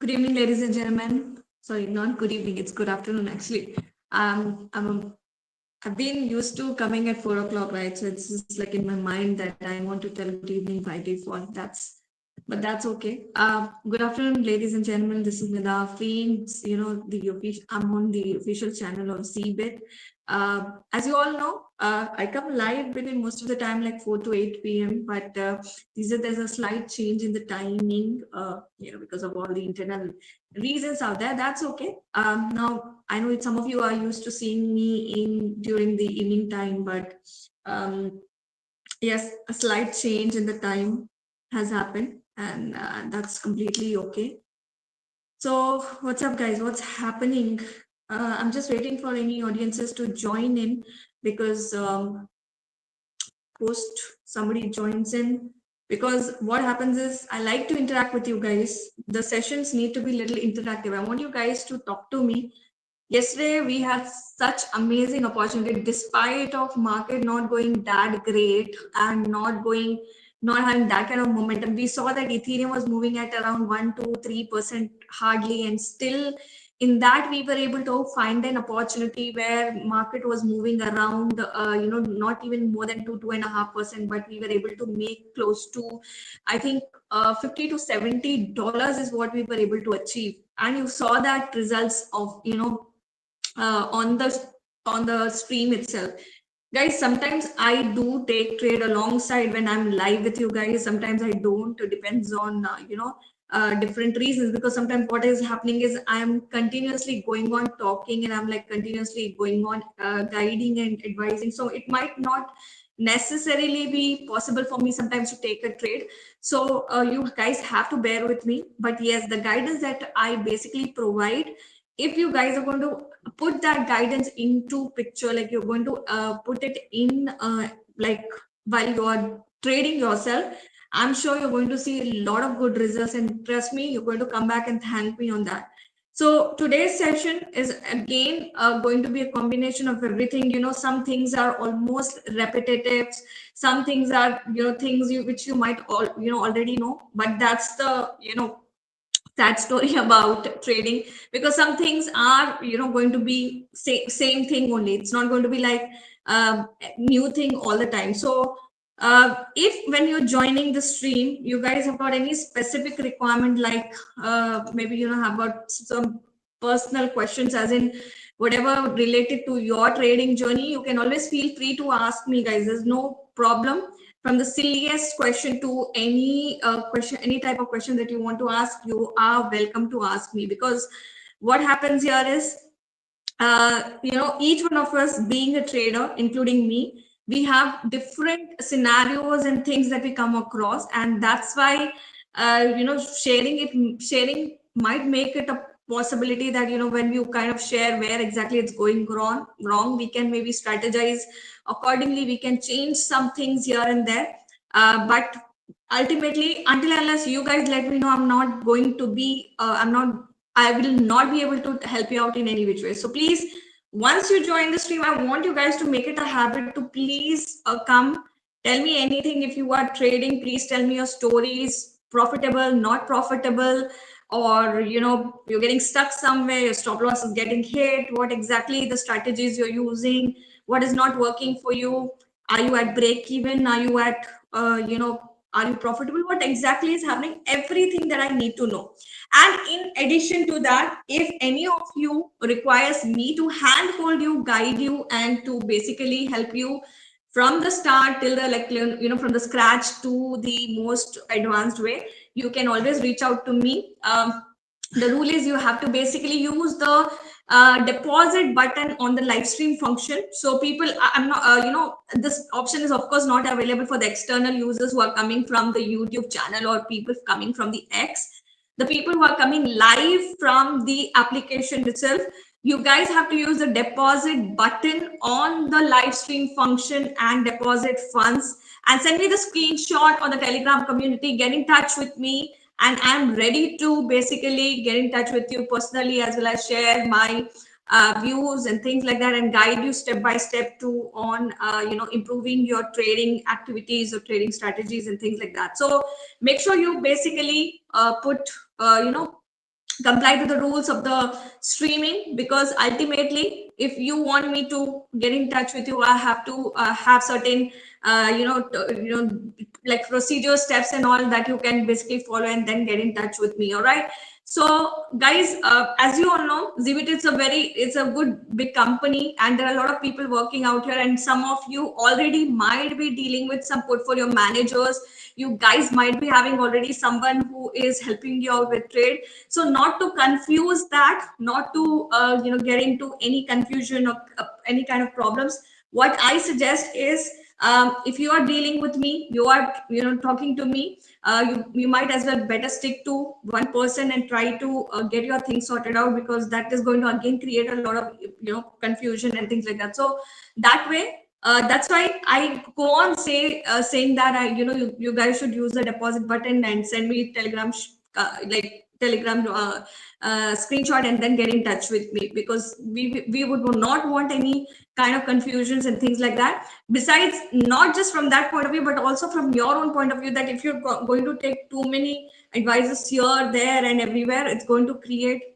Good evening, ladies and gentlemen. Sorry, not good evening. It's good afternoon, actually. I've been used to coming at 4 o'clock, right? So it's just like in my mind that I want to tell good evening by default. But that's okay. Good afternoon, ladies and gentlemen. This is Nida Fiends. I'm on the official channel of CBIT. As you all know, I come live between most of the time, like 4 to 8 p.m. But there's a slight change in the timing, because of all the internal reasons out there. That's okay. Now I know some of you are used to seeing me in during the evening time, but yes, a slight change in the time has happened, and that's completely okay. So, what's up, guys? What's happening? I'm just waiting for any audiences to join in because post somebody joins in, because what happens is I like to interact with you guys. The sessions need to be a little interactive. I want you guys to talk to me. Yesterday we had such amazing opportunity despite of market not going that great and not having that kind of momentum. We saw that Ethereum was moving at around 1 to 3% hardly, and still in that we were able to find an opportunity where market was moving around not even more than 2.5%, but we were able to make close to, I think, $50 to $70 is what we were able to achieve. And you saw that results of on the stream itself. Guys, sometimes I do take trade alongside when I'm live with you guys. Sometimes I don't. It depends on different reasons, because sometimes what is happening is I'm continuously going on talking, and I'm like continuously going on guiding and advising. So it might not necessarily be possible for me sometimes to take a trade. So you guys have to bear with me. But yes, the guidance that I basically provide, if you guys are going to put that guidance into picture, like you're going to put it in like while you're trading yourself, I'm sure you're going to see a lot of good results, and trust me, you're going to come back and thank me on that. So today's session is again going to be a combination of everything. Some things are almost repetitive, some things are things which you might already know, but that's the sad story about trading, because some things are going to be same thing only. It's not going to be like new thing all the time. So if when you're joining the stream, you guys have got any specific requirement, like maybe have got some personal questions, as in whatever related to your trading journey, you can always feel free to ask me, guys. There's no problem. From the silliest question to any question, any type of question that you want to ask, you are welcome to ask me. Because what happens here is, each one of us being a trader, including me, we have different scenarios and things that we come across, and that's why sharing might make it a possibility that when you kind of share where exactly it's going wrong, we can maybe strategize accordingly. We can change some things here and there, but ultimately, until unless you guys let me know, I'm not going to be I will not be able to help you out in any which way. So please, once you join the stream, I want you guys to make it a habit to please come tell me anything. If you are trading, please tell me your stories, profitable, not profitable, or you're getting stuck somewhere, your stop loss is getting hit, what exactly the strategies you're using, what is not working for you, are you at break even, are you at are you profitable, what exactly is happening, everything that I need to know. And in addition to that, if any of you requires me to handhold you, guide you, and to basically help you from the start till the, like, from the scratch to the most advanced way, you can always reach out to me. The rule is you have to basically use the deposit button on the live stream function. So people, I'm not this option is of course not available for the external users who are coming from the YouTube channel or people coming from the X. The people who are coming live from the application itself, you guys have to use the deposit button on the live stream function and deposit funds, and send me the screenshot on the Telegram community, get in touch with me, and I'm ready to basically get in touch with you personally, as well as share my views and things like that, and guide you step by step to on improving your trading activities or trading strategies and things like that. So make sure you basically put comply to the rules of the streaming, because ultimately if you want me to get in touch with you, I have to have certain like procedure steps and all that you can basically follow and then get in touch with me. All right. So guys, as you all know, Zibit is it's a good big company, and there are a lot of people working out here, and some of you already might be dealing with some portfolio managers. You guys might be having already someone who is helping you out with trade. So not to confuse that, not to get into any confusion or any kind of problems, what I suggest is, if you are dealing with me, you are talking to me, you might as well better stick to one person and try to get your things sorted out, because that is going to again create a lot of confusion and things like that. So that way, that's why I go on saying that you guys should use the deposit button and send me telegram like telegram screenshot and then get in touch with me, because we would not want any kind of confusions and things like that. Besides, not just from that point of view, but also from your own point of view, that if you're going to take too many advices here, there and everywhere, it's going to create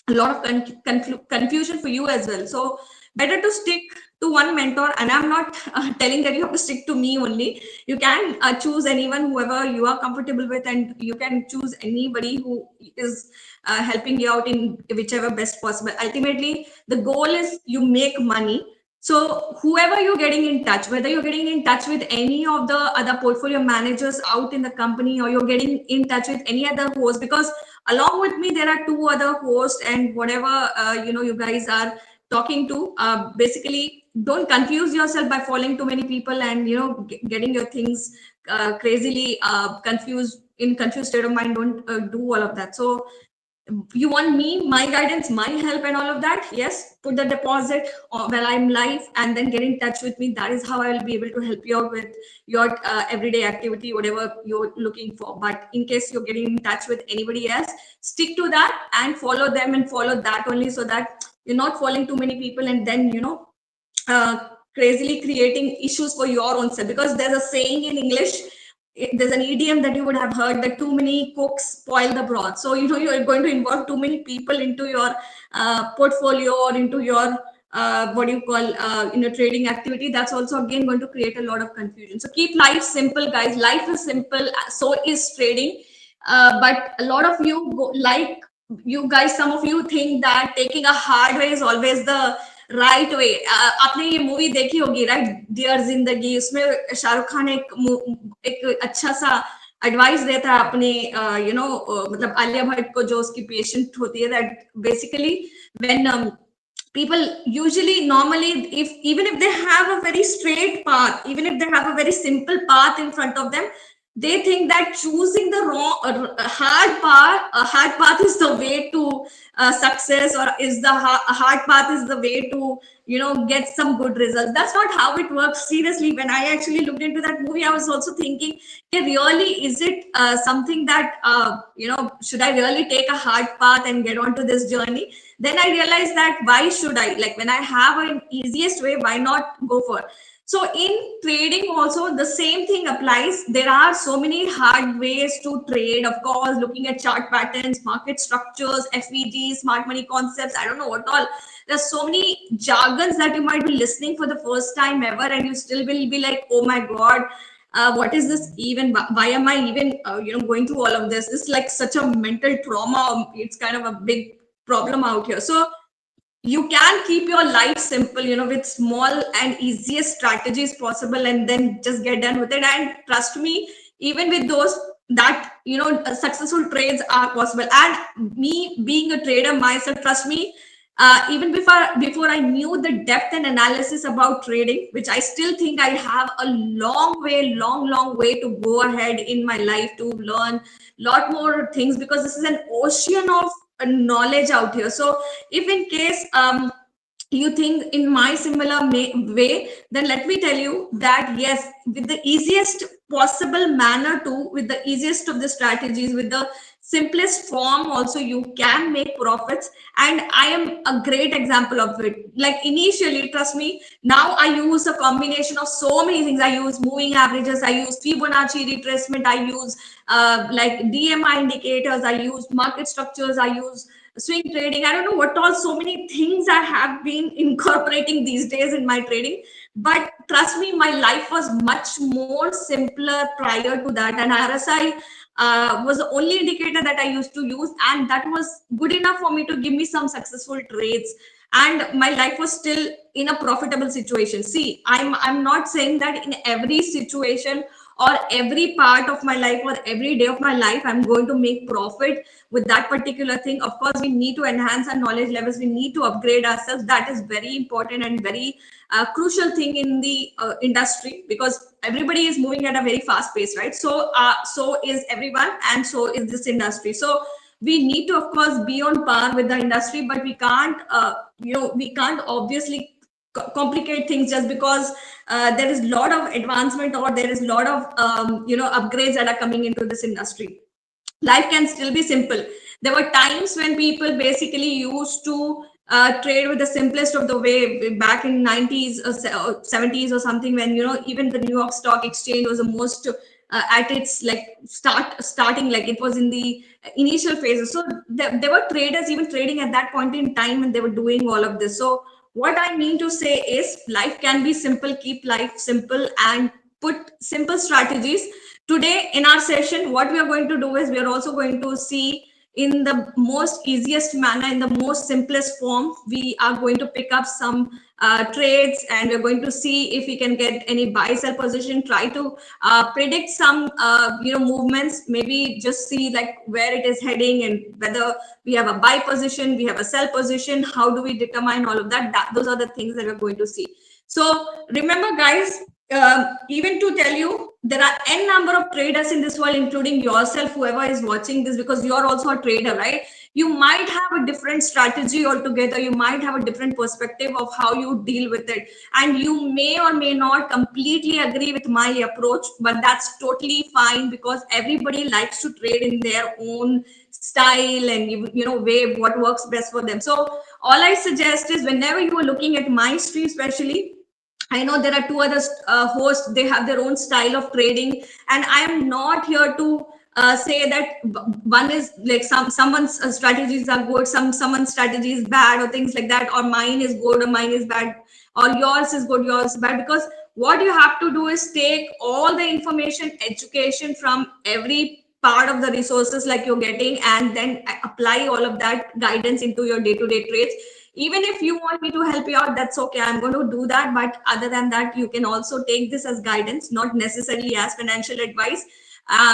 a lot of confusion for you as well. So better to stick to one mentor, and I'm not telling that you have to stick to me only. You can choose anyone, whoever you are comfortable with, and you can choose anybody who is helping you out in whichever best possible. Ultimately, the goal is you make money. So whoever you're getting in touch, whether you're getting in touch with any of the other portfolio managers out in the company, or you're getting in touch with any other host, because along with me there are two other hosts, and whatever you guys are talking to, basically don't confuse yourself by following too many people and getting your things crazily confused state of mind. Don't do all of that. So you want me, my guidance, my help and all of that, yes, put the deposit while I'm live and then get in touch with me. That is how I will be able to help you out with your everyday activity, whatever you're looking for. But in case you're getting in touch with anybody else, stick to that and follow them and follow that only, so that you're not following too many people and then crazily creating issues for your own self. Because there's a saying in English, there's an idiom that you would have heard, that too many cooks spoil the broth. So you're going to involve too many people into your portfolio or into your what do you call trading activity. That's also again going to create a lot of confusion. So keep life simple, guys. Life is simple, so is trading. But a lot of you like you guys, some of you think that taking a hard way is always the right way. आपने ये movie देखी होगी, right, dear जिंदगी. उसमें शाहरुख खान एक अच्छा सा advice देता है अपने मतलब आलिया भट्ट को, जो उसकी पेशेंट होती है, that basically when people usually normally, even if they have a very straight path, even if they have a very simple path in front of them, they think that choosing the hard path is the way to success, or is the hard path is the way to get some good results. That's not how it works. Seriously, when I actually looked into that movie, I was also thinking, hey, really, is it something that should I really take a hard path and get onto this journey? Then I realized that why should I, like, when I have an easiest way, why not go for it? So in trading also the same thing applies. There are so many hard ways to trade, of course, looking at chart patterns, market structures, FVG, smart money concepts, I don't know what all. There's so many jargons that you might be listening for the first time ever, and you still will be like, oh my god, what is this even? Why am I even going through all of this? This is like such a mental trauma. It's kind of a big problem out here. So you can keep your life simple, with small and easiest strategies possible, and then just get done with it. And trust me, even with those, that successful trades are possible. And me being a trader myself, trust me, even before I knew the depth and analysis about trading, which I still think I have a long way to go ahead in my life to learn a lot more things, because this is an ocean of knowledge out here. So if in case you think in my similar way, then let me tell you that yes, with the easiest possible manner too, with the easiest of the strategies, with the simplest form also you can make profits. And I am a great example of it. Like initially, trust me, now I use a combination of so many things. I use moving averages, I use Fibonacci retracement, I use like DMI indicators, I use market structures, I use swing trading. I don't know what all, so many things I have been incorporating these days in my trading. But trust me, my life was much more simpler prior to that, and RSI was the only indicator that I used to use, and that was good enough for me to give me some successful trades. And my life was still in a profitable situation. See, I'm not saying that in every situation or every part of my life or every day of my life I'm going to make profit with that particular thing. Of course, we need to enhance our knowledge levels, we need to upgrade ourselves. That is very important and very crucial thing in the industry, because everybody is moving at a very fast pace, right? So is everyone, and so is this industry. So we need to, of course, be on par with the industry, but we can't we can't obviously complicate things just because there is a lot of advancement or there is a lot of upgrades that are coming into this industry. Life can still be simple. There were times when people basically used to trade with the simplest of the way back in 90s or 70s or something, when even the New York Stock Exchange was the most at its like starting, like it was in the initial phases. So there were traders even trading at that point in time, and they were doing all of this. So what I mean to say is life can be simple. Keep life simple and put simple strategies. Today in our session, what we are going to do is we are also going to see in the most easiest manner, in the most simplest form, we are going to pick up some trades, and we're going to see if we can get any buy sell position, try to predict some movements, maybe just see like where it is heading and whether we have a buy position, we have a sell position, how do we determine all of that. Those are the things that we're going to see. So remember guys, even to tell you, there are n number of traders in this world, including yourself, whoever is watching this, because you're also a trader, right? You might have a different strategy altogether, you might have a different perspective of how you deal with it, and you may or may not completely agree with my approach, but that's totally fine, because everybody likes to trade in their own style and way, what works best for them. So all I suggest is, whenever you are looking at my stream especially, I know there are two other hosts, they have their own style of trading, and I am not here to say that one is like someone's strategies are good, someone's strategy is bad, or things like that, or mine is good or mine is bad, or yours is good, yours is bad. Because what you have to do is take all the information, education from every part of the resources like you're getting, and then apply all of that guidance into your day-to-day trades. Even if you want me to help you out, that's okay, I'm going to do that. But other than that, you can also take this as guidance, not necessarily as financial advice,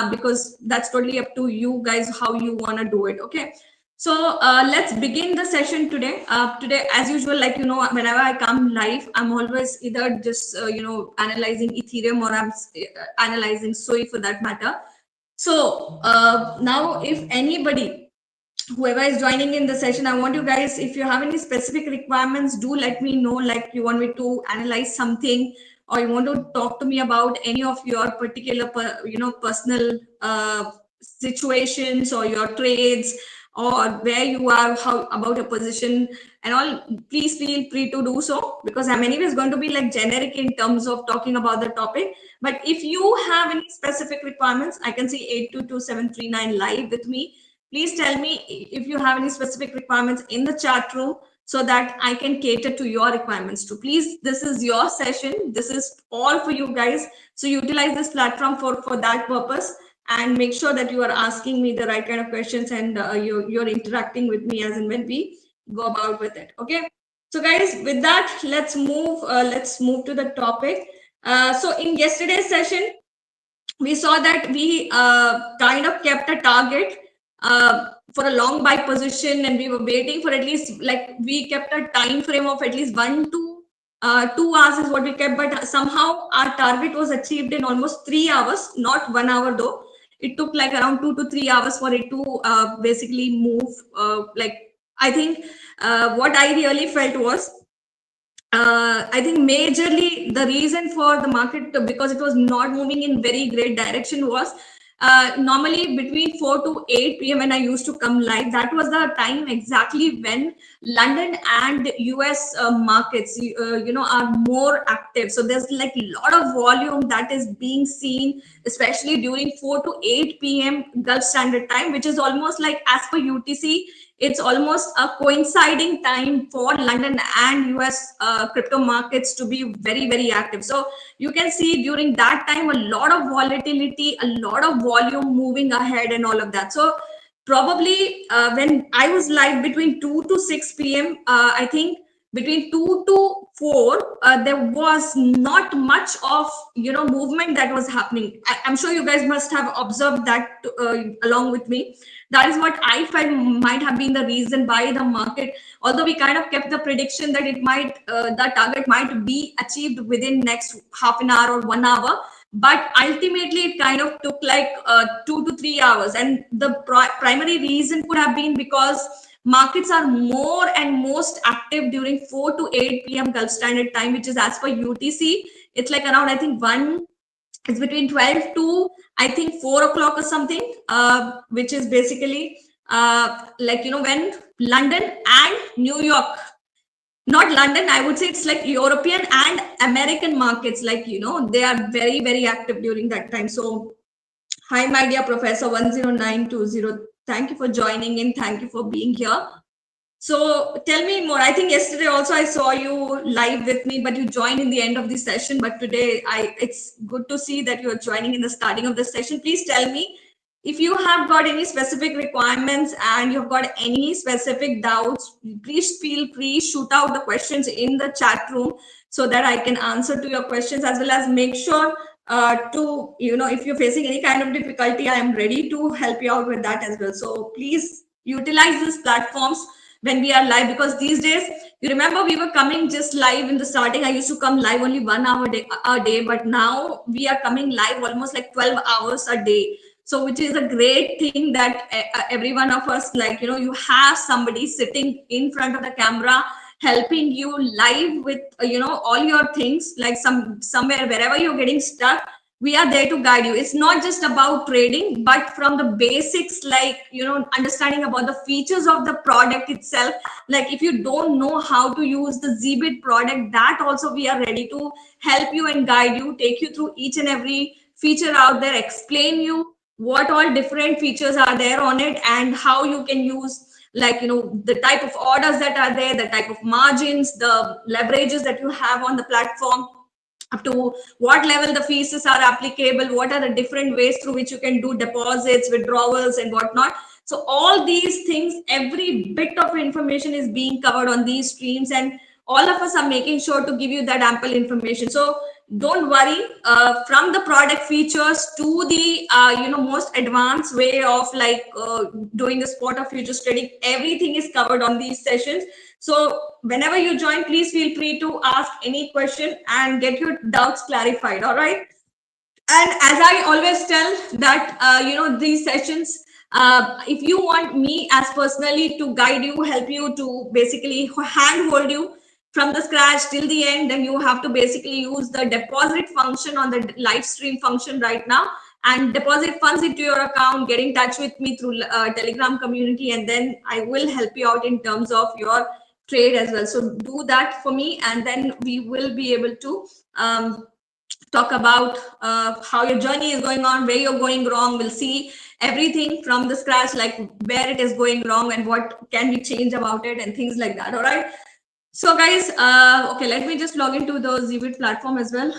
because that's totally up to you guys how you want to do it. Okay, so let's begin the session today. Today, as usual, like whenever I come live, I'm always either just analyzing Ethereum, or I'm analyzing SOI for that matter. So now, if anybody, whoever is joining in the session, I want you guys, if you have any specific requirements, do let me know. Like you want me to analyze something, or you want to talk to me about any of your particular personal situations, or your trades, or where you are, how about a position and all, please feel free to do so, because I'm anyways going to be like generic in terms of talking about the topic. But if you have any specific requirements, I can see 822739 live with me. Please tell me if you have any specific requirements in the chat room, so that I can cater to your requirements too. Please, this is your session. This is all for you guys. So utilize this platform for that purpose, and make sure that you are asking me the right kind of questions, and you're interacting with me as and when we go about with it. Okay. So guys, with that, let's move to the topic. So in yesterday's session, we saw that we kind of kept a target for a long buy position, and we were waiting for at least, like, we kept a time frame of at least 1 to 2 hours is what we kept, but somehow our target was achieved in almost 3 hours, not 1 hour though. It took like around 2 to 3 hours for it to basically move. Like, I think what I really felt was, I think majorly the reason for the market, because it was not moving in very great direction, was Normally between 4 to 8 p.m. when I used to come live, that was the time exactly when London and US markets, are more active. So there's like a lot of volume that is being seen, especially during 4 to 8 p.m. Gulf Standard Time, which is almost like, as per UTC, it's almost a coinciding time for London and US crypto markets to be very, very active. So you can see during that time, a lot of volatility, a lot of volume moving ahead and all of that. So probably when I was live between 2 to 6 p.m., I think between 2 to 4, there was not much of movement that was happening. I'm sure you guys must have observed that along with me. That is what I felt might have been the reason why the market, although we kind of kept the prediction that it might, the target might be achieved within next half an hour or 1 hour, but ultimately it kind of took like 2 to 3 hours. And the primary reason could have been because markets are more and most active during 4 to 8 p.m. Gulf Standard Time, which is as per UTC. It's like around, I think, it's between 12 to, I think, 4 o'clock or something, which is basically like, when London and New York, not London, I would say it's like European and American markets, like, they are very, very active during that time. So, hi, my dear Professor 10920. Thank you for joining in. Thank you for being here. So tell me more. I think yesterday also I saw you live with me, but you joined in the end of the session. But today it's good to see that you're joining in the starting of the session. Please tell me if you have got any specific requirements and you've got any specific doubts. Please feel free, shoot out the questions in the chat room so that I can answer to your questions, as well as make sure to, if you're facing any kind of difficulty, I am ready to help you out with that as well. So please utilize these platforms when we are live, because these days, you remember, we were coming just live in the starting. I used to come live only 1 hour a day, but now we are coming live almost like 12 hours a day. So which is a great thing that every one of us, like, you have somebody sitting in front of the camera helping you live with all your things, like somewhere wherever you're getting stuck, we are there to guide you. It's not just about trading, but from the basics, like, understanding about the features of the product itself. Like, if you don't know how to use the Zbit product, that also we are ready to help you and guide you, take you through each and every feature out there, explain you what all different features are there on it, and how you can use, like, the type of orders that are there, the type of margins, the leverages that you have on the platform, up to what level the fees are applicable, what are the different ways through which you can do deposits, withdrawals, and whatnot. So all these things, every bit of information is being covered on these streams, and all of us are making sure to give you that ample information. So don't worry, from the product features to the most advanced way of, like, doing the spot or futures trading, everything is covered on these sessions. So whenever you join, please feel free to ask any question and get your doubts clarified. All right. And as I always tell that, these sessions, if you want me as personally to guide you, help you, to basically handhold you from the scratch till the end, then you have to basically use the deposit function on the live stream function right now, and deposit funds into your account, get in touch with me through Telegram community, and then I will help you out in terms of your trade as well. So do that for me, and then we will be able to talk about how your journey is going on, where you're going wrong. We'll see everything from the scratch, like where it is going wrong and what can we change about it and things like that. All right. So guys, okay, let me just log into the Zbit platform as well.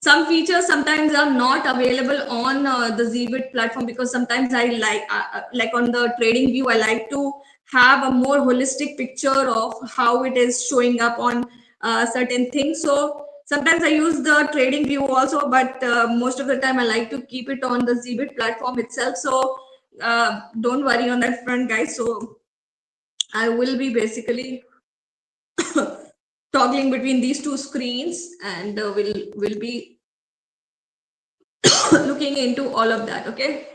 Some features sometimes are not available on the Zbit platform, because sometimes I like on the trading view, I like to have a more holistic picture of how it is showing up on certain things. So sometimes I use the trading view also, but most of the time I like to keep it on the Zbit platform itself. So don't worry on that front, guys. So I will be basically toggling between these two screens, and we'll be looking into all of that. Okay.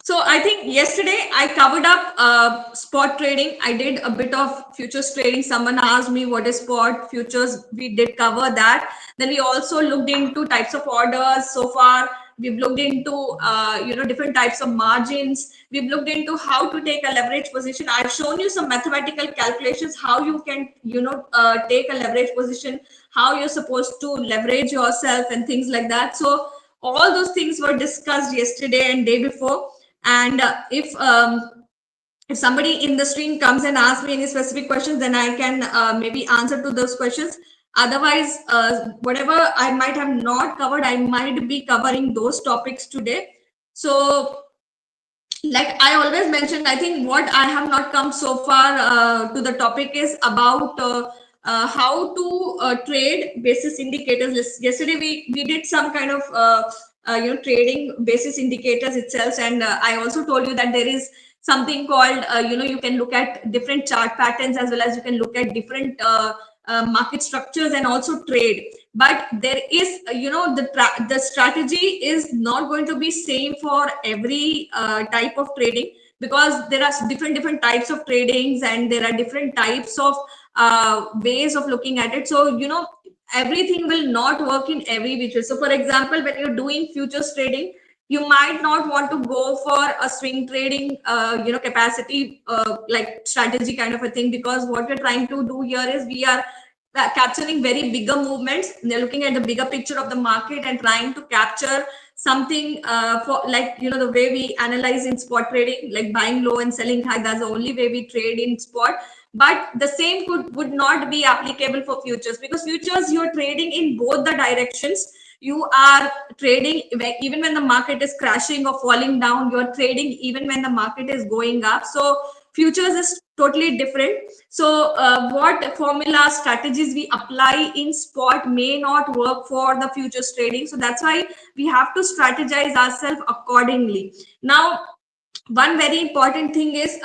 So I think yesterday I covered up spot trading. I did a bit of futures trading. Someone asked me what is spot futures. We did cover that. Then we also looked into types of orders. So far, we've looked into different types of margins. We've looked into how to take a leverage position. I've shown you some mathematical calculations how you can take a leverage position, how you're supposed to leverage yourself and things like that. So all those things were discussed yesterday and day before. And if somebody in the stream comes and asks me any specific questions, then I can maybe answer to those questions. Otherwise, whatever I might have not covered, I might be covering those topics today. So like I always mentioned, I think what I have not come so far to the topic is about how to trade basis indicators. Yesterday we did some kind of trading basis indicators itself, and I also told you that there is something called you can look at different chart patterns as well as you can look at different market structures and also trade. But there is the strategy is not going to be same for every type of trading, because there are different types of tradings and there are different types of ways of looking at it. So everything will not work in every which way. So for example, when you're doing futures trading, you might not want to go for a swing trading capacity like strategy kind of a thing, because what we're trying to do here is we are capturing very bigger movements. They're looking at the bigger picture of the market and trying to capture something for like the way we analyze in spot trading, like buying low and selling high. That's the only way we trade in spot. But the same would not be applicable for futures, because futures you're trading in both the directions. You are trading even when the market is crashing or falling down. You're trading even when the market is going up. So futures is totally different. So what formula strategies we apply in spot may not work for the futures trading. So that's why we have to strategize ourselves accordingly. Now, one very important thing is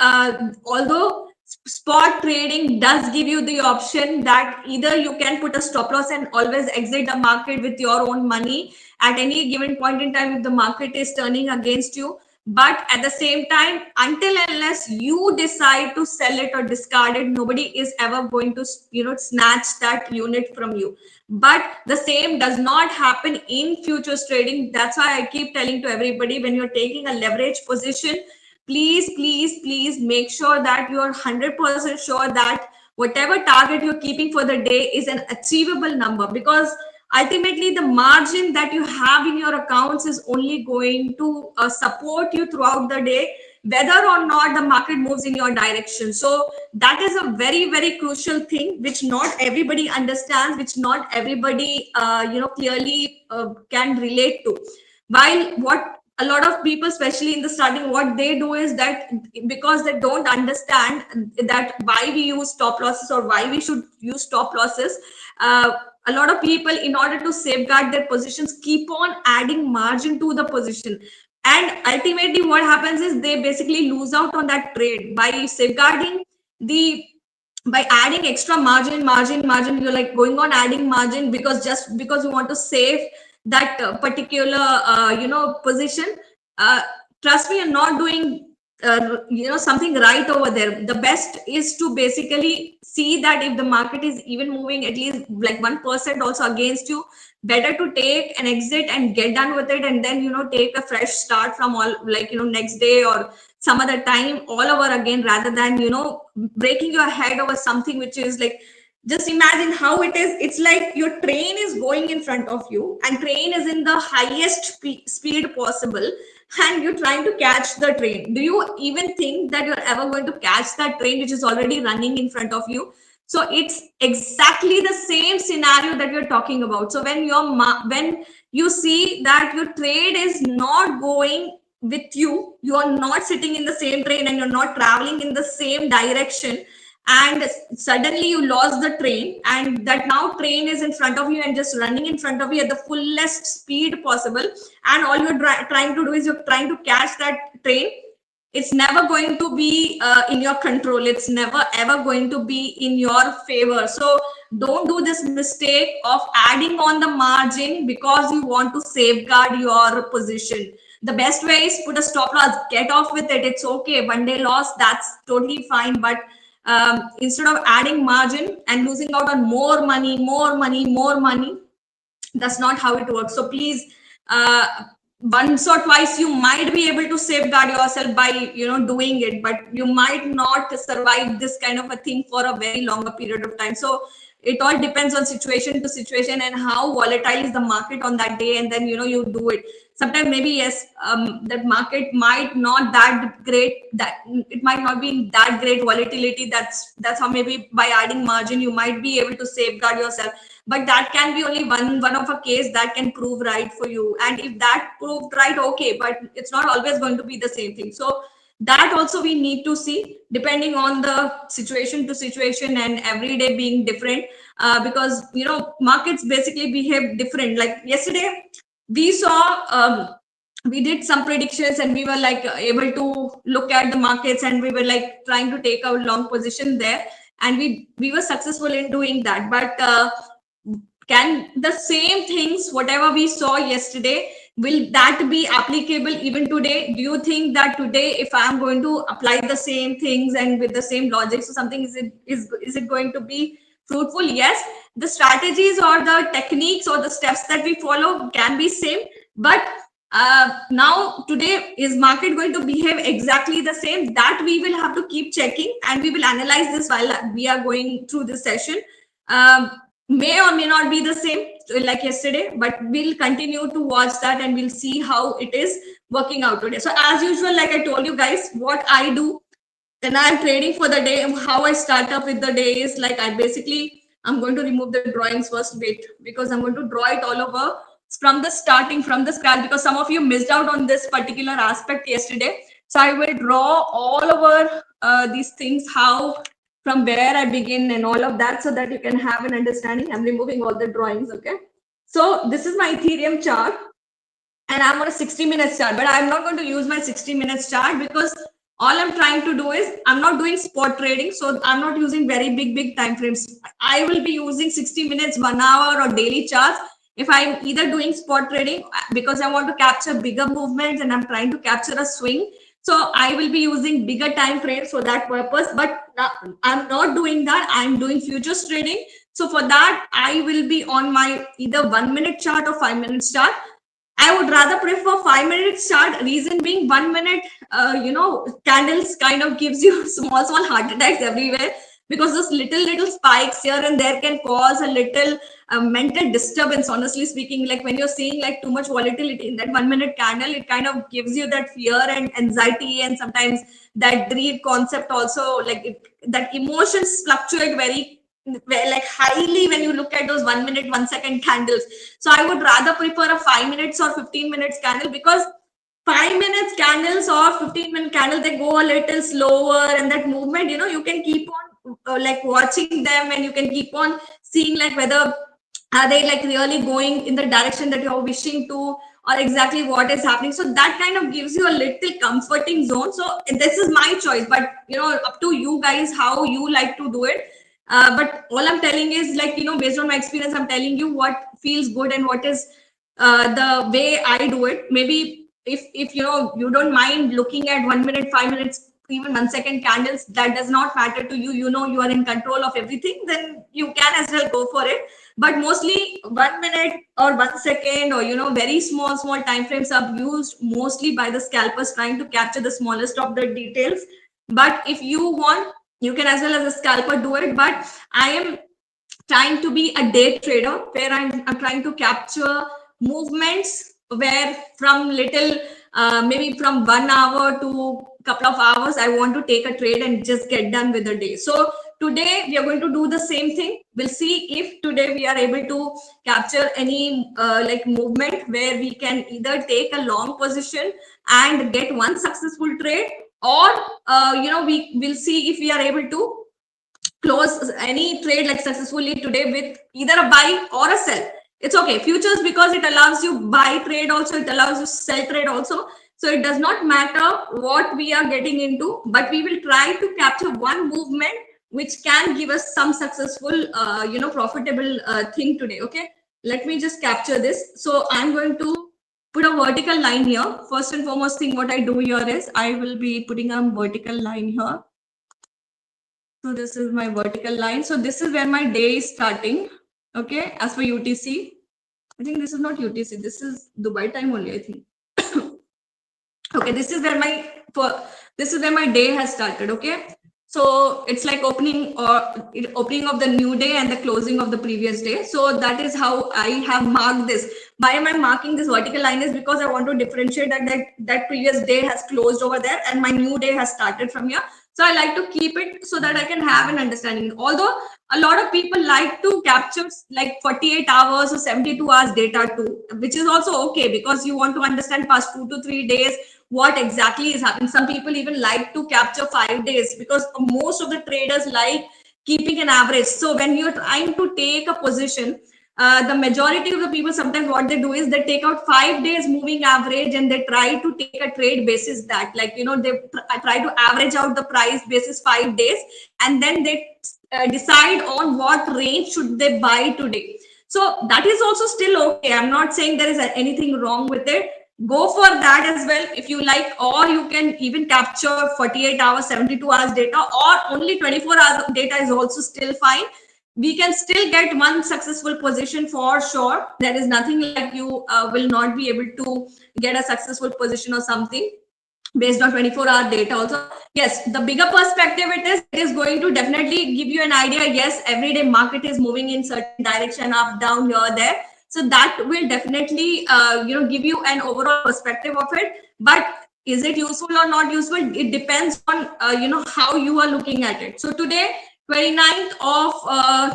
although spot trading does give you the option that either you can put a stop loss and always exit the market with your own money at any given point in time if the market is turning against you. But at the same time, until unless you decide to sell it or discard it, nobody is ever going to snatch that unit from you. But the same does not happen in futures trading. That's why I keep telling to everybody, when you're taking a leverage position, please make sure that you're 100% sure that whatever target you're keeping for the day is an achievable number, because ultimately the margin that you have in your accounts is only going to support you throughout the day, whether or not the market moves in your direction. So that is a very crucial thing which not everybody understands, which not everybody clearly can relate to. While what a lot of people, especially in the starting, what they do is that because they don't understand that why we use stop losses or why we should use stop losses, a lot of people, in order to safeguard their positions, keep on adding margin to the position. And ultimately what happens is they basically lose out on that trade by safeguarding the by adding extra margin. You're like going on adding margin because just because you want to save that particular position. uh, Trust me, you're not doing something right over there. The best is to basically see that if the market is even moving at least like 1% also against you, better to take an exit and get done with it, and then take a fresh start from all, like next day or some other time all over again, rather than breaking your head over something which is like, just imagine how it is. It's like your train is going in front of you and train is in the highest speed possible, and you're trying to catch the train. Do you even think that you're ever going to catch that train which is already running in front of you? So it's exactly the same scenario that you're talking about. So when you see that your trade is not going with you, you are not sitting in the same train and you're not traveling in the same direction, and suddenly you lost the train, and that now train is in front of you and just running in front of you at the fullest speed possible, and all you're trying to do is you're trying to catch that train. It's never going to be in your control. It's never ever going to be in your favor. So don't do this mistake of adding on the margin because you want to safeguard your position. The best way is put a stop loss, get off with it. It's okay. One day loss, that's totally fine. But instead of adding margin and losing out on more money, more money, that's not how it works. So please, once or twice you might be able to safeguard yourself by doing it, but you might not survive this kind of a thing for a very longer period of time. So it all depends on situation to situation and how volatile is the market on that day, and then you do it. Sometimes maybe yes, that market might not that great, that it might not be in that great volatility. That's how maybe by adding margin you might be able to safeguard yourself, but that can be only one of a case that can prove right for you. And if that proved right, okay, but it's not always going to be the same thing. So that also we need to see depending on the situation to situation and every day being different, because markets basically behave different. Like yesterday we saw, we did some predictions and we were like able to look at the markets and we were like trying to take our long position there, and we were successful in doing that. But can the same things whatever we saw yesterday, will that be applicable even today? Do you think that today if I'm going to apply the same things and with the same logic, so something, is it going to be fruitful? Yes, the strategies or the techniques or the steps that we follow can be same, but now today, is market going to behave exactly the same? That we will have to keep checking, and we will analyze this while we are going through this session. um, may or may not be the same like yesterday, but we'll continue to watch that and we'll see how it is working out today. So as usual, like I told you guys, what I do when I'm trading for the day, how I start up with the day is like I'm going to remove the drawings first. Wait, because I'm going to draw it all over from the starting, from the scratch, because some of you missed out on this particular aspect yesterday. So I will draw all over these things, how, from where I begin and all of that, so that you can have an understanding. I'm removing all the drawings, okay? So this is my Ethereum chart, and I'm on a 60 minutes chart, but I'm not going to use my 60 minutes chart because all I'm trying to do is I'm not doing spot trading. So I'm not using very big time frames. I will be using 60 minutes, 1 hour or daily charts if I'm either doing spot trading because I want to capture bigger movements and I'm trying to capture a swing. So I will be using bigger time frames for that purpose, but I'm not doing that. I'm doing futures trading. So for that, I will be on my either 1 minute chart or 5 minutes chart. I would rather prefer 5 minutes chart. Reason being, 1 minute, candles kind of gives you small heart attacks everywhere, because those little spikes here and there can cause a little mental disturbance. Honestly speaking, like when you're seeing like too much volatility in that 1 minute candle, it kind of gives you that fear and anxiety and sometimes that greed concept also. Like that emotions fluctuate very like highly when you look at those 1 minute 1 second candles. So I would rather prefer a 5 minutes or 15 minutes candle, because 5 minutes candles or 15-minute candle, they go a little slower, and that movement, you can keep on like watching them, and you can keep on seeing like whether are they like really going in the direction that you're wishing to, or exactly what is happening. So that kind of gives you a little comforting zone. So this is my choice, but up to you guys how you like to do it. But all I'm telling is like, based on my experience, I'm telling you what feels good and what is the way I do it. Maybe if you don't mind looking at 1 minute, 5 minutes, even 1 second candles, that does not matter to you. You are in control of everything, then you can as well go for it. But mostly 1 minute or 1 second, or very small time frames are used mostly by the scalpers trying to capture the smallest of the details. But if you want, you can as well as a scalper do it. But I am trying to be a day trader where I'm trying to capture movements where from little maybe from 1 hour to couple of hours I want to take a trade and just get done with the day. So today we are going to do the same thing. We'll see if today we are able to capture any like movement where we can either take a long position and get one successful trade, or we will see if we are able to close any trade like successfully today with either a buy or a sell. It's okay. Futures, because it allows you buy trade also, it allows you sell trade also. So it does not matter what we are getting into, but we will try to capture one movement which can give us some successful, profitable thing today. Okay. Let me just capture this. So I'm going to put a vertical line here. First and foremost thing what I do here is I will be putting a vertical line here. So this is my vertical line. So this is where my day is starting. Okay, as for UTC. I think this is not UTC. This is Dubai time only, I think. Okay, this is where my day has started. Okay, so it's like opening of the new day and the closing of the previous day. So that is how I have marked this. Why am I marking this vertical line? Is because I want to differentiate that previous day has closed over there and my new day has started from here. So I like to keep it so that I can have an understanding. Although a lot of people like to capture like 48 hours or 72 hours data too, which is also okay because you want to understand past 2 to 3 days what exactly is happening. Some people even like to capture 5 days because most of the traders like keeping an average. So when you're trying to take a position, the majority of the people sometimes what they do is they take out 5 days moving average and they try to take a trade basis that, like, they try to average out the price basis 5 days, and then they decide on what range should they buy today. So that is also still okay. I'm not saying there is anything wrong with it. Go for that as well if you like, or you can even capture 48 hours, 72 hours data, or only 24 hours data is also still fine. We can still get one successful position for sure. There is nothing like you will not be able to get a successful position or something based on 24-hour data also. Yes, the bigger perspective it is going to definitely give you an idea. Yes, everyday market is moving in certain direction, up, down, here, there. So that will definitely give you an overall perspective of it. But is it useful or not useful? It depends on how you are looking at it. So today, 29th of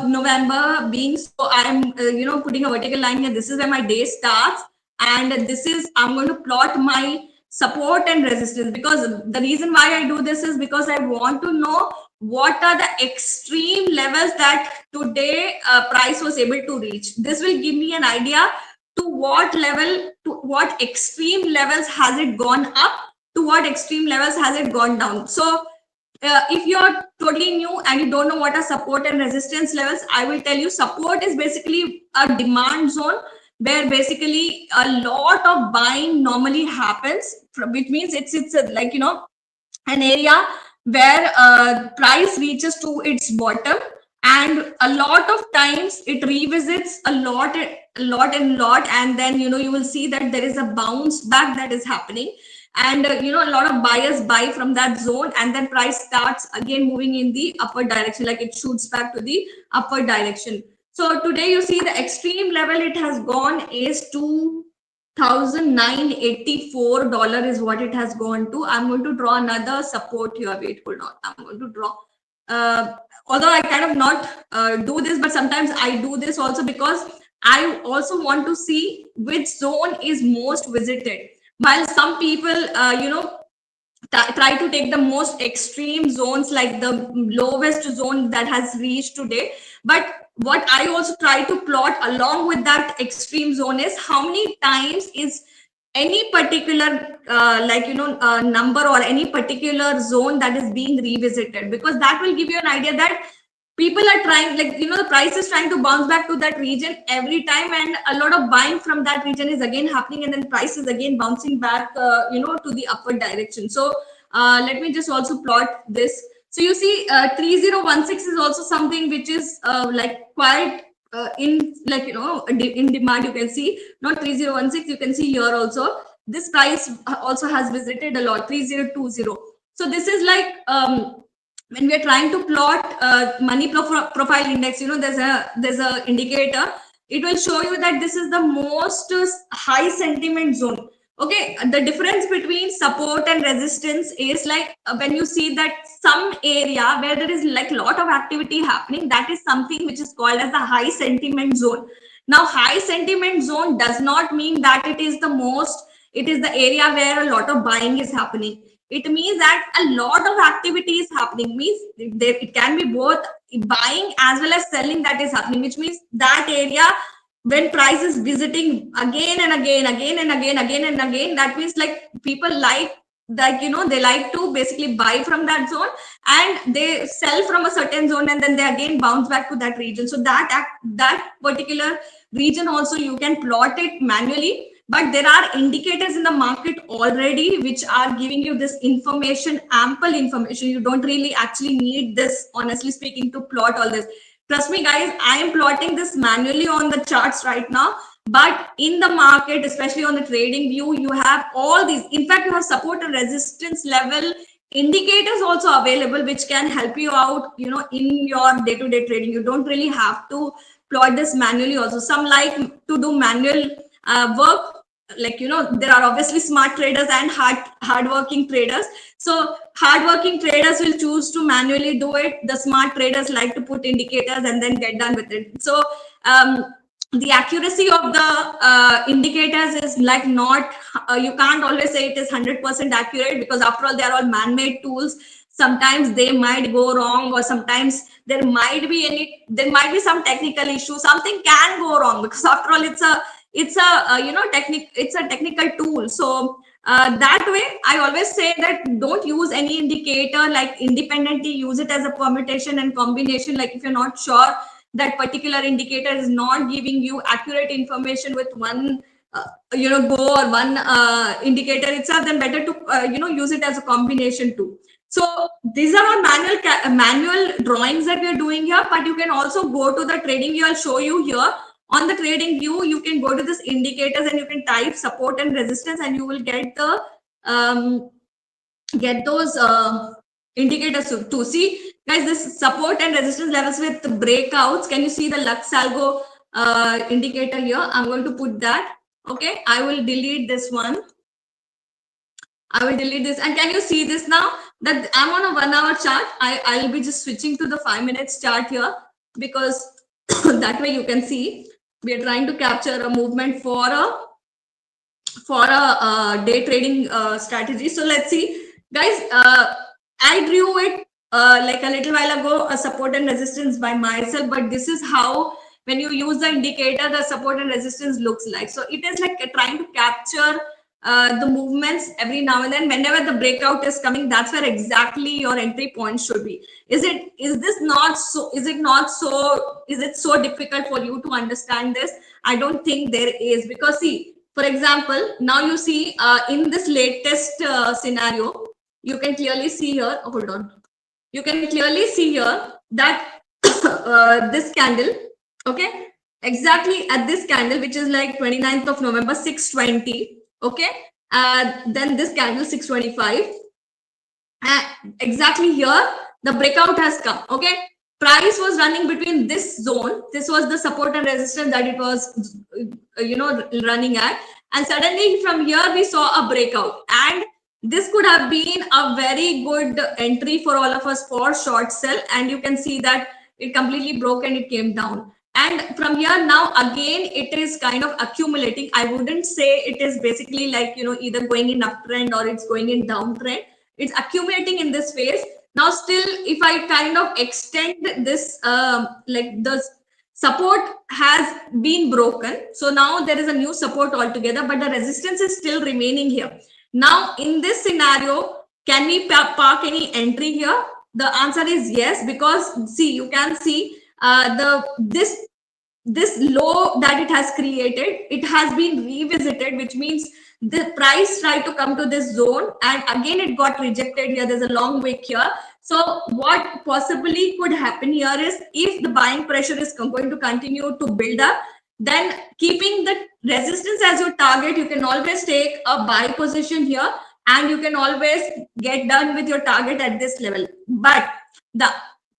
November being, so I'm putting a vertical line here. This is where my day starts, and this is, I'm going to plot my support and resistance, because the reason why I do this is because I want to know what are the extreme levels that today price was able to reach. This will give me an idea to what level, to what extreme levels has it gone up, to what extreme levels has it gone down. So if you're totally new and you don't know what are support and resistance levels, I will tell you support is basically a demand zone where basically a lot of buying normally happens, which means it's like an area where price reaches to its bottom, and a lot of times it revisits a lot, and then you will see that there is a bounce back that is happening, and a lot of buyers buy from that zone, and then price starts again moving in the upward direction, like it shoots back to the upward direction. So today you see the extreme level it has gone is to $1,984 is what it has gone to. I'm going to draw another support here. Wait, hold on. I'm going to draw. Although I kind of not do this, but sometimes I do this also because I also want to see which zone is most visited. While some people, try to take the most extreme zones, like the lowest zone that has reached today. But what I also try to plot along with that extreme zone is how many times is any particular number or any particular zone that is being revisited, because that will give you an idea that people are trying, like the price is trying to bounce back to that region every time, and a lot of buying from that region is again happening, and then price is again bouncing back to the upward direction. So let me just also plot this. So you see 3016 is also something which is like quite in, like in demand. You can see not 3016, you can see here also this price also has visited a lot, 3020. So this is like when we are trying to plot money profile index, there's a indicator. It will show you that this is the most high sentiment zone. Okay, the difference between support and resistance is like when you see that some area where there is like a lot of activity happening, that is something which is called as the high sentiment zone. Now high sentiment zone does not mean that it is the area where a lot of buying is happening. It means that a lot of activity is happening, means it can be both buying as well as selling that is happening, which means that area when price is visiting again and again, that means like people like that, they like to basically buy from that zone and they sell from a certain zone, and then they again bounce back to that region. So that particular region also you can plot it manually, but there are indicators in the market already which are giving you this information, ample information. You don't really actually need this, honestly speaking, to plot all this. Trust me guys, I am plotting this manually on the charts right now, but in the market, especially on the trading view, you have all these. In fact, you have support and resistance level indicators also available, which can help you out, you know, in your day-to-day trading. You don't really have to plot this manually. Also, some like to do manual work. Like, you know, there are obviously smart traders and hardworking traders. So hardworking traders will choose to manually do it. The smart traders like to put indicators and then get done with it. So the accuracy of the indicators is like not, you can't always say it is 100% accurate, because after all, they are all man-made tools. Sometimes they might go wrong, or sometimes there might be some technical issue. Something can go wrong, because after all, it's a you know, it's a technical tool. So that way, I always say that don't use any indicator like independently. Use it as a permutation and combination. Like if you're not sure that particular indicator is not giving you accurate information with one you know, go or one indicator itself, then better to you know, use it as a combination too. So these are all manual drawings that we are doing here, but you can also go to the trading view. I'll show you here. On the trading view, you can go to this indicators and you can type support and resistance, and you will get the get those indicators to see. Guys, this support and resistance levels with breakouts. Can you see the Lux Algo indicator here? I'm going to put that. Okay, I will delete this one. I will delete this. And can you see this now? That I'm on a 1 hour chart. I'll be just switching to the 5 minutes chart here, because that way you can see we are trying to capture a movement for a day trading strategy. So let's see, guys. I drew it like a little while ago, a support and resistance by myself, but this is how, when you use the indicator, the support and resistance looks like. So it is like trying to capture the movements every now and then. Whenever the breakout is coming, that's where exactly your entry point should be. Is it so difficult for you to understand this? I don't think there is, because see, for example, now you see in this latest scenario, you can clearly see here, oh, hold on, you can clearly see here that this candle, okay, exactly at this candle, which is like 29th of November, 620, okay, then this candle 625, exactly here the breakout has come. Okay, price was running between this zone. This was the support and resistance that it was you know, running at, and suddenly from here we saw a breakout, and this could have been a very good entry for all of us for short sell. And you can see that it completely broke and it came down. And from here now again it is kind of accumulating. I wouldn't say it is basically like, you know, either going in uptrend or it's going in downtrend. It's accumulating in this phase. Now still, if I kind of extend this, like the support has been broken, so now there is a new support altogether, but the resistance is still remaining here. Now in this scenario, can we park any entry here? The answer is yes, because see, you can see this low that it has created, it has been revisited, which means the price tried to come to this zone and again it got rejected here. There's a long wick here. So what possibly could happen here is, if the buying pressure is going to continue to build up, then keeping the resistance as your target, you can always take a buy position here and you can always get done with your target at this level. But the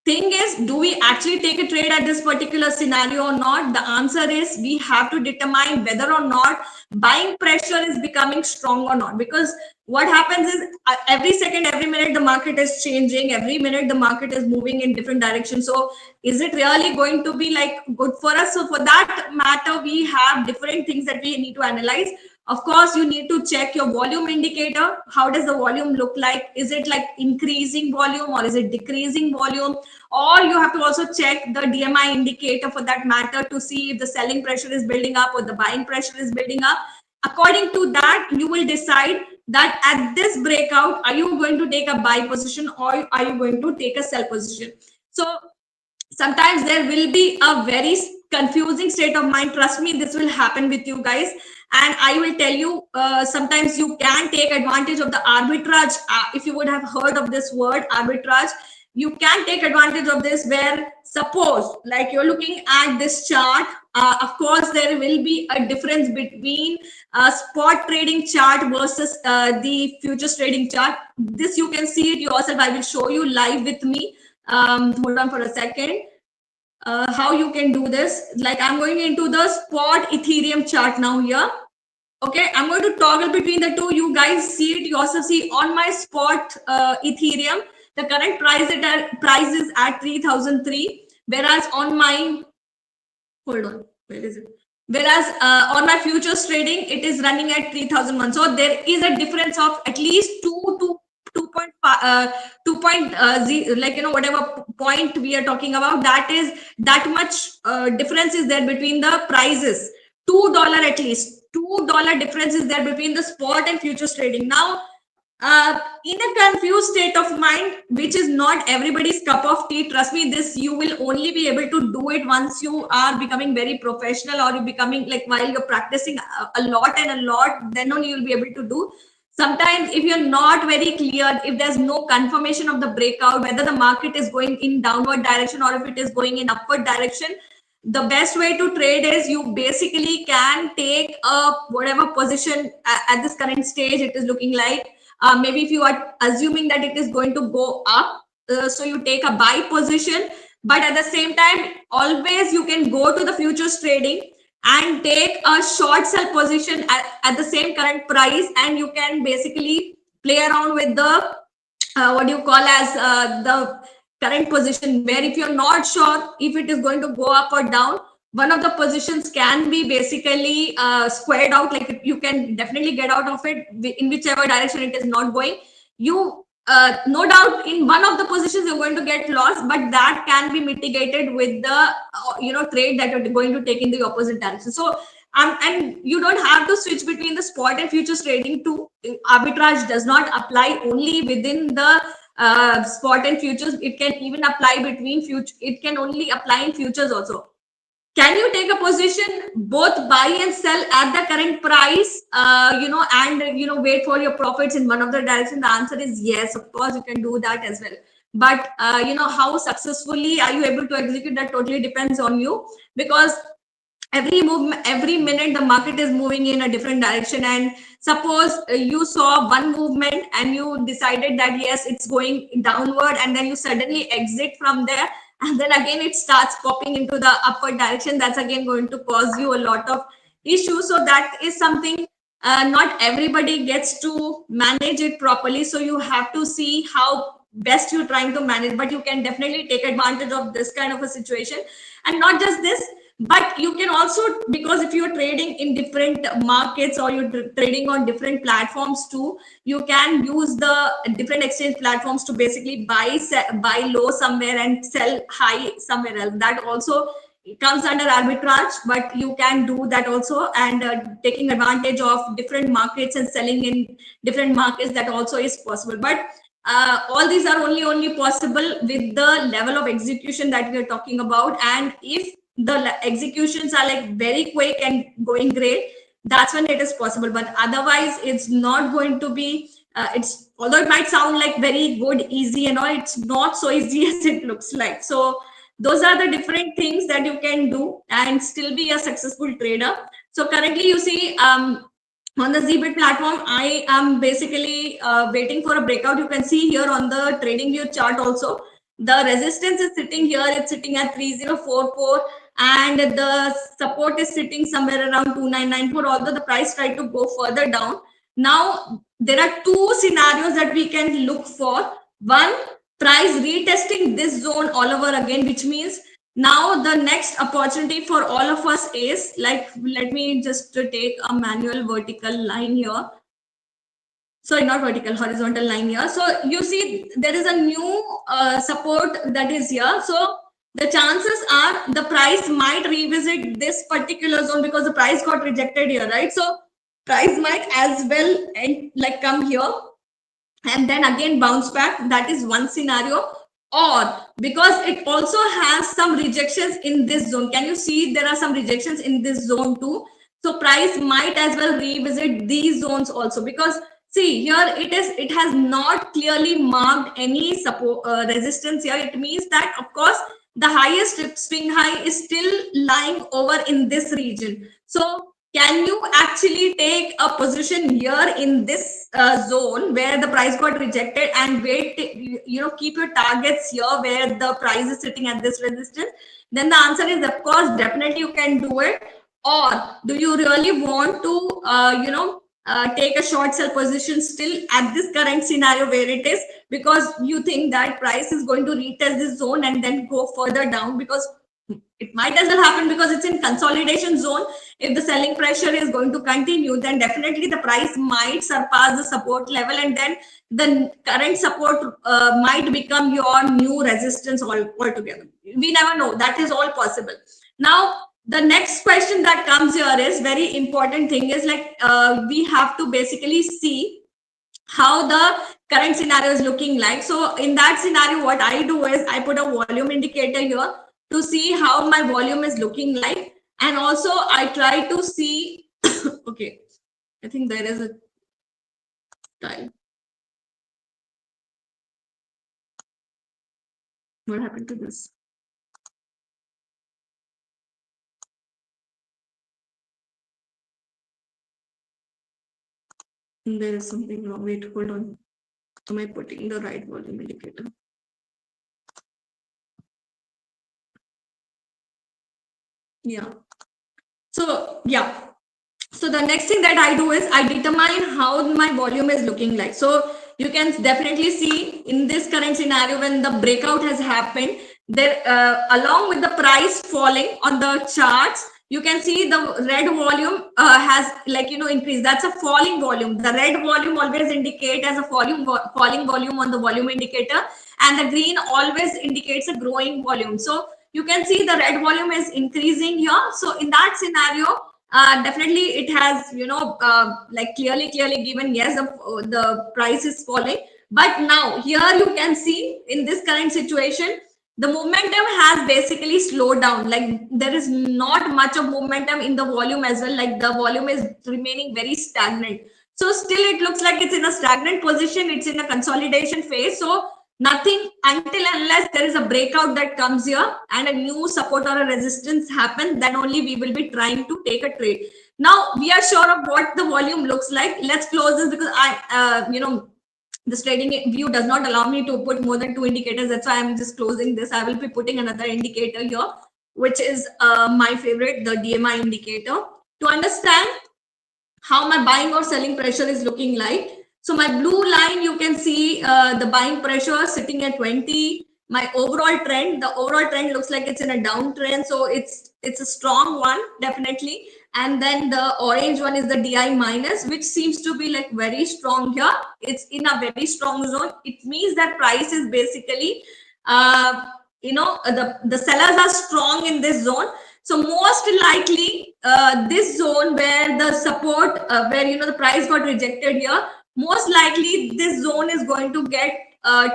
thing is, do we actually take a trade at this particular scenario or not? The answer is we have to determine whether or not buying pressure is becoming strong or not. Because what happens is every second, every minute, the market is changing. Every minute, the market is moving in different directions. So is it really going to be like good for us? So for that matter, we have different things that we need to analyze. Of course, you need to check your volume indicator. How does the volume look like? Is it like increasing volume or is it decreasing volume? Or you have to also check the DMI indicator for that matter to see if the selling pressure is building up or the buying pressure is building up. According to that, you will decide that at this breakout, are you going to take a buy position or are you going to take a sell position? So sometimes there will be a very confusing state of mind. Trust me, this will happen with you guys. And I will tell you, sometimes you can take advantage of the arbitrage. If you would have heard of this word arbitrage, you can take advantage of this, where suppose like you're looking at this chart. Of course there will be a difference between spot trading chart versus the futures trading chart. This you can see it yourself. I will show you live with me. Hold on for a second. How you can do this. Like I'm going into the spot Ethereum chart now here. Okay, I'm going to toggle between the two. You guys see it yourself. See on my spot Ethereum, the current price is at 3003, whereas on my, hold on, where is it? Whereas on my futures trading, it is running at 3001. So there is a difference of at least 2.5, 2.0, like, you know, whatever point we are talking about, that is that much difference is there between the prices. $2 at least. $2 difference is there between the spot and futures trading. Now, in a confused state of mind, which is not everybody's cup of tea, trust me, this you will only be able to do it once you are becoming very professional, or you're becoming like, while you're practicing a lot and a lot, then only you'll be able to do. Sometimes if you're not very clear, if there's no confirmation of the breakout, whether the market is going in downward direction or if it is going in upward direction, the best way to trade is you basically can take a whatever position at this current stage it is looking like. Maybe if you are assuming that it is going to go up, so you take a buy position, but at the same time, always you can go to the futures trading and take a short sell position at the same current price, and you can basically play around with the what do you call as the current position, where if you're not sure if it is going to go up or down, one of the positions can be basically squared out. Like you can definitely get out of it in whichever direction it is not going. You no doubt in one of the positions you're going to get lost, but that can be mitigated with the trade that you're going to take in the opposite direction. So and you don't have to switch between the spot and futures trading too. Arbitrage does not apply only within the spot and futures. It can even apply between future. It can only apply in futures also. Can you take a position, both buy and sell at the current price, and wait for your profits in one of the direction? The answer is yes, of course you can do that as well. But how successfully are you able to execute, that totally depends on you, because every minute the market is moving in a different direction. And suppose you saw one movement and you decided that yes, it's going downward, and then you suddenly exit from there, and then again it starts popping into the upward direction, that's again going to cause you a lot of issues. So that is something not everybody gets to manage it properly. So you have to see how best you're trying to manage, but you can definitely take advantage of this kind of a situation. And not just this, but you can also, because if you're trading in different markets or you're trading on different platforms too, you can use the different exchange platforms to basically buy low somewhere and sell high somewhere else. That also comes under arbitrage, but you can do that also. And taking advantage of different markets and selling in different markets, that also is possible. But all these are only possible with the level of execution that we are talking about. And if the executions are like very quick and going great, that's when it is possible. But otherwise it's not going to be it's, although it might sound like very good, easy and all, it's not so easy as it looks like. So those are the different things that you can do and still be a successful trader. So currently you see on the Zbit platform, I am basically waiting for a breakout. You can see here on the trading view chart also, the resistance is sitting here, it's sitting at 3044, and the support is sitting somewhere around 2994, although the price tried to go further down. Now there are two scenarios that we can look for. One, price retesting this zone all over again, which means now the next opportunity for all of us is, like, let me just take a manual vertical line here. Sorry, not vertical, horizontal line here. So you see there is a new support that is here. So the chances are the price might revisit this particular zone, because the price got rejected here, right? So price might as well like come here and then again bounce back. That is one scenario. Or because it also has some rejections in this zone. Can you see there are some rejections in this zone too? So price might as well revisit these zones also, because see here it has not clearly marked any support resistance here. It means that of course the highest swing high is still lying over in this region. So can you actually take a position here in this zone where the price got rejected and wait, keep your targets here where the price is sitting at this resistance? Then the answer is of course definitely you can do it. Or do you really want to take a short sell position still at this current scenario where it is, because you think that price is going to retest this zone and then go further down? Because it might as well happen, because it's in consolidation zone. If the selling pressure is going to continue, then definitely the price might surpass the support level, and then the current support might become your new resistance altogether. We never know, that is all possible. Now the next question that comes here is very important thing, is like we have to basically see how the current scenario is looking like. So in that scenario, what I do is I put a volume indicator here to see how my volume is looking like, and also I try to see okay, I think there is a time. What happened to this? There is something wrong. Wait, hold on. Am I putting the right volume indicator? Yeah. So yeah. So the next thing that I do is I determine how my volume is looking like. So you can definitely see in this current scenario, when the breakout has happened, there along with the price falling on the charts, you can see the red volume has increased. That's a falling volume. The red volume always indicate as a falling volume on the volume indicator, and the green always indicates a growing volume. So you can see the red volume is increasing here. So in that scenario, definitely it has clearly given yes, the price is falling. But now here you can see in this current situation, the momentum has basically slowed down. Like there is not much of momentum in the volume as well. Like the volume is remaining very stagnant. So still it looks like it's in a stagnant position, it's in a consolidation phase. So nothing until unless there is a breakout that comes here and a new support or a resistance happen, then only we will be trying to take a trade. Now we are sure of what the volume looks like. Let's close this, because this trading view does not allow me to put more than two indicators. That's why I'm just closing this. I will be putting another indicator here, which is my favorite, the DMI indicator, to understand how my buying or selling pressure is looking like. So my blue line, you can see the buying pressure sitting at 20. My overall trend, the overall trend looks like it's in a downtrend. So it's a strong one, definitely. And then the orange one is the DI minus, which seems to be like very strong here. It's in a very strong zone. It means that price is basically, the sellers are strong in this zone. So most likely this zone where the support, where the price got rejected here, most likely this zone is going to get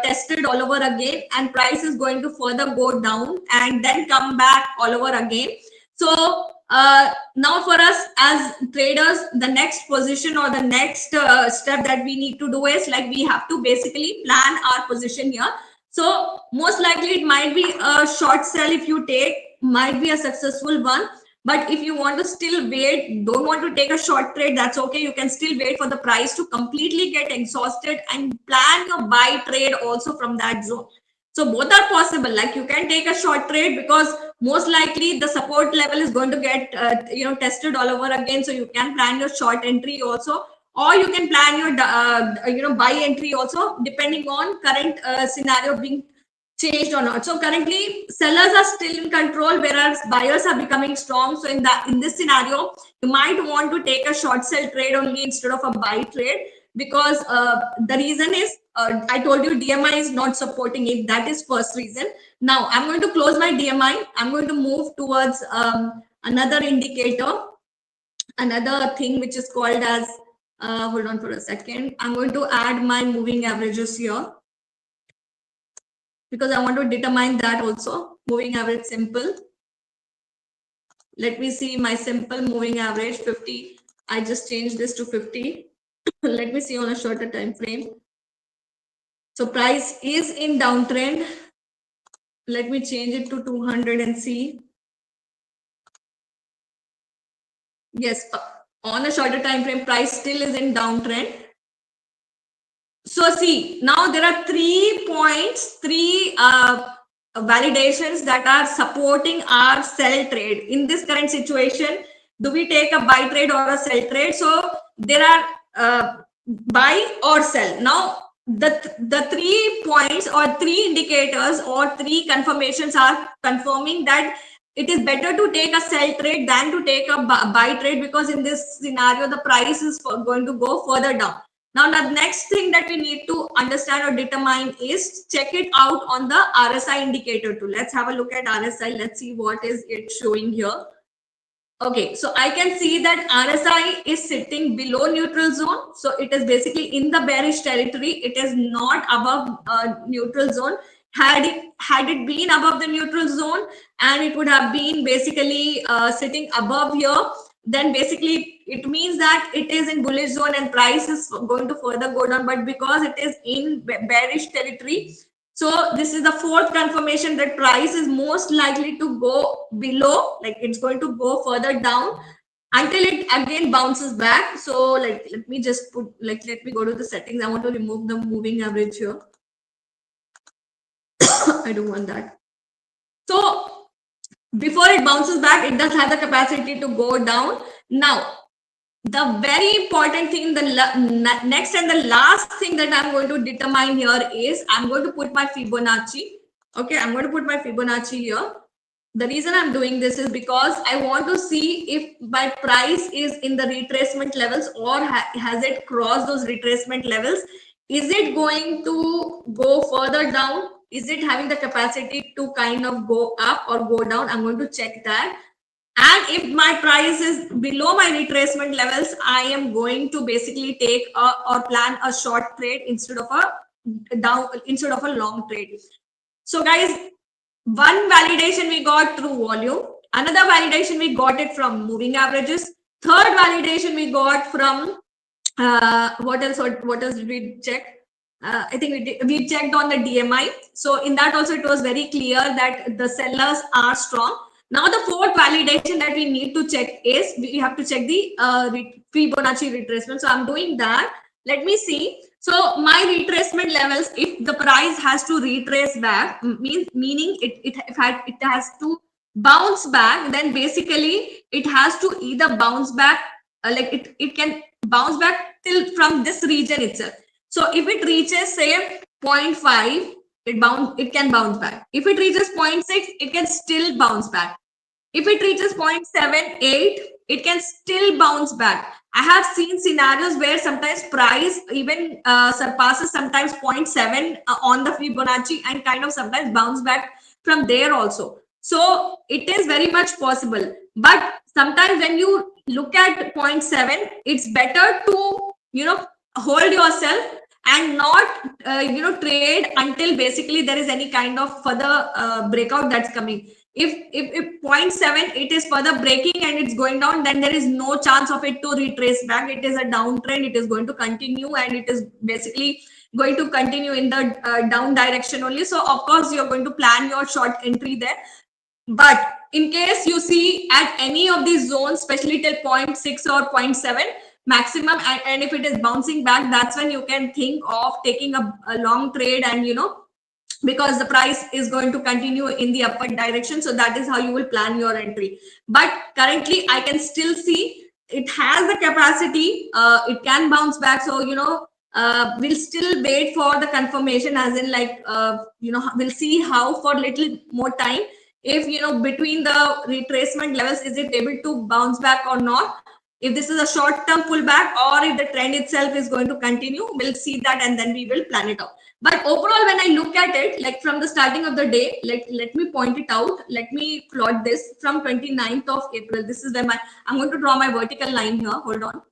tested all over again, and price is going to further go down and then come back all over again. So now for us as traders, the next position or the next step that we need to do is, like, we have to basically plan our position here. So most likely it might be a short sell if you take, might be a successful one. But if you want to still wait, don't want to take a short trade, that's okay. You can still wait for the price to completely get exhausted and plan your buy trade also from that zone. So both are possible. Like you can take a short trade because most likely the support level is going to get tested all over again. So you can plan your short entry also, or you can plan your buy entry also, depending on current scenario being changed or not. So currently sellers are still in control, whereas buyers are becoming strong. So in this scenario, you might want to take a short sell trade only instead of a buy trade, because the reason is I told you DMI is not supporting it. That is first reason. Now I'm going to close my DMI. I'm going to move towards another indicator, another thing which is called as hold on for a second. I'm going to add my moving averages here. because I want to determine that also. Moving average simple. Let me see my simple moving average 50. I just changed this to 50. Let me see on a shorter time frame. So price is in downtrend. Let me change it to 200 and see. Yes, on a shorter time frame, price still is in downtrend. So see, now there are 3 points, 3 validations that are supporting our sell trade. In this current situation, do we take a buy trade or a sell trade? So there are buy or sell. Now the 3 points or 3 indicators or 3 confirmations are confirming that it is better to take a sell trade than to take a buy trade, because in this scenario the price is going to go further down. Now, the next thing that we need to understand or determine is check it out on the RSI indicator too. Let's have a look at RSI. Let's see what is it showing here. Okay, so I can see that RSI is sitting below neutral zone. So it is basically in the bearish territory. It is not above neutral zone. Had it been above the neutral zone and it would have been basically sitting above here, then basically it means that it is in bullish zone and price is going to further go down. But because it is in bearish territory, so this is the 4th confirmation that price is most likely to go below, like it's going to go further down until it again bounces back. So like, let me just put, like, let me go to the settings. I want to remove the moving average here. I don't want that. So before it bounces back, it does have the capacity to go down. Now, the very important thing, the next and the last thing that I'm going to determine here is I'm going to put my Fibonacci. Okay, I'm going to put my Fibonacci here. The reason I'm doing this is because I want to see if my price is in the retracement levels or has it crossed those retracement levels. Is it going to go further down? Is it having the capacity to kind of go up or go down? I'm going to check that. And if my price is below my retracement levels, I am going to basically take or plan a short trade instead of a long trade. So guys, one validation we got through volume, another validation we got it from moving averages, third validation we got from what else did we check? I think we checked on the DMI. So in that also it was very clear that the sellers are strong. Now the 4th validation that we need to check is we have to check the Fibonacci retracement. So I'm doing that. Let me see. So my retracement levels, if the price has to retrace back, meaning it has to bounce back, then basically it has to either bounce back, like it can bounce back till from this region itself. So if it reaches say 0.5, it can bounce back. If it reaches 0.6, it can still bounce back. If it reaches 0.78, it can still bounce back. I have seen scenarios where sometimes price even surpasses sometimes 0.7 on the Fibonacci and kind of sometimes bounce back from there also. So it is very much possible. But sometimes when you look at 0.7, it's better to, hold yourself and not, trade until basically there is any kind of further breakout that's coming. If 0.7 it is further breaking and it's going down, then there is no chance of it to retrace back. It is a downtrend. It is going to continue and it is basically going to continue in the down direction only. So of course you're going to plan your short entry there. But in case you see at any of these zones, especially till 0.6 or 0.7 maximum, and if it is bouncing back, that's when you can think of taking a long trade, and because the price is going to continue in the upward direction. So that is how you will plan your entry. But currently I can still see it has the capacity, it can bounce back. So we'll still wait for the confirmation, as in like we'll see how for little more time, if between the retracement levels, is it able to bounce back or not. If this is a short-term pullback or if the trend itself is going to continue, we'll see that and then we will plan it out. But overall, when I look at it, like from the starting of the day, let me point it out. Let me plot this from 29th of April. This is where I'm going to draw my vertical line here. Hold on.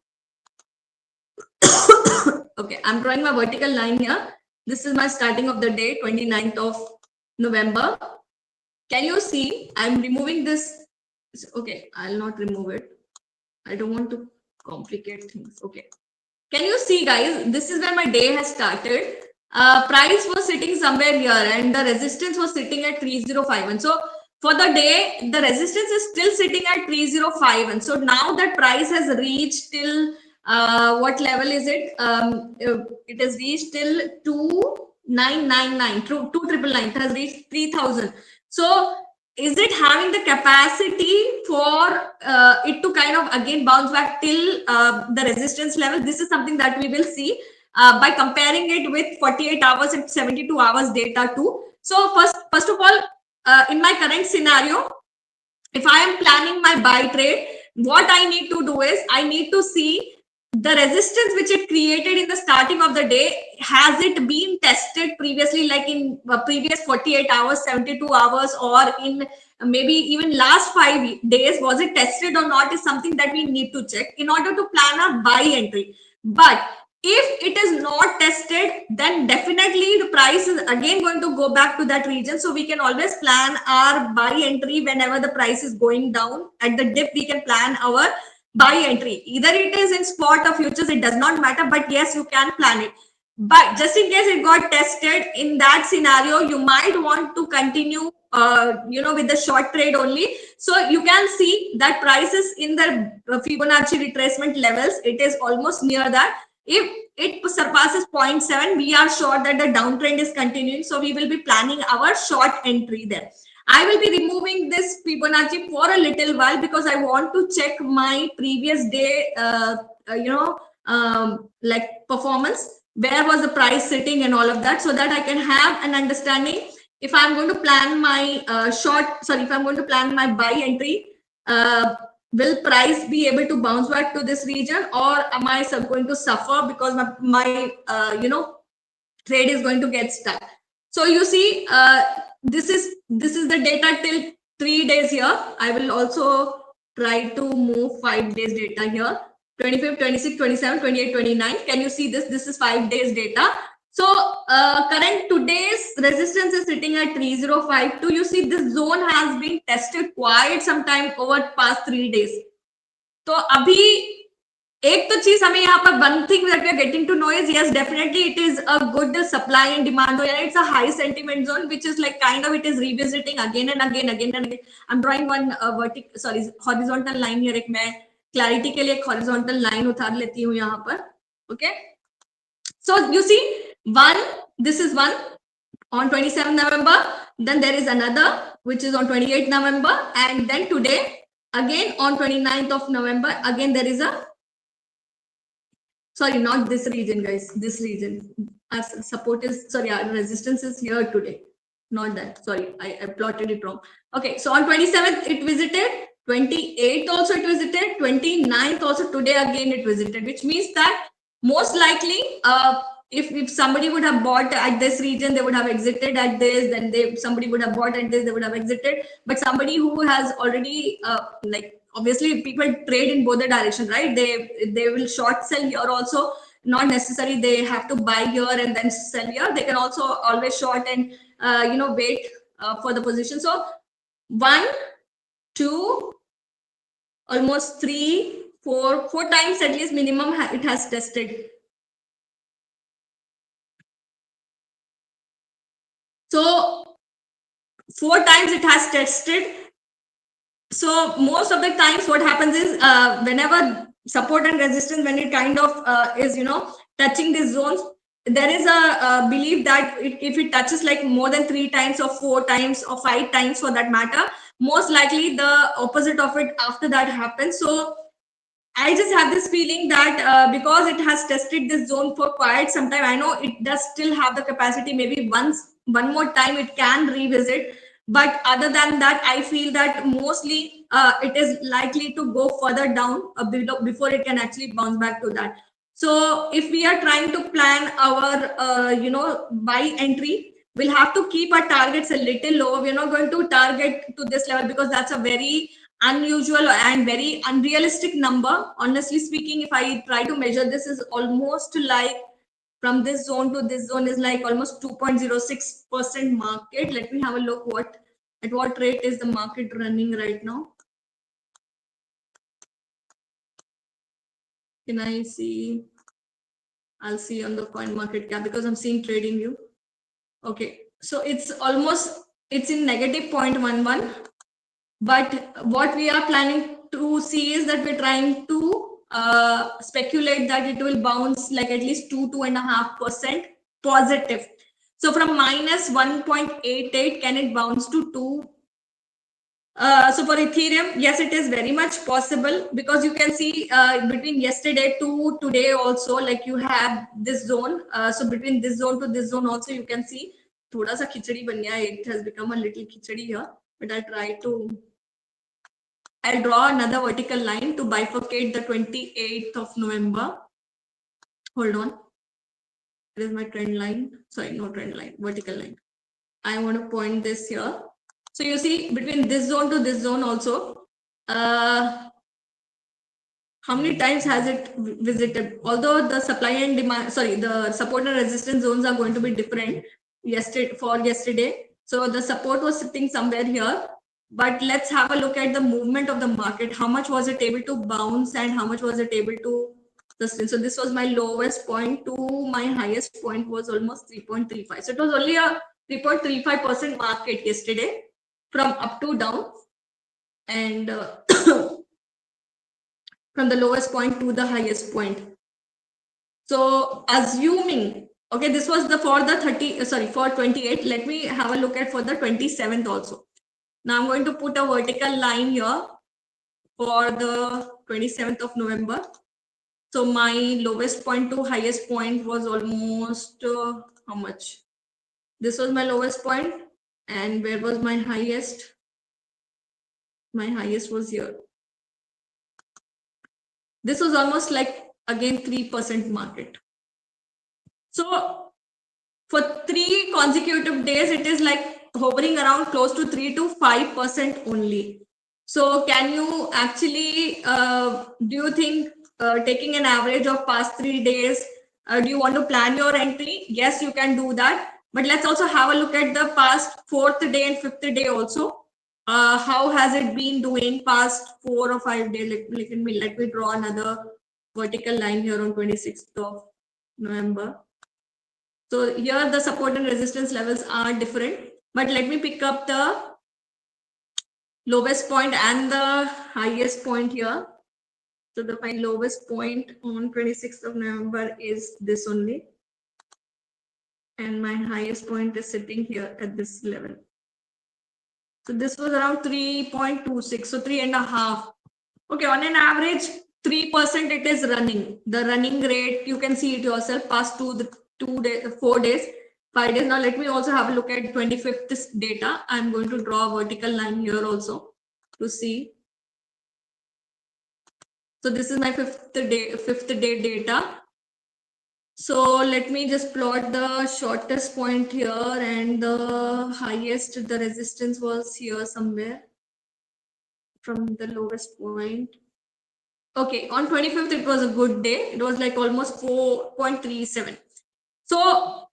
Okay, I'm drawing my vertical line here. This is my starting of the day, 29th of November. Can you see? I'm removing this. Okay, I'll not remove it. I don't want to complicate things. Okay. Can you see, guys? This is where my day has started. Price was sitting somewhere here and the resistance was sitting at 305. And so for the day, the resistance is still sitting at 305. And so now that price has reached till what level is it? It has reached till 2999, 2999. It has reached 3000. So is it having the capacity for it to kind of again bounce back till the resistance level? This is something that we will see by comparing it with 48 hours and 72 hours data too. So first of all, in my current scenario, if I am planning my buy trade, what I need to do is I need to see the resistance which it created in the starting of the day. Has it been tested previously, like in previous 48 hours, 72 hours, or in maybe even last 5 days? Was it tested or not is something that we need to check in order to plan our buy entry. But if it is not tested, then definitely the price is again going to go back to that region. So we can always plan our buy entry whenever the price is going down. At the dip, we can plan our buy entry. Either it is in spot or futures, it does not matter. But yes, you can plan it. But just in case it got tested, in that scenario, you might want to continue with the short trade only. So you can see that prices in the Fibonacci retracement levels, it is almost near that. If it surpasses 0.7, we are sure that the downtrend is continuing. So we will be planning our short entry there. I will be removing this Fibonacci for a little while because I want to check my previous day, like performance. Where was the price sitting and all of that, so that I can have an understanding if I'm going to plan my if I'm going to plan my buy entry. Will price be able to bounce back to this region, or am I going to suffer because my trade is going to get stuck? So you see, this is the data till 3 days here. I will also try to move 5 days data here. 25, 26, 27, 28, 29. Can you see this? This is 5 days data. So current today's resistance is sitting at 3052. You see this zone has been tested quite some time over past 3 days. तो अभी एक तो चीज हमें यहाँ पर one thing that we are getting to know is, yes, definitely it is a good supply and demand zone. It's a high sentiment zone which is like kind of it is revisiting again and again. I'm drawing one horizontal line here. एक मैं clarity के लिए एक horizontal line उतार लेती हूँ यहाँ पर. Okay. So you see this is one on 27 November. Then there is another which is on 28 November, and then today again on 29th of November, again there is a, sorry, not this region, guys, this region. Our support is, sorry, our resistance is here today, not that. Sorry, I plotted it wrong. Okay, so on 27th it visited, 28th also it visited, 29th also today again it visited, which means that most likely if somebody would have bought at this region, they would have exited at this, then somebody would have bought at this, they would have exited. But somebody who has already like, obviously people trade in both the directions, right? They will short sell here also. Not necessarily they have to buy here and then sell here. They can also always short and wait for the position. So 1, 2, almost 3, 4 times at least minimum it has tested. So 4 times it has tested. So most of the times what happens is whenever support and resistance, when it kind of is touching these zones, there is a belief that if it touches like more than 3 times or 4 times or 5 times for that matter, most likely the opposite of it after that happens. So I just have this feeling that because it has tested this zone for quite some time, I know it does still have the capacity. Maybe one more time it can revisit. But other than that, I feel that mostly it is likely to go further down before it can actually bounce back to that. So if we are trying to plan our, buy entry, we'll have to keep our targets a little low. We're not going to target to this level because that's a very unusual and very unrealistic number. Honestly speaking, if I try to measure this, is almost like From this zone to this zone is like almost 2.06% market. Let me have a look at what rate is the market running right now. Can I see? I'll see on the coin market cap because I'm seeing trading view. Okay, so it's in negative 0.11. But what we are planning to see is that we're trying to speculate that it will bounce like at least 2.5% positive. So from minus 1.88, can it bounce to 2? So for Ethereum, yes, it is very much possible because you can see between yesterday to today also, like you have this zone. So between this zone to this zone also, you can see thoda sa khichdi ban gaya. It has become a little khichdi here, but I'll draw another vertical line to bifurcate the 28th of November. Hold on. This is my trend line. Sorry, no trend line, vertical line. I want to point this here. So you see between this zone to this zone also, how many times has it visited? Although the supply and demand, sorry, the support and resistance zones are going to be different yesterday. So the support was sitting somewhere here. But let's have a look at the movement of the market. How much was it able to bounce and how much was it able to sustain? So this was my lowest point to my highest point was almost 3.35. So it was only a 3.35% market yesterday from up to down, and from the lowest point to the highest point. So assuming, okay, this was for the 28. Let me have a look at for the 27th also. Now I'm going to put a vertical line here for the 27th of November. So my lowest point to highest point was almost how much? This was my lowest point, and where was my highest? My highest was here. This was almost like again 3% market. So for 3 consecutive days, it is like hovering around close to 3 to 5% only. So can you actually, do you think taking an average of past 3 days, do you want to plan your entry? Yes, you can do that. But let's also have a look at the past 4th day and 5th day also. How has it been doing past 4 or 5 days? Let me draw another vertical line here on 26th of November. So here the support and resistance levels are different, but let me pick up the lowest point and the highest point here. So my lowest point on 26th of November is this only. And my highest point is sitting here at this level. So this was around 3.26, so 3.5. Okay, on an average, 3% it is running. The running rate, you can see it yourself, past 4 days, 5 days. Now let me also have a look at 25th data. I'm going to draw a vertical line here also to see. So this is my fifth day data. So let me just plot the shortest point here, and the highest, the resistance was here somewhere from the lowest point. Okay, on 25th, it was a good day. It was like almost 4.37. So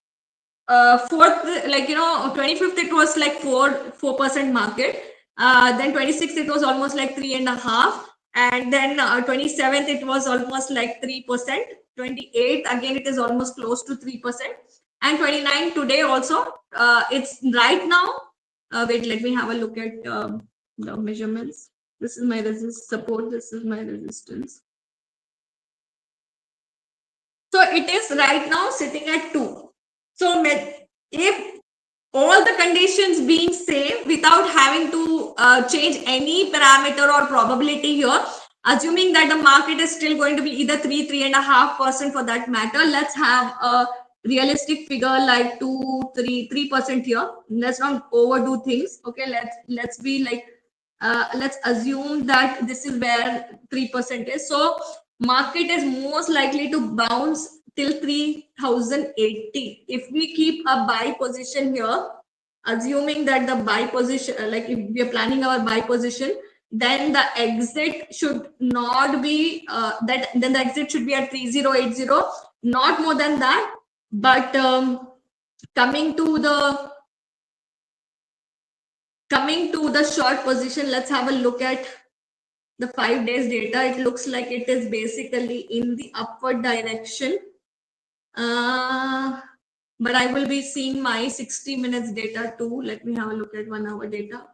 fourth, 25th, it was like 4% market. Then 26th, it was almost like 3.5. And then 27th, it was almost like 3%. 28th, again, it is almost close to 3%. And 29th today also, it's right now. Wait, let me have a look at the measurements. This is my support. This is my resistance. So it is right now sitting at 2. So if all the conditions being same without having to change any parameter or probability here, assuming that the market is still going to be either 3.5% for that matter, let's have a realistic figure like 3% here. Let's not overdo things. Okay, let's be like, let's assume that this is where 3% is. So market is most likely to bounce till 3080. If we keep a buy position here, assuming that the buy position, like if we are planning our buy position, then the exit should not be then the exit should be at 3080, not more than that. But coming to the short position, let's have a look at the 5 days data. It looks like it is basically in the upward direction. But I will be seeing my 60 minutes data too. Let me have a look at 1 hour data.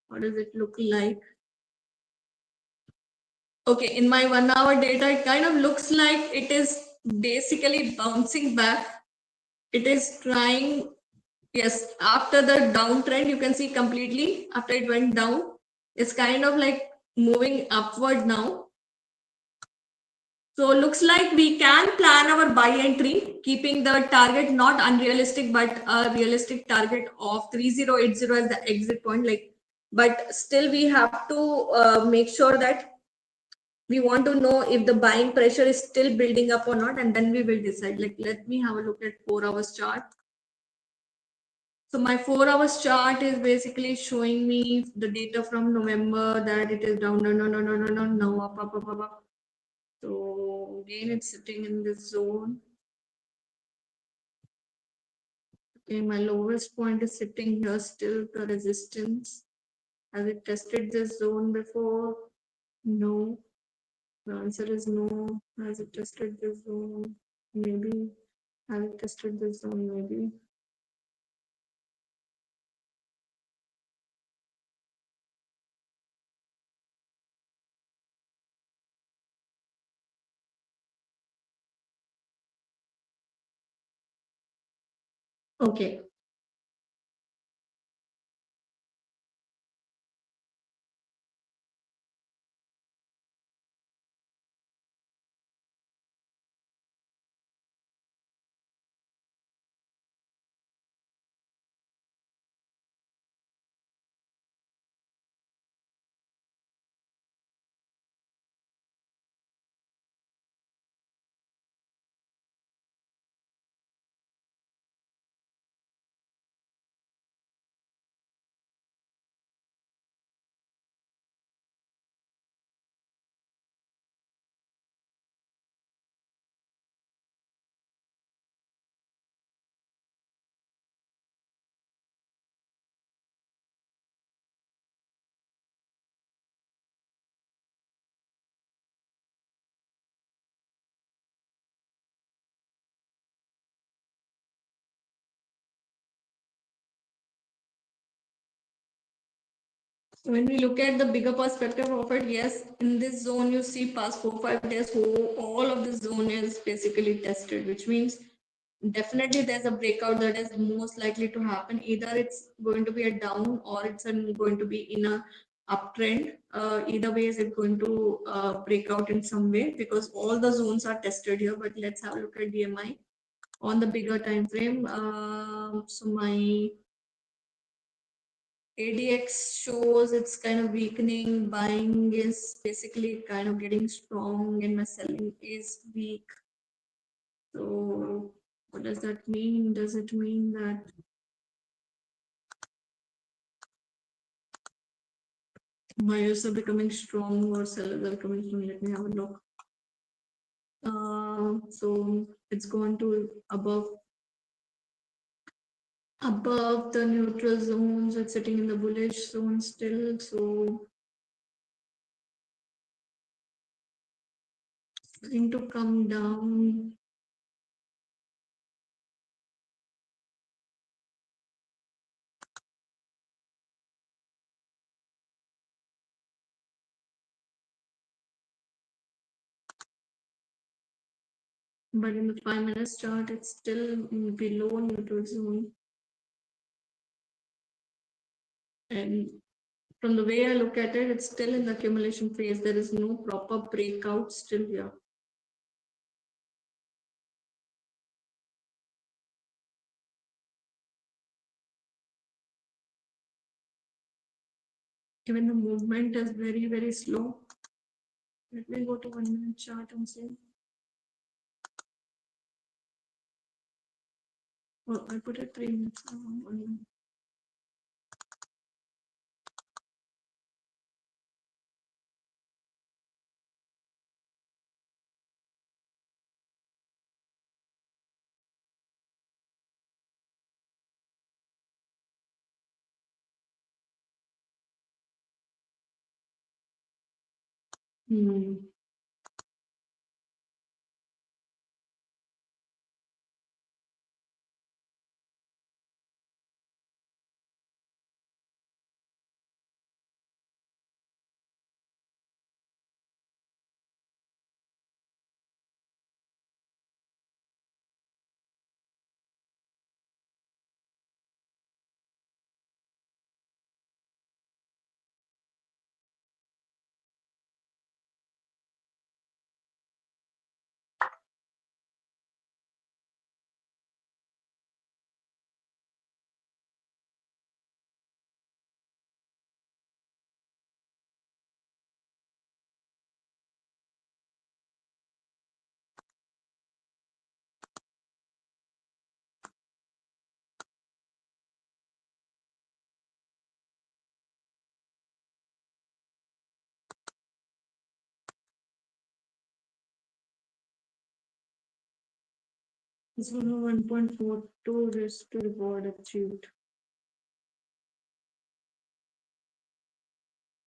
What does it look like? Okay, in my 1 hour data, it kind of looks like it is basically bouncing back. It is trying, yes, after the downtrend, you can see completely after it went down, it's kind of like moving upward now. So looks like we can plan our buy entry, keeping the target not unrealistic, but a realistic target of 3080 as the exit point. Like, but still we have to make sure that we want to know if the buying pressure is still building up or not, and then we will decide. Like, let me have a look at 4 hours chart. So my 4 hours chart is basically showing me the data from November that it is down, no, up. So again, it's sitting in this zone. Okay, my lowest point is sitting here still, the resistance. Has it tested this zone before? No. The answer is no. Has it tested this zone? Maybe. Has it tested this zone? Maybe. Okay. So when we look at the bigger perspective of it, yes, in this zone you see past 4 5 days, all of this zone is basically tested, which means definitely there's a breakout that is most likely to happen. Either it's going to be a down or it's going to be in a uptrend. Either way, is it going to break out in some way, because all the zones are tested here. But let's have a look at DMI on the bigger time frame. So my ADX shows it's kind of weakening. Buying is basically kind of getting strong, and my selling is weak. So what does that mean? Does it mean that buyers are becoming strong or sellers are becoming strong? Let me have a look. So it's gone to above the neutral zones. It's sitting in the bullish zone still. So it's going to come down. But in the 5 minute chart, it's still below neutral zone. And from the way I look at it, it's still in the accumulation phase. There is no proper breakout still here. Even the movement is very, very slow. Let me go to 1 minute chart and see. Oh, I put it 3 minutes. Hmm. This one 1.42 risk to reward achieved.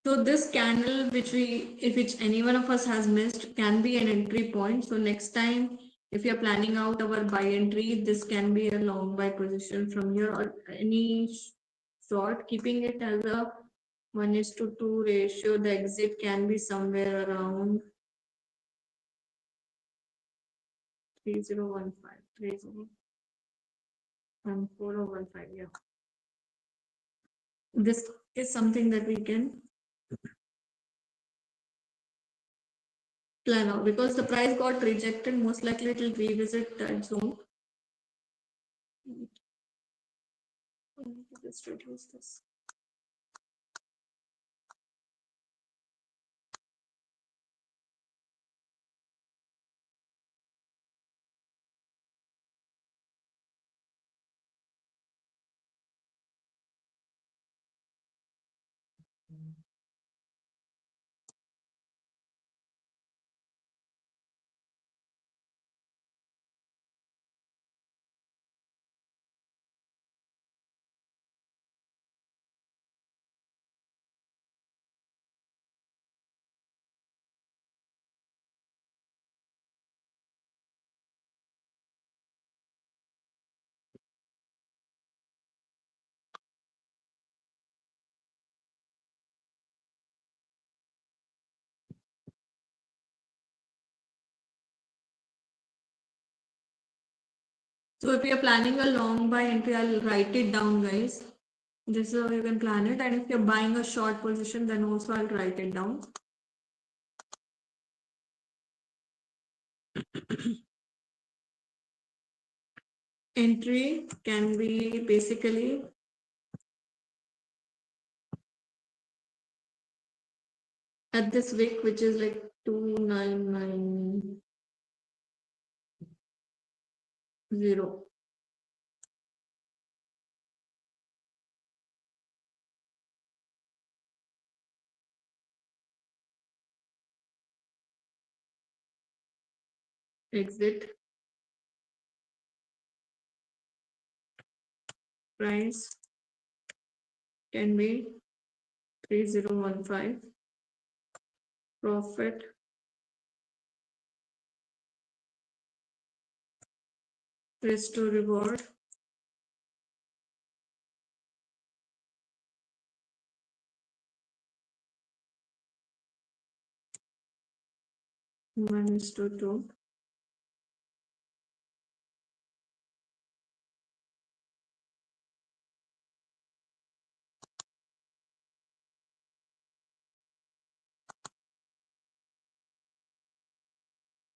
So this candle, which any one of us has missed, can be an entry point. So next time, if you're planning out our buy entry, this can be a long buy position from here or any short, keeping it as a 1:2 ratio. The exit can be somewhere around 3015, 3014 or 15. Yeah, this is something that we can plan out because the price got rejected. Most likely, it will revisit that zone. Just reduce this. So if you're planning a long buy entry, I'll write it down, guys. This is how you can plan it. And if you're buying a short position, then also I'll write it down. Entry can be basically at this wick, which is like 2990. Exit price can be 3015. Profit risk to reward -2.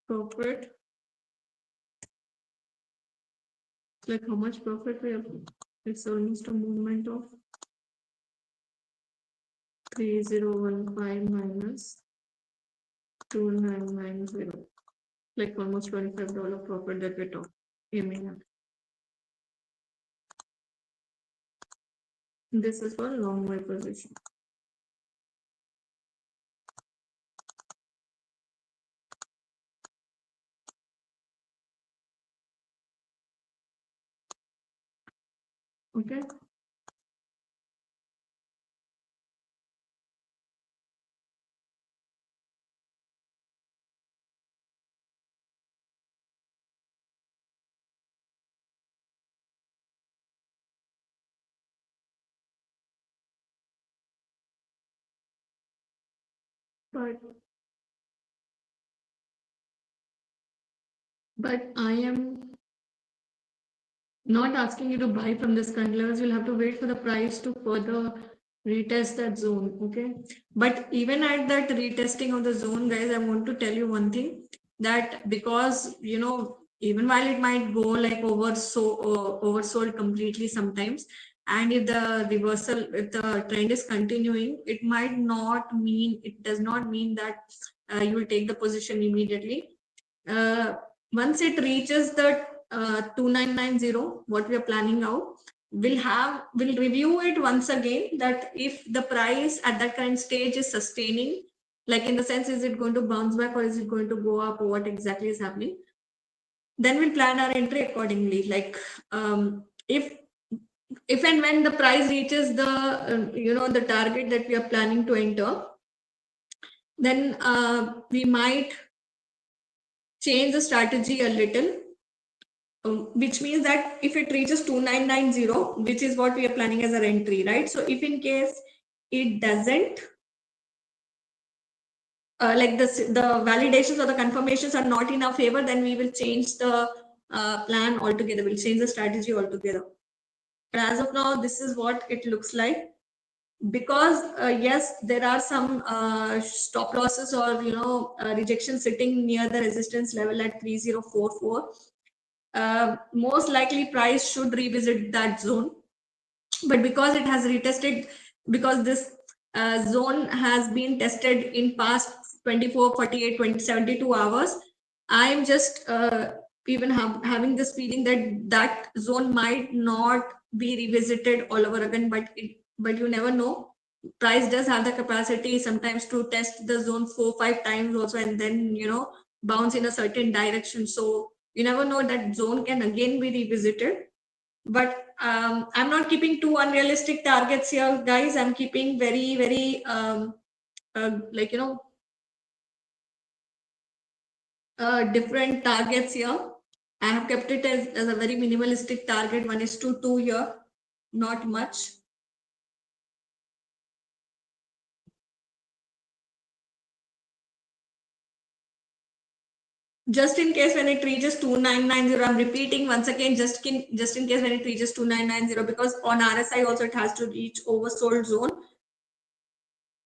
Profit, like how much profit we have. It's almost a movement of 3015 minus 2990, like almost $25 profit that we talk aiming at. This is for long buy position. Okay. But I am not asking you to buy from this current levels. You'll have to wait for the price to further retest that zone. Okay. But even at that retesting of the zone, guys, I want to tell you one thing, that because, even while it might go like oversold completely sometimes, and if the reversal, if the trend is continuing, it does not mean that you will take the position immediately. uh, Once it reaches the 2990, what we are planning out, we'll review it once again, that if the price at that current stage is sustaining, like in the sense, is it going to bounce back or is it going to go up, or what exactly is happening, then we'll plan our entry accordingly. Like, if and when the price reaches the the target that we are planning to enter, then we might change the strategy a little. Which means that if it reaches 2990, which is what we are planning as our entry, right? So if in case it doesn't, like the validations or the confirmations are not in our favor, then we will change the plan altogether. We'll change the strategy altogether. But as of now, this is what it looks like. Because yes, there are some stop losses or rejection sitting near the resistance level at 3044. Most likely price should revisit that zone, but because it has retested, because this zone has been tested in past 24, 48, 20, 72 hours, I'm just even having this feeling that that zone might not be revisited all over again. But you never know. Price does have the capacity sometimes to test the zone 4, 5 times also, and then bounce in a certain direction. So you never know, that zone can again be revisited. But I'm not keeping too unrealistic targets here, guys. I'm keeping very, very like different targets here. I have kept it as a very minimalistic target, 1:2 here, not much. Just in case when it reaches 2990, I'm repeating once again, just in case when it reaches 2990, because on RSI also it has to reach oversold zone.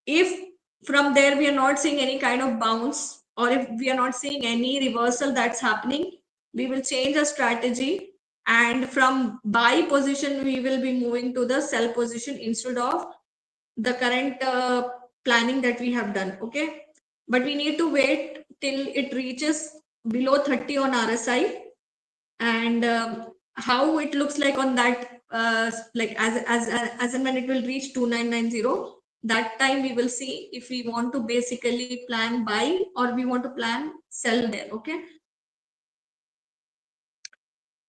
If from there we are not seeing any kind of bounce, or if we are not seeing any reversal that's happening, we will change our strategy, and from buy position we will be moving to the sell position instead of the current planning that we have done. Okay, but we need to wait till it reaches below 30 on RSI, and how it looks like on that, like as and when it will reach 2990, that time we will see if we want to basically plan buy or we want to plan sell there. Okay,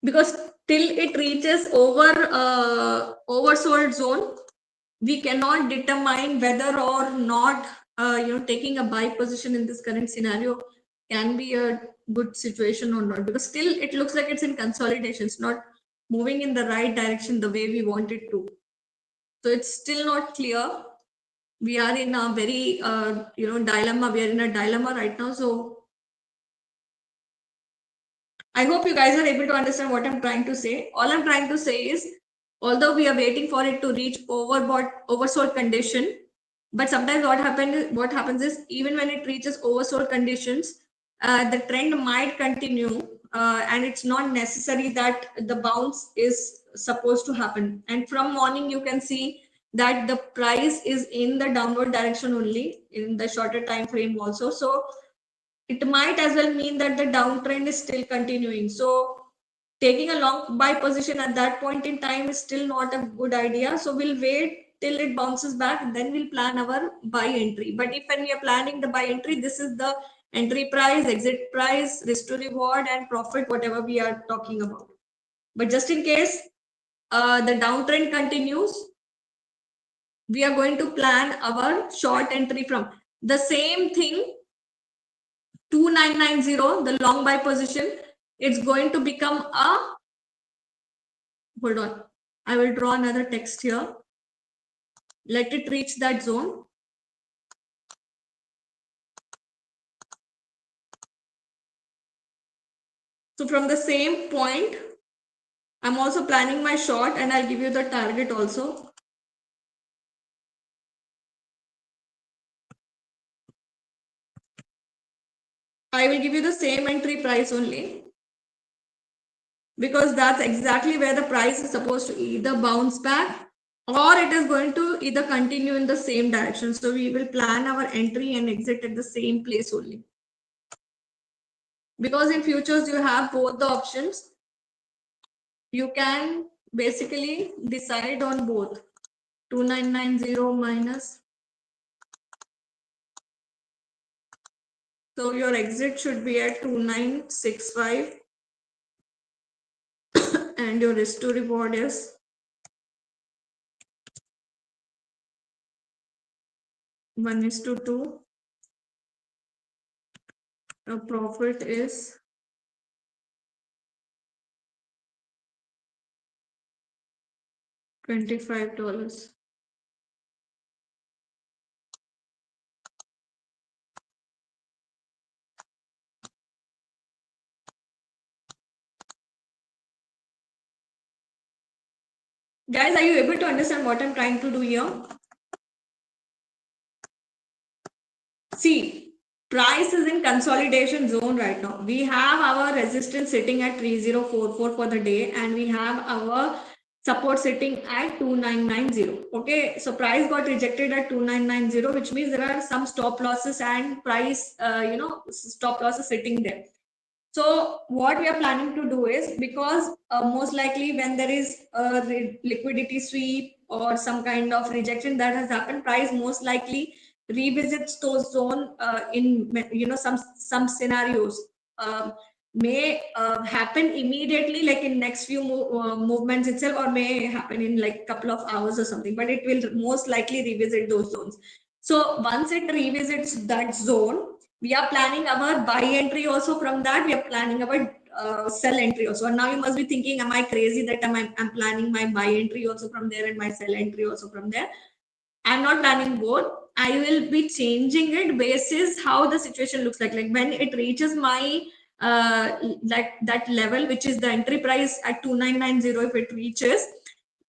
because till it reaches oversold zone, we cannot determine whether or not taking a buy position in this current scenario can be a good situation or not, because still it looks like it's in consolidation. It's not moving in the right direction the way we want it to. So it's still not clear. We are in a very dilemma. We are in a dilemma right now. So I hope you guys are able to understand what I'm trying to say. All I'm trying to say is, although we are waiting for it to reach oversold condition, but sometimes what happens is, even when it reaches oversold conditions, the trend might continue, and it's not necessary that the bounce is supposed to happen. And from morning, you can see that the price is in the downward direction only in the shorter time frame also. So it might as well mean that the downtrend is still continuing. So taking a long buy position at that point in time is still not a good idea. So we'll wait till it bounces back, then we'll plan our buy entry. But if when we are planning the buy entry, this is the entry price, exit price, risk to reward, and profit, whatever we are talking about. But just in case the downtrend continues, we are going to plan our short entry from the same thing. 2990, the long buy position, it's going to become a, hold on, I will draw another text here. Let it reach that zone. So from the same point, I'm also planning my short, and I'll give you the target also. I will give you the same entry price only, because that's exactly where the price is supposed to either bounce back or it is going to either continue in the same direction. So we will plan our entry and exit at the same place only. Because in futures you have both the options. You can basically decide on both. 2990 minus. So your exit should be at 2965 and your risk to reward is 1:2. Your profit is $25. Guys, are you able to understand what I'm trying to do here? See, price is in consolidation zone right now. We have our resistance sitting at 3044 for the day, and we have our support sitting at 2990. Okay, so price got rejected at 2990, which means there are some stop losses and price, stop losses sitting there. So what we are planning to do is, because most likely when there is a liquidity sweep or some kind of rejection that has happened, price most likely revisits those zone in some scenarios. May happen immediately, like in next few movements itself, or may happen in like couple of hours or something, but it will most likely revisit those zones. So once it revisits that zone, we are planning our buy entry also from that. We are planning our sell entry also. And now you must be thinking, am I crazy that I'm planning my buy entry also from there and my sell entry also from there? I'm not planning both. I will be changing it basis how the situation looks like. Like when it reaches my like that level, which is the entry price at 2990, if it reaches,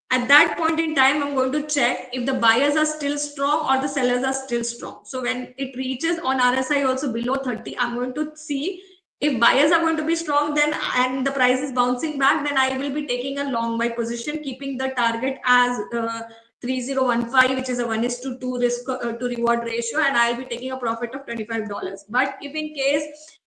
at that point in time, I'm going to check if the buyers are still strong or the sellers are still strong. So when it reaches on RSI also below 30, I'm going to see if buyers are going to be strong, then and the price is bouncing back, then I will be taking a long buy position, keeping the target as 3015, which is a 1:2 risk to reward ratio, and I'll be taking a profit of $25. But if in case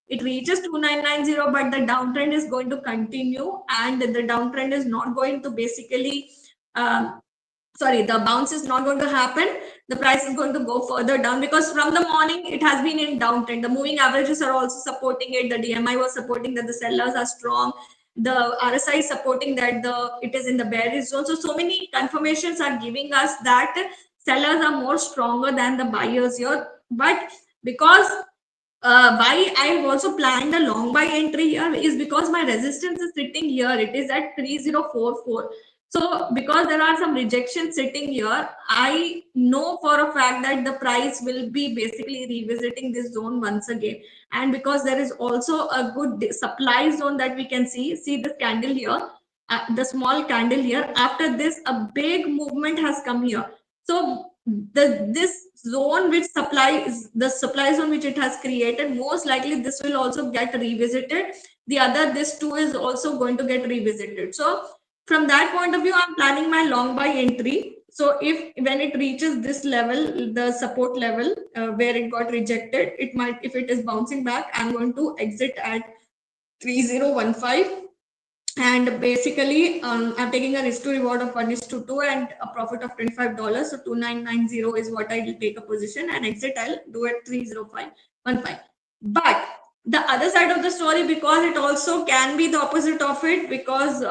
it reaches 2990, but the downtrend is going to continue and the downtrend is not going to basically the bounce is not going to happen, the price is going to go further down, because from the morning it has been in downtrend. The moving averages are also supporting it. The DMI was supporting that the sellers are strong. The RSI is supporting that it is in the bearish zone. So many confirmations are giving us that sellers are more stronger than the buyers here. But because why I've also planned a long buy entry here is because my resistance is sitting here. It is at 3044. So because there are some rejections sitting here, I know for a fact that the price will be basically revisiting this zone once again. And because there is also a good supply zone that we can see this candle here, the small candle here. After this, a big movement has come here. So this zone which the supply zone which it has created, most likely this will also get revisited. The other, this too is also going to get revisited. So from that point of view, I'm planning my long buy entry. So if when it reaches this level, the support level where it got rejected, it might, if it is bouncing back, I'm going to exit at 3015. And basically I'm taking a risk to reward of 1:2 and a profit of $25. So 2990 is what I will take a position, and exit I'll do at 30515. But the other side of the story, because it also can be the opposite of it, because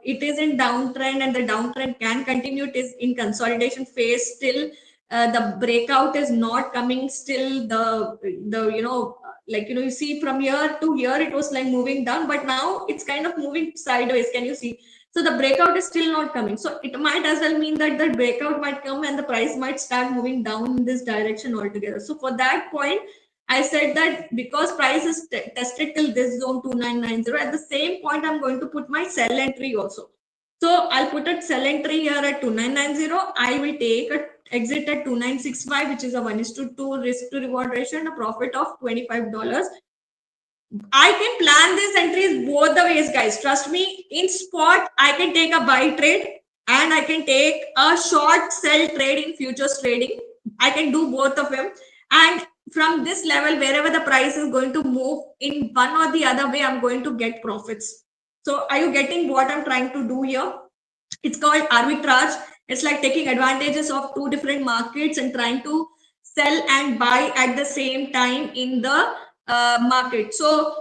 it is in downtrend and the downtrend can continue. It is in consolidation phase still. The breakout is not coming still. You see from here to here, it was like moving down, but now it's kind of moving sideways. Can you see? So the breakout is still not coming. So it might as well mean that the breakout might come and the price might start moving down in this direction altogether. So for that point, I said that because price is tested till this zone 2990, at the same point, I'm going to put my sell entry also. So I'll put a sell entry here at 2990. I will take a exit at 2965, which is a 1:2 risk to reward ratio and a profit of $25. I can plan these entries both the ways, guys. Trust me, in spot, I can take a buy trade and I can take a short sell trade in futures trading. I can do both of them. And from this level, wherever the price is going to move in one or the other way, I'm going to get profits. So, are you getting what I'm trying to do here? It's called arbitrage. It's like taking advantages of two different markets and trying to sell and buy at the same time in the market. So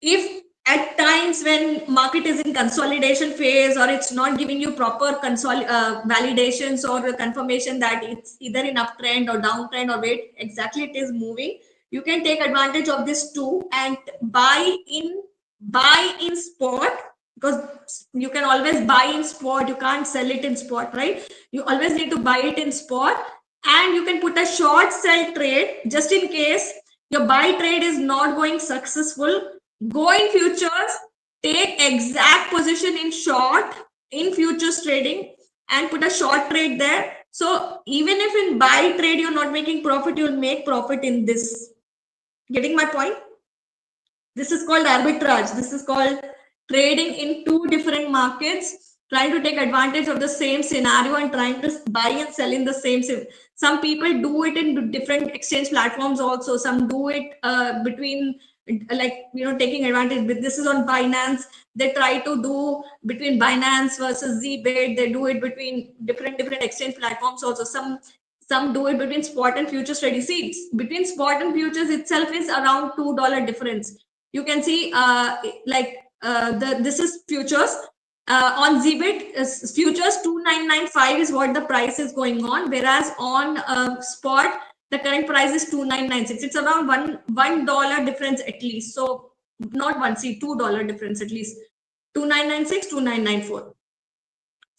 if at times when market is in consolidation phase or it's not giving you proper validations or confirmation that it's either in uptrend or downtrend or where exactly it is moving, you can take advantage of this too and buy in spot, because you can always buy in spot, you can't sell it in spot, right? You always need to buy it in spot, and you can put a short sell trade just in case your buy trade is not going successful. Go in futures, take exact position in short in futures trading and put a short trade there. So even if in buy trade you're not making profit, you'll make profit in this. Getting my point? This is called arbitrage. This is called trading in two different markets, trying to take advantage of the same scenario and trying to buy and sell in the same. Some people do it in different exchange platforms also. Some do it between, like, taking advantage. But this is on Binance. They try to do between Binance versus Zbit. They do it between different exchange platforms also. Some do it between spot and futures trading. See, between spot and futures itself is around $2 difference. You can see this is futures on Zbit. Futures 2995 is what the price is going on, whereas on spot the current price is 2996. It's around $1 difference at least. So not one, see, $2 difference at least. 2996, 2994.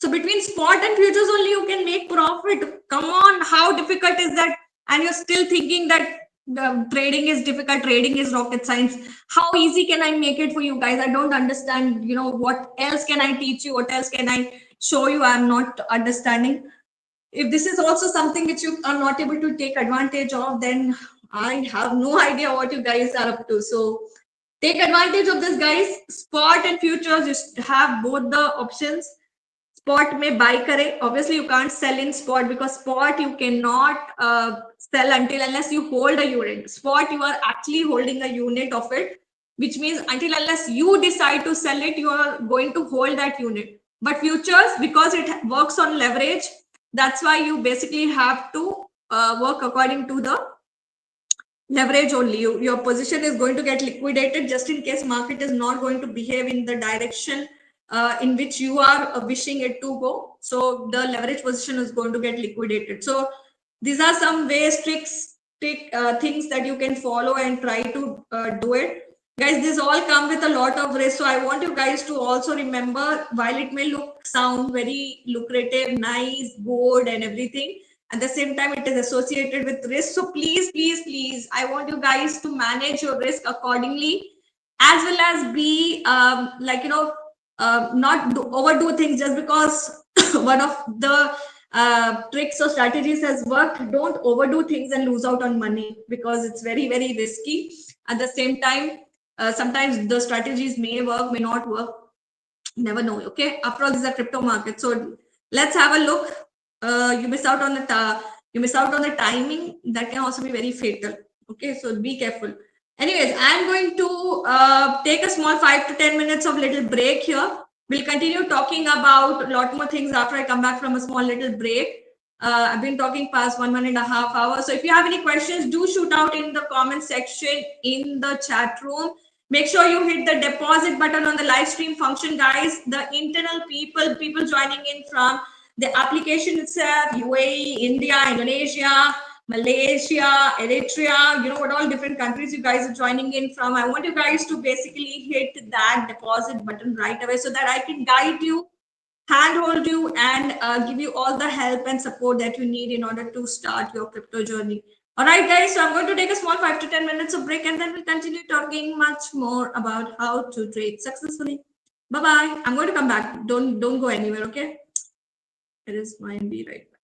So between spot and futures only you can make profit. Come on, how difficult is that? And you're still thinking that the trading is difficult, trading is rocket science. How easy can I make it for you guys? I don't understand. What else can I teach you? What else can I show you? I'm not understanding. If this is also something which you are not able to take advantage of, then I have no idea what you guys are up to. So take advantage of this, guys. Spot and futures, you have both the options. Spot may buy kare. Obviously, you can't sell in spot because spot you cannot sell unless you hold a unit. Spot, you are actually holding a unit of it, which means unless you decide to sell it, you are going to hold that unit. But futures, because it works on leverage, that's why you basically have to work according to the leverage only. Your position is going to get liquidated just in case market is not going to behave in the direction in which you are wishing it to go. So the leverage position is going to get liquidated. So these are some ways, tricks, things that you can follow and try to do it. Guys, this all come with a lot of risk. So I want you guys to also remember, while it may sound very lucrative, nice, good and everything, at the same time, it is associated with risk. So please, I want you guys to manage your risk accordingly, as well as be not overdo things just because one of the tricks or strategies has worked. Don't overdo things and lose out on money, because it's very risky. At the same time, sometimes the strategies may work, may not work. Never know. Okay, after all, this is a crypto market. So let's have a look. You miss out on the timing. That can also be very fatal. Okay, so be careful. Anyways, I'm going to take a small 5 to 10 minutes of little break here. We'll continue talking about a lot more things after I come back from a small little break. I've been talking past 1.5 hours. So if you have any questions, do shoot out in the comment section in the chat room. Make sure you hit the deposit button on the live stream function, guys. The internal people joining in from the application itself, UAE, India, Indonesia, Malaysia, Eritrea, what all different countries you guys are joining in from. I want you guys to basically hit that deposit button right away so that I can guide you, handhold you, and give you all the help and support that you need in order to start your crypto journey. All right, guys. So I'm going to take a small 5 to 10 minutes of break, and then we'll continue talking much more about how to trade successfully. Bye bye. I'm going to come back. Don't go anywhere. Okay. It is mine. Be right back.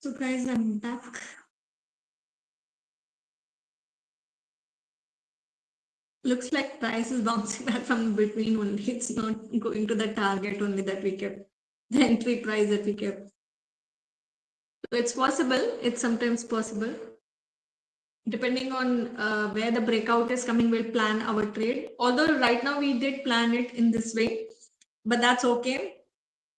So guys, I'm back. Looks like price is bouncing back from between only. It's not going to the target only that we kept, the entry price that we kept. So it's possible. It's sometimes possible. Depending on where the breakout is coming, we'll plan our trade. Although right now we did plan it in this way, but that's okay.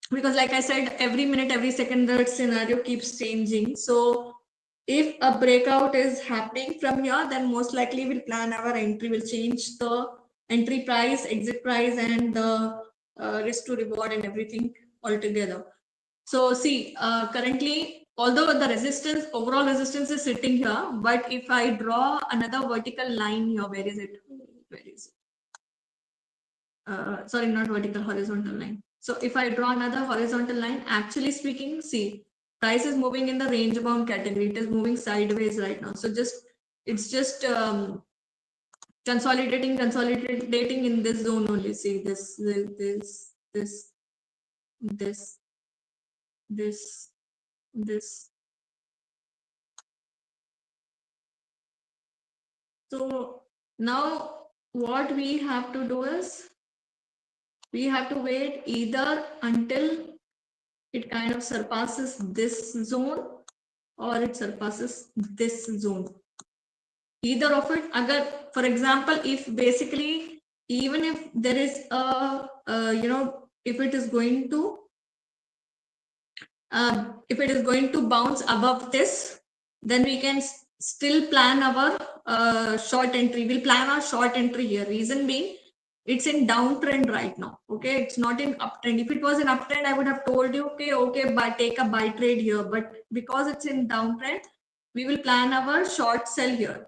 Because like I said, every minute, every second, the scenario keeps changing. So if a breakout is happening from here, then most likely we'll plan our entry. We'll change the entry price, exit price, and the risk to reward and everything altogether. So see, currently, although the resistance, overall resistance is sitting here, but if I draw another vertical line here, where is it? Where is it? Sorry, not vertical, horizontal line. So if I draw another horizontal line, actually speaking, see, price is moving in the range bound category. It is moving sideways right now. So it's just consolidating in this zone only. See this, this. So now what we have to do is we have to wait either until it kind of surpasses this zone or it surpasses this zone. Either of it, agar, for example, if basically, even if there is if it is going to, bounce above this, then we can still plan our short entry. We'll plan our short entry here. Reason being, it's in downtrend right now. Okay, it's not in uptrend. If it was in uptrend, I would have told you, okay, but take a buy trade here. But because it's in downtrend, we will plan our short sell here.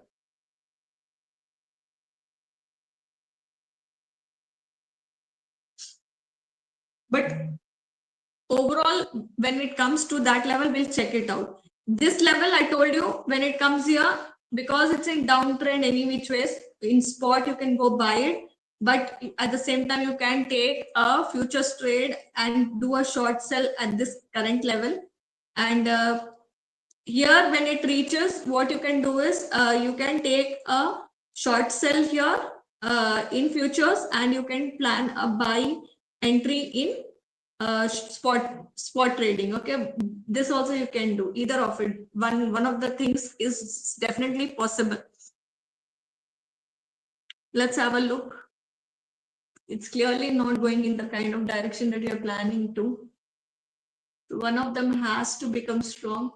But overall, when it comes to that level, we'll check it out. This level, I told you, when it comes here, because it's in downtrend any which ways, in spot you can go buy it, but at the same time you can take a futures trade and do a short sell at this current level. And here when it reaches, what you can do is you can take a short sell here in futures, and you can plan a buy entry in spot trading. Okay, this also you can do, either of it. One of the things is definitely possible. Let's have a look. It's clearly not going in the kind of direction that you're planning to. One of them has to become strong.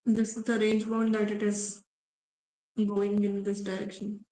This is the range bound that it is going in this direction.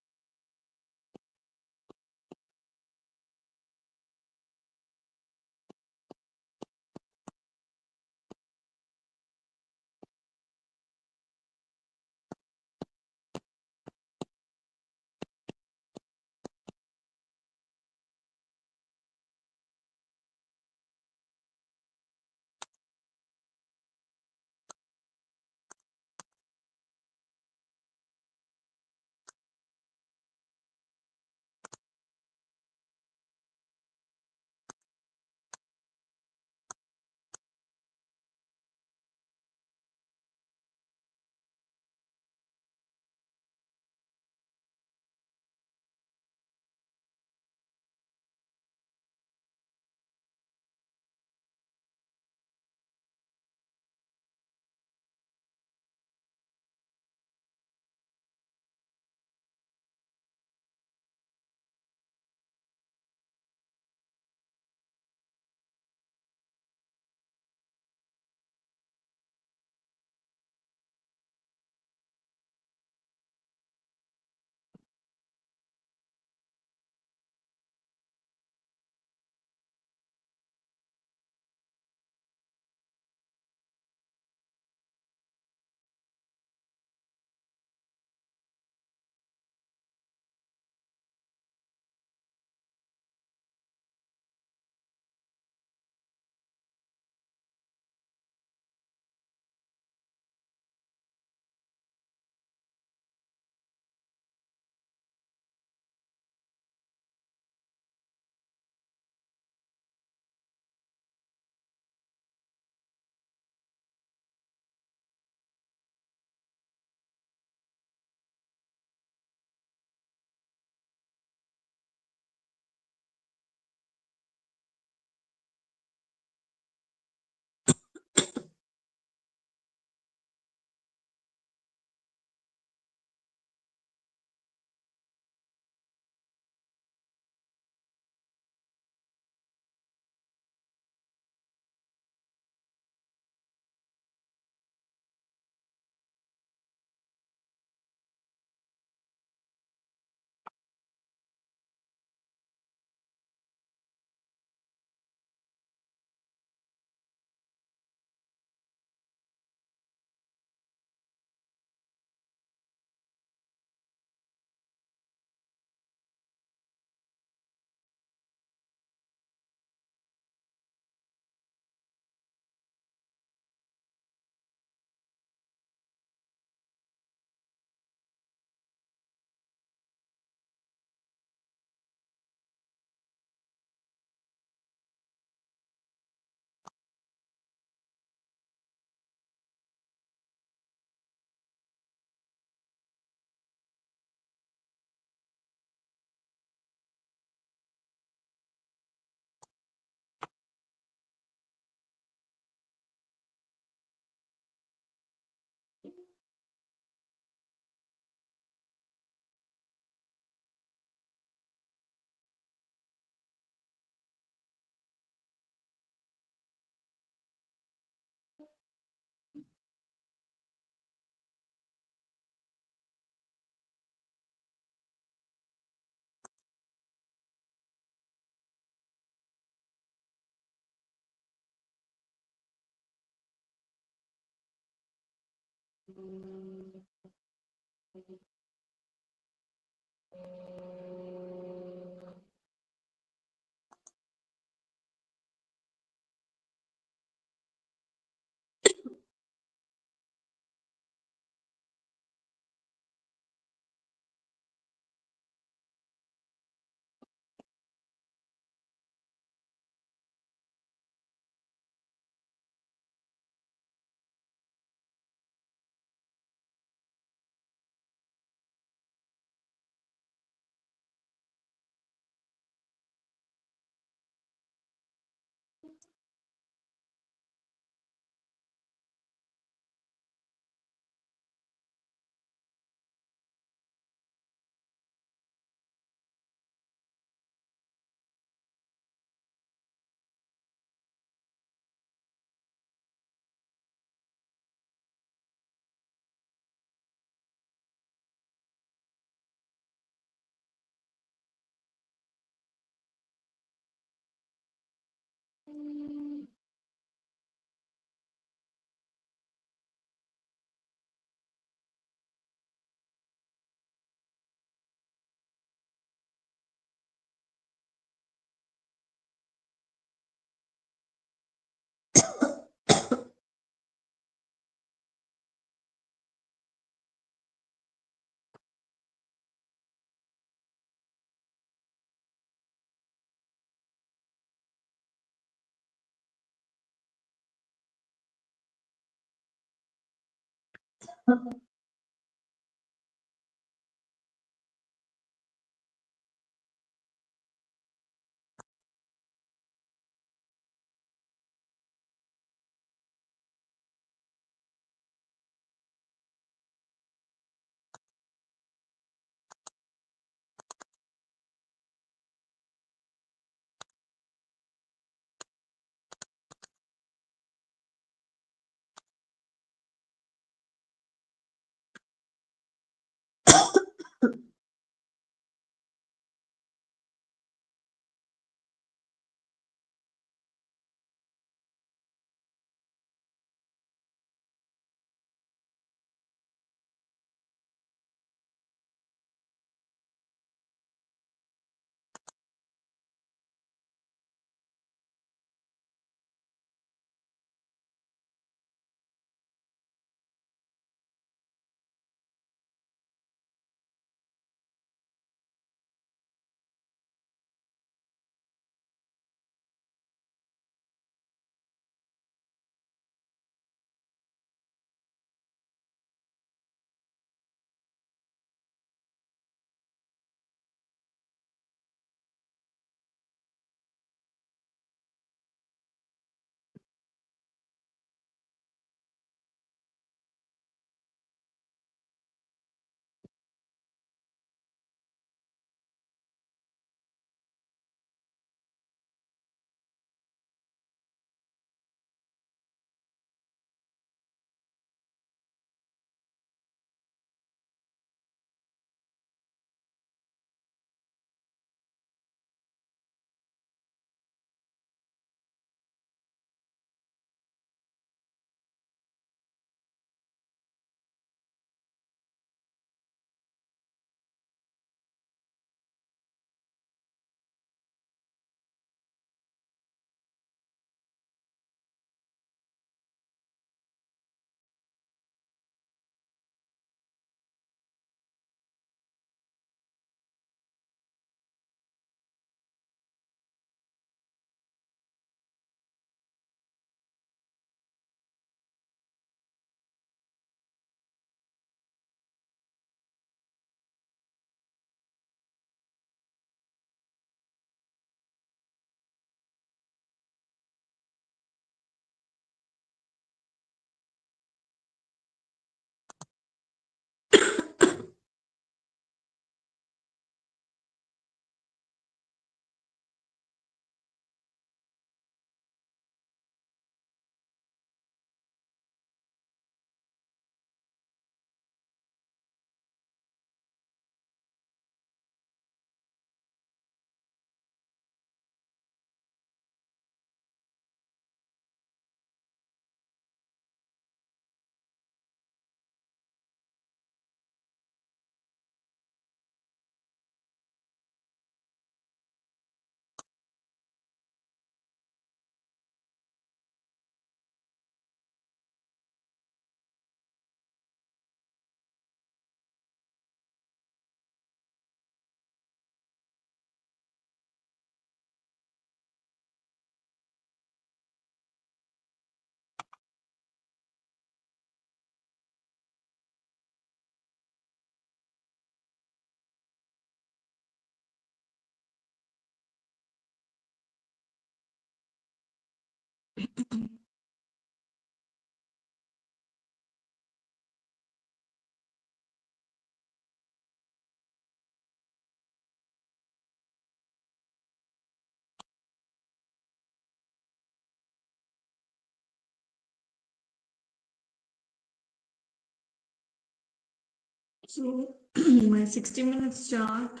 So my 60 minutes chart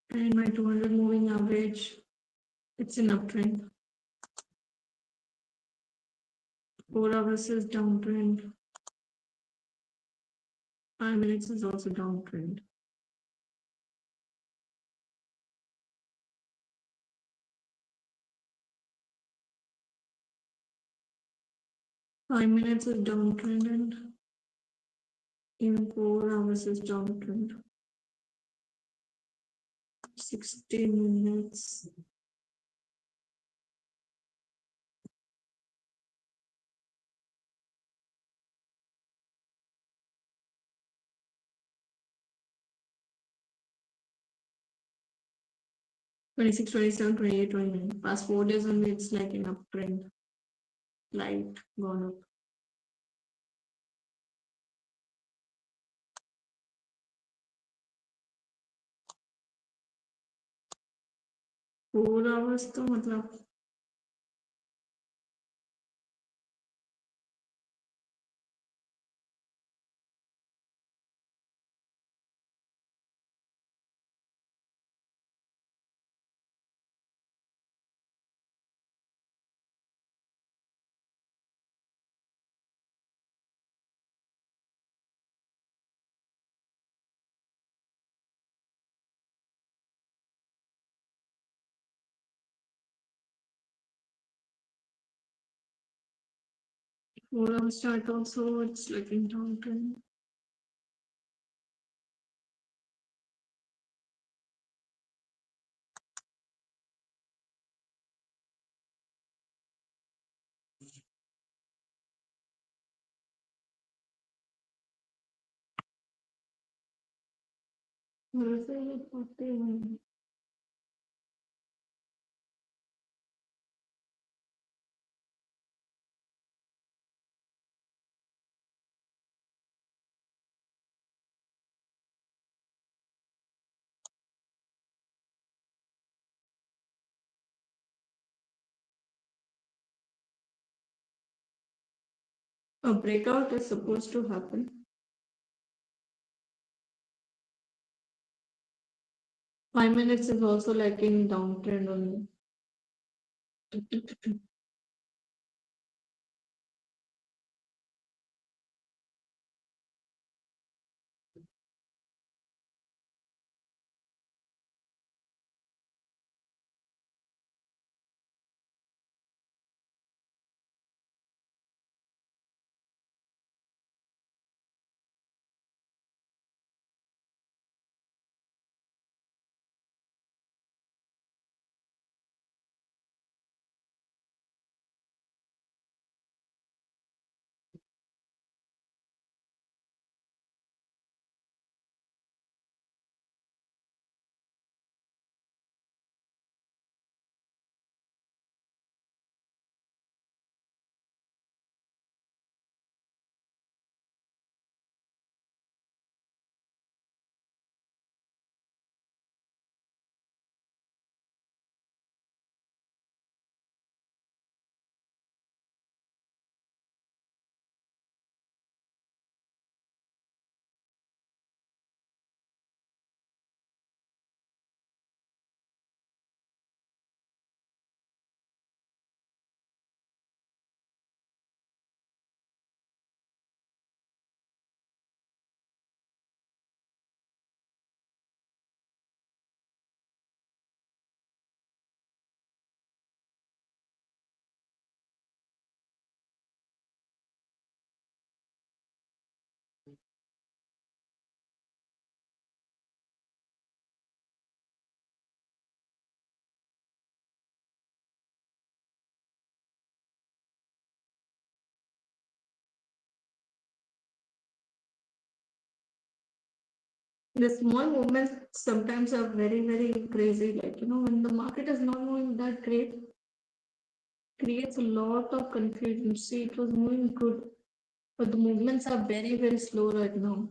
and my 200 moving average, it's an uptrend. 4 hours is downtrend. 5 minutes is also downtrend. Five minutes is downtrend and even 4 hours is downtrend. 60 minutes. 26, 27, 28, 29. Past 4 days only, it's like an uptrend. Light gone up. Four hours तो मतलब four hours start also, it's like in downtrend. वैसे ये होते हैं a breakout is supposed to happen. Five minutes is also like in downtrend only. The small movements sometimes are very, very crazy. Like, when the market is not moving that great, creates a lot of confusion. See, it was moving good, but the movements are very, very slow right now.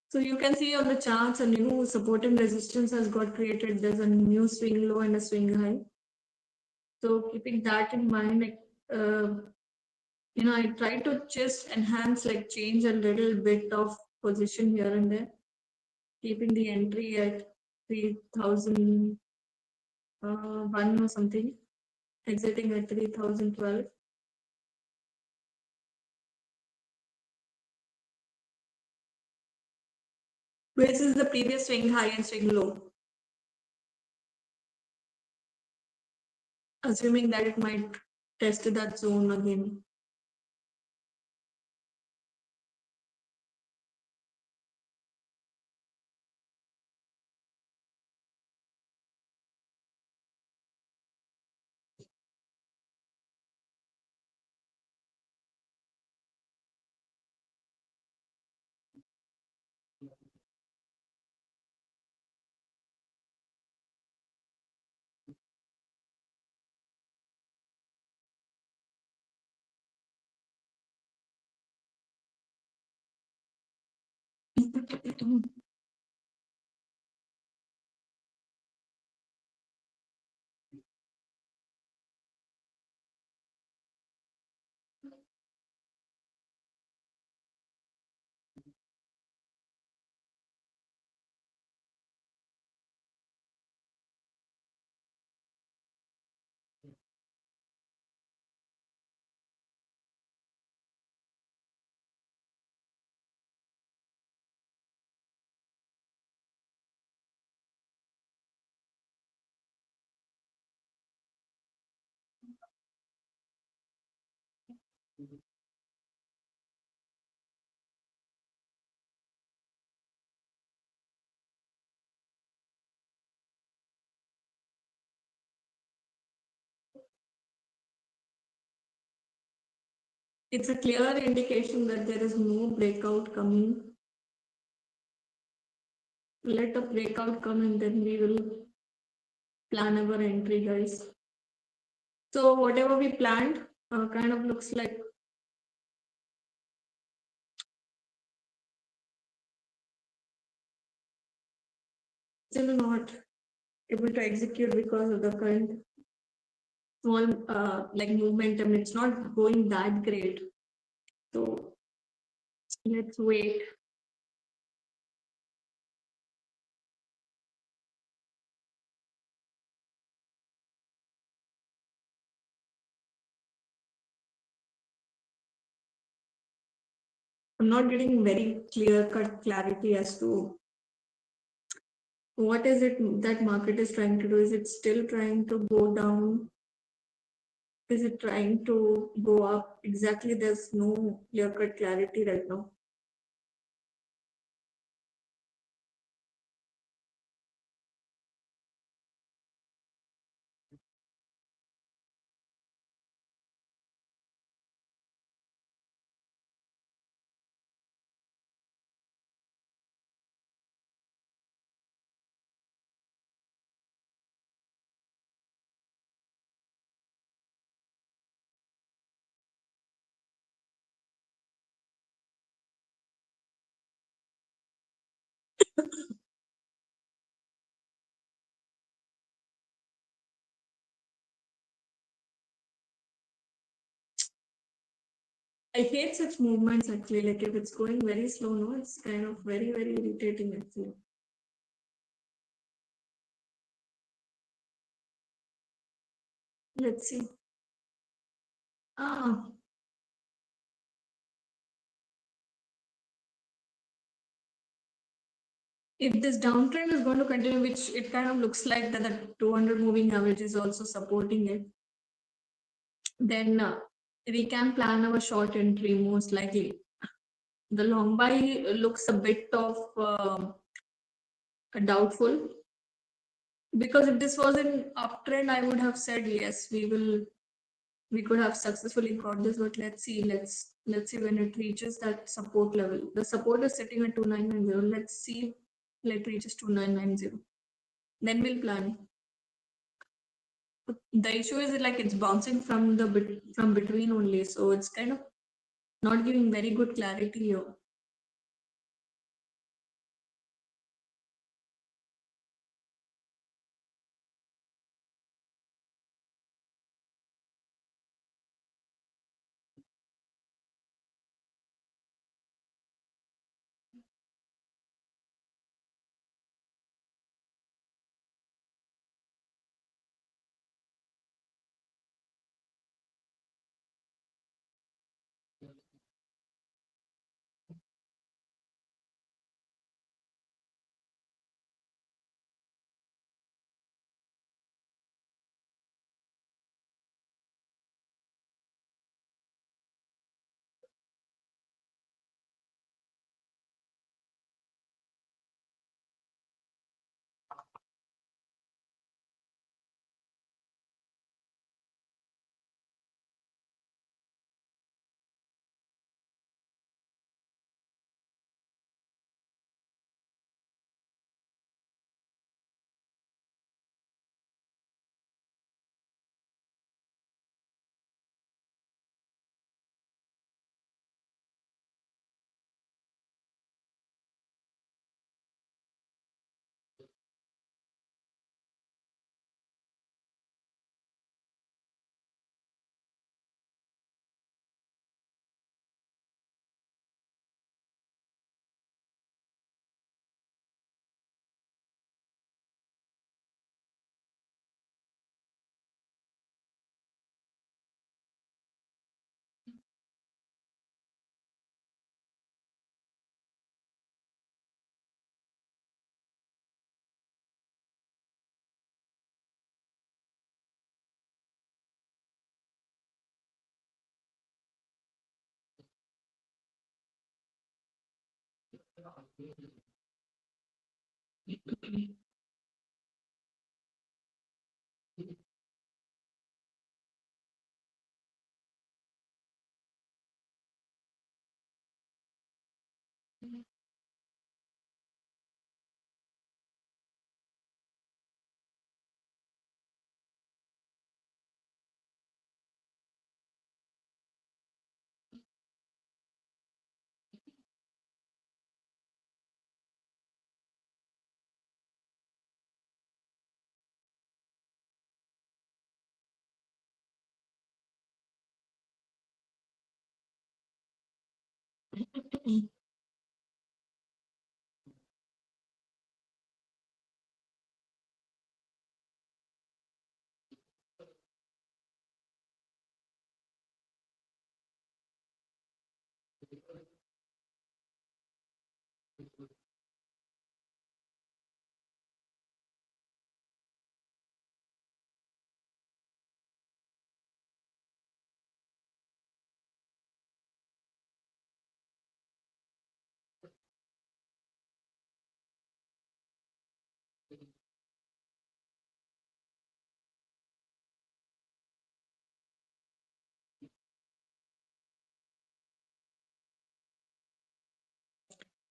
So you can see on the charts a new support and resistance has got created. There's a new swing low and a swing high. So keeping that in mind, like, I try to just enhance, like change a little bit of position here and there, keeping the entry at 3001 or something, exiting at 3012. This is the previous swing high and swing low, assuming that it might test that zone again. It's a clear indication that there is no breakout coming. Let a breakout come and then we will plan our entry, guys. So whatever we planned kind of looks like still not able to execute because of the current small like momentum. It's not going that great. So let's wait. I'm not getting very clear cut clarity as to what is it that market is trying to do. Is it still trying to go down? Is it trying to go up? Exactly, there's no clear cut clarity right now. I hate such movements actually. Like if it's going very slow, no, it's kind of very, very irritating actually. Let's see. Ah, if this downtrend is going to continue, which it kind of looks like that the 200 moving average is also supporting it, then we can plan our short entry most likely. The long buy looks a bit of doubtful, because if this was an uptrend, I would have said yes, we could have successfully got this. But let's see when it reaches that support level. The support is sitting at 2990. Let's see if it reaches 2990, then we'll plan. The issue is like it's bouncing from from between only, so it's kind of not giving very good clarity here.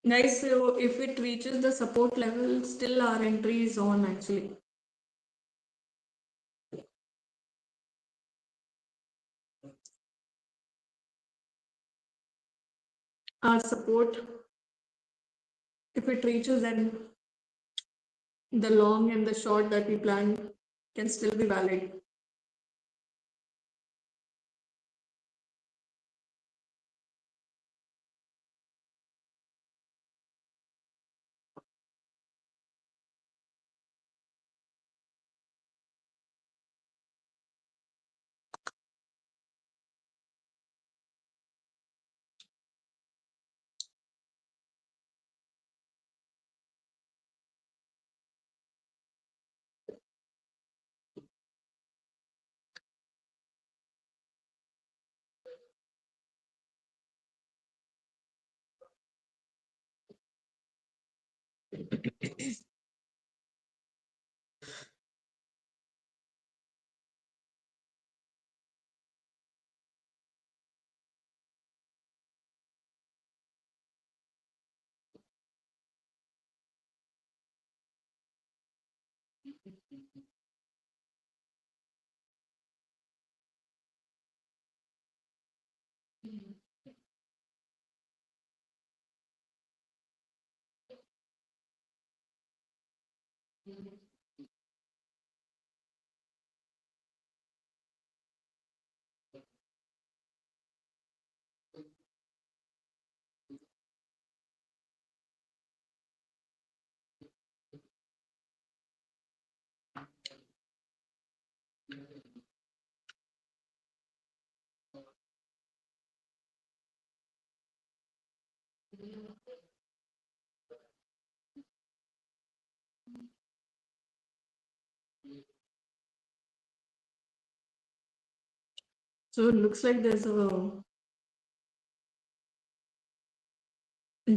Guys, so if it reaches the support level, still our entry is on actually. Our support, if it reaches, then the long and the short that we planned can still be valid. So it looks like there's a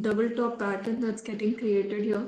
double top pattern that's getting created here.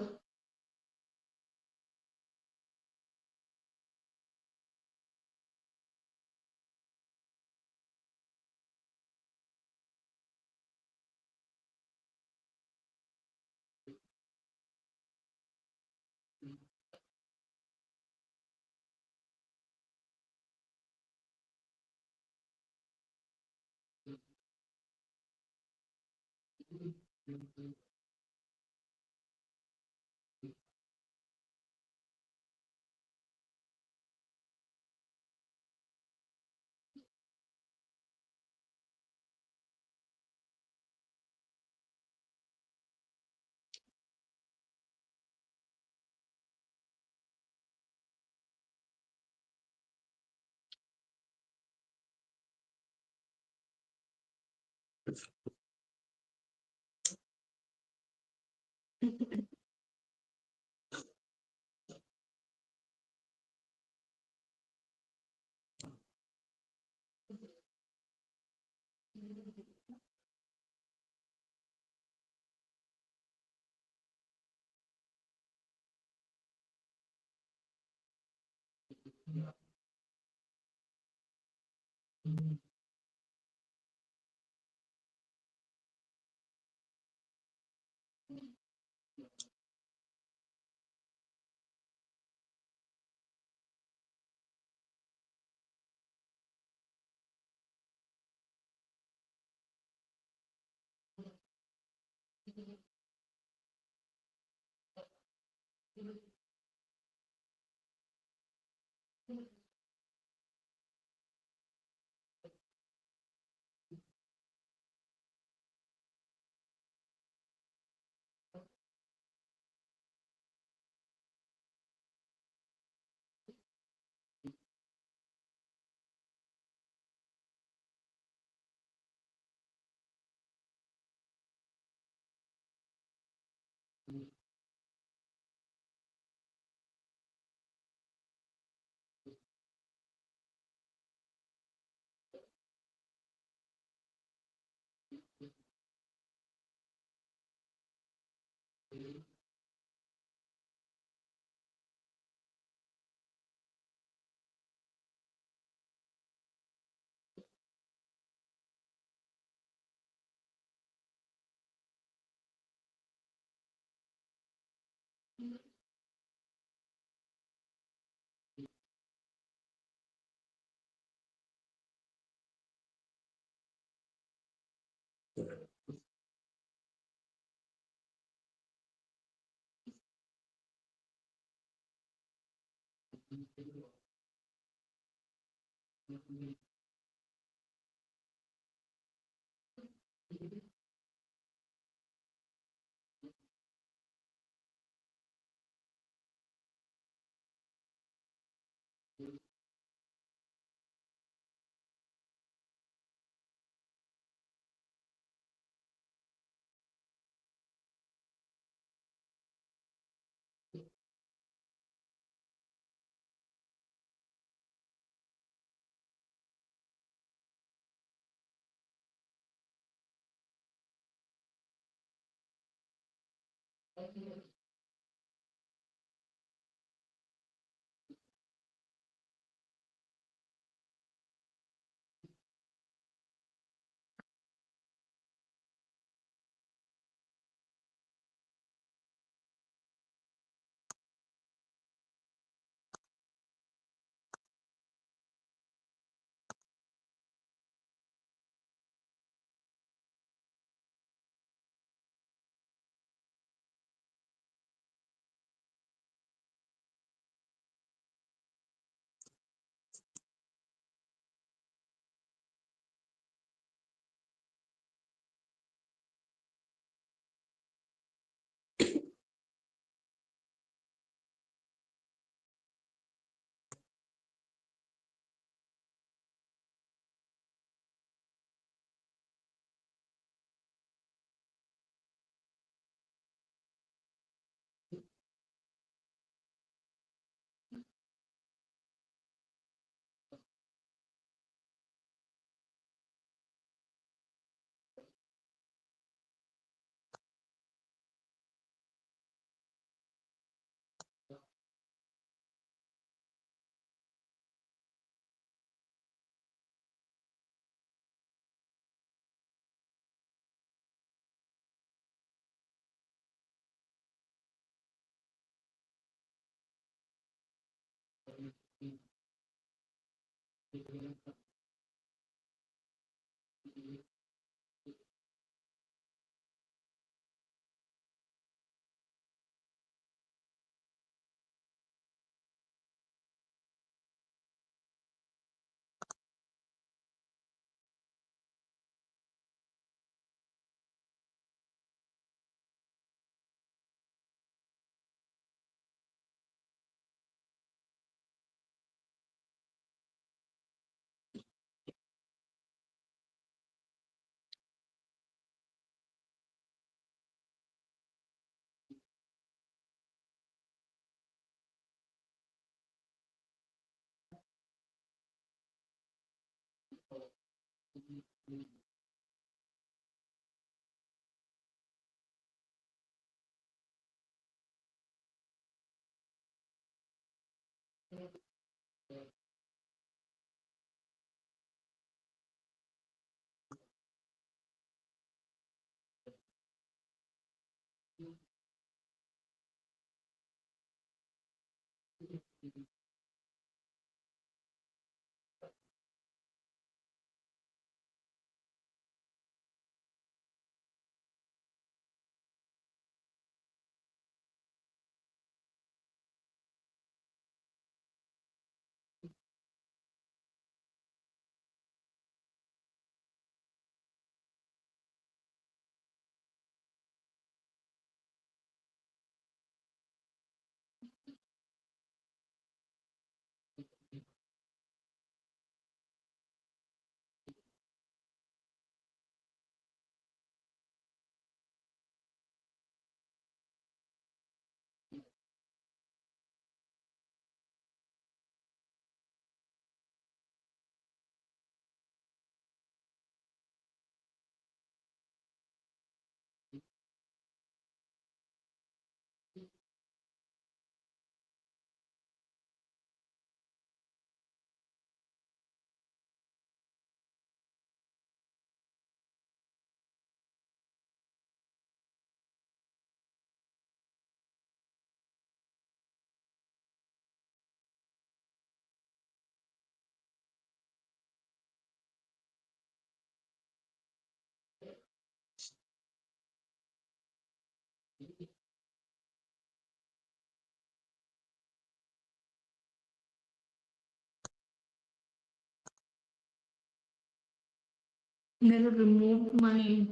I'm going to remove my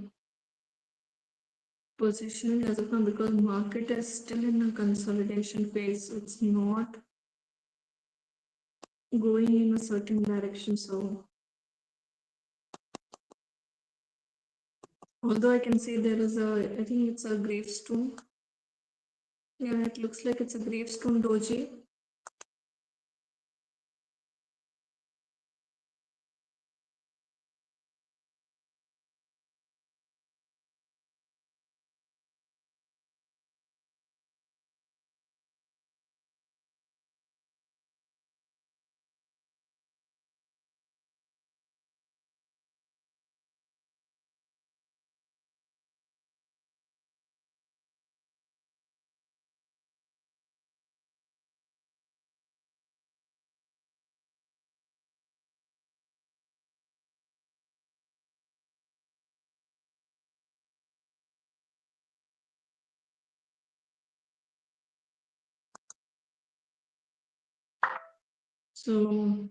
positioning as of now because market is still in a consolidation phase. It's not going in a certain direction. So although I can see there is I think it's a gravestone. Yeah, it looks like it's a gravestone doji. So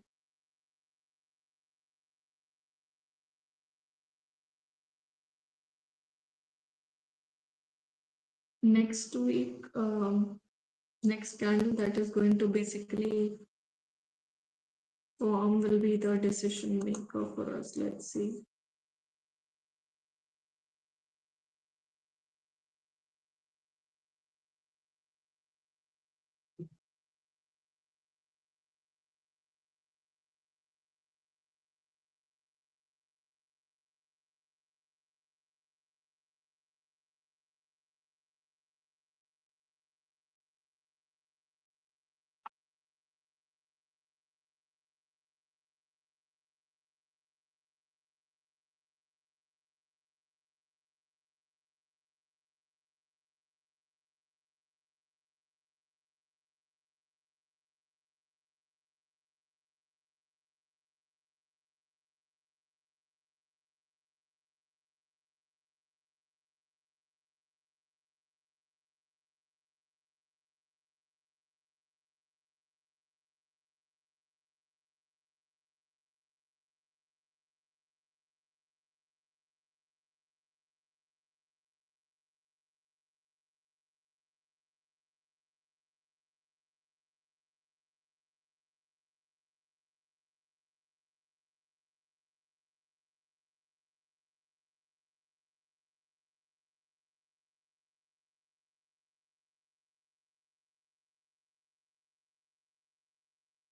next week, next candle that is going to basically form will be the decision maker for us. Let's see.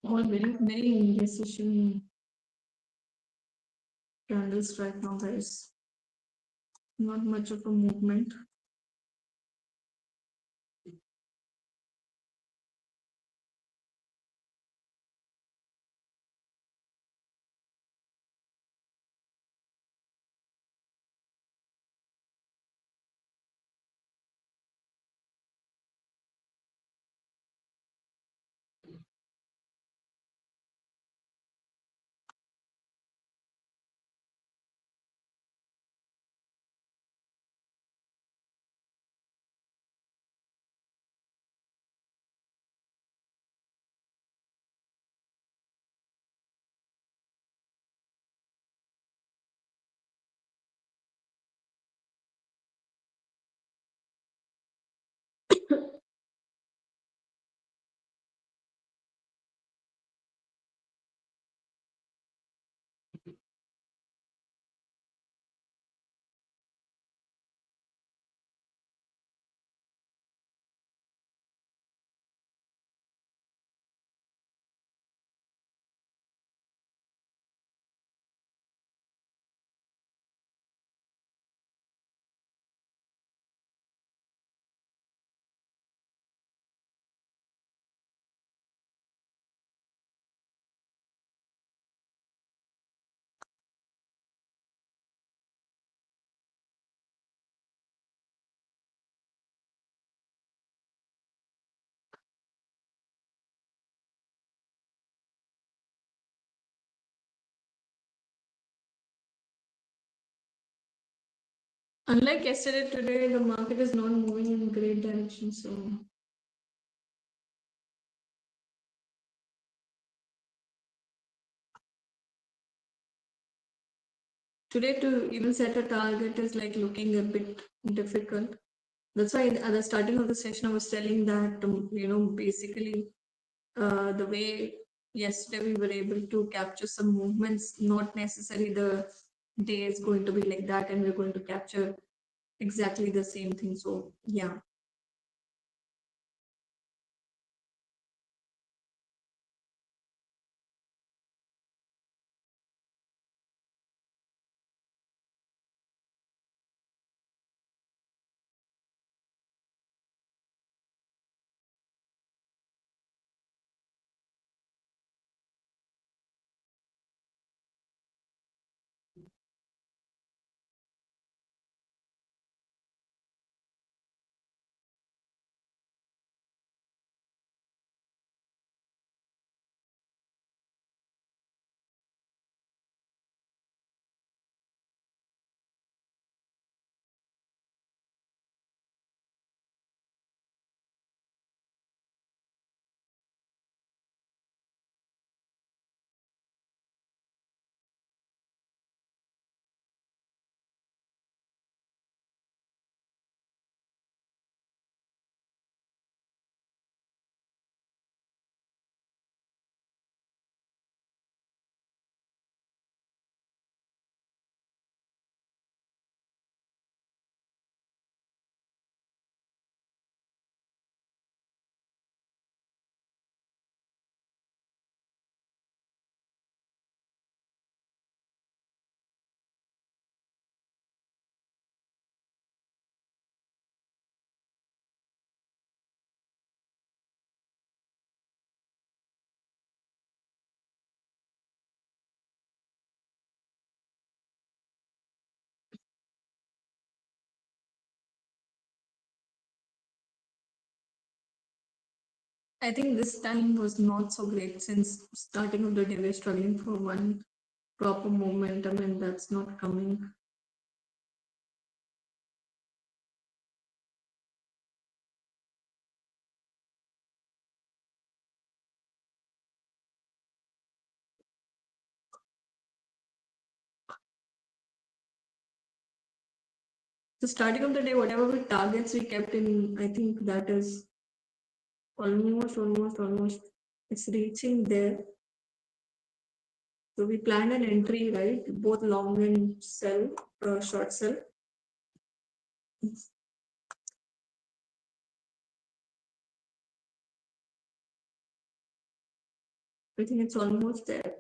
All very indecision candles right now, guys. Not much of a movement. Unlike yesterday, today the market is not moving in a great direction. So today to even set a target is like looking a bit difficult. That's why at the starting of the session, I was telling that basically the way yesterday we were able to capture some movements, not necessarily the day is going to be like that, and we're going to capture exactly the same thing. So yeah. I think this time was not so great since starting of the day we're struggling for one proper momentum and that's not coming. The starting of the day, whatever we targets we kept in, I think that is almost it's reaching there. So we planned an entry, right? Both long and sell, short sell. I think it's almost there.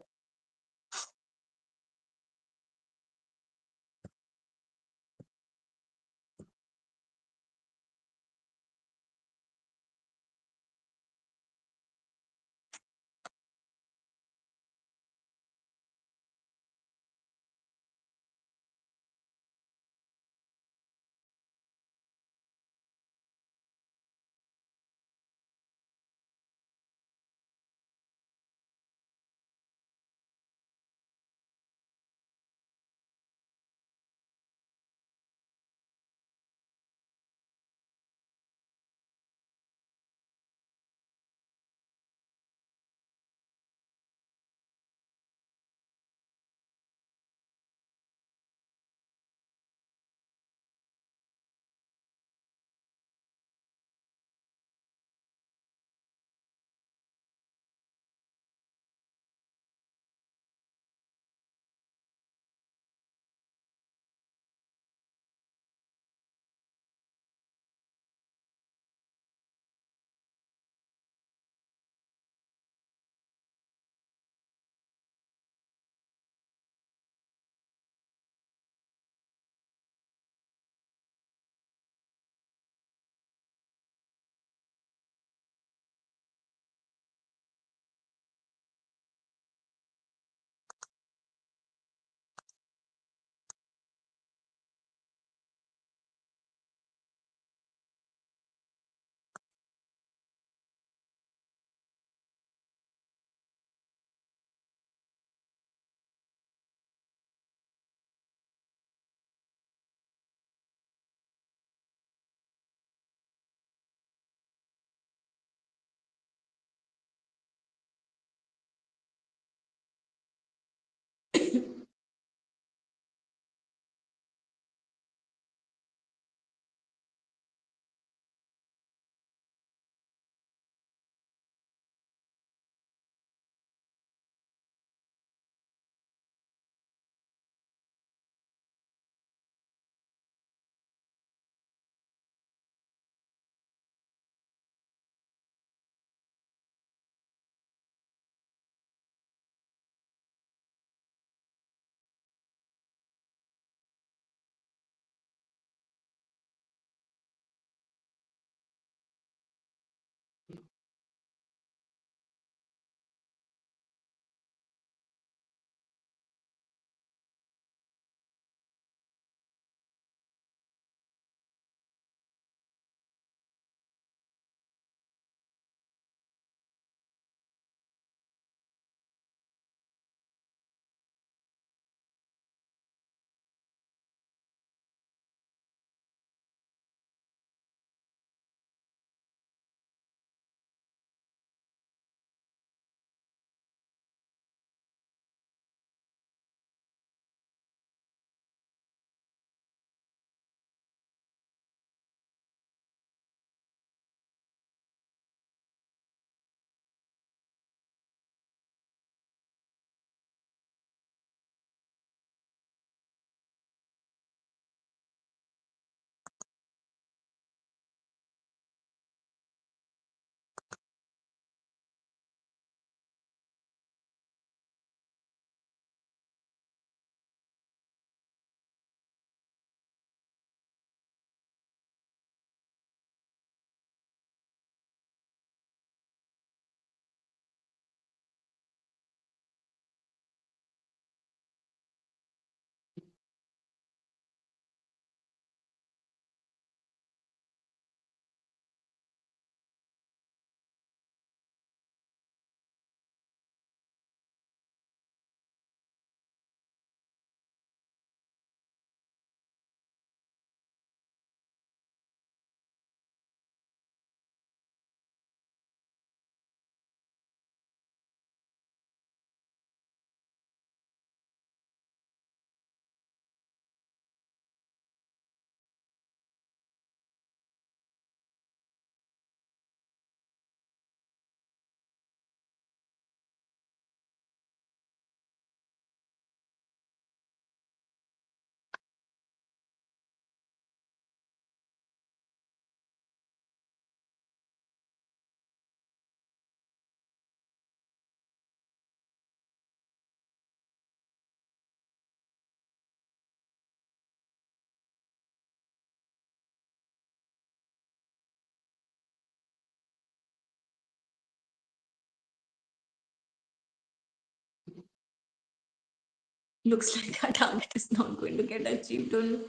looks like our target is not going to get achieved, or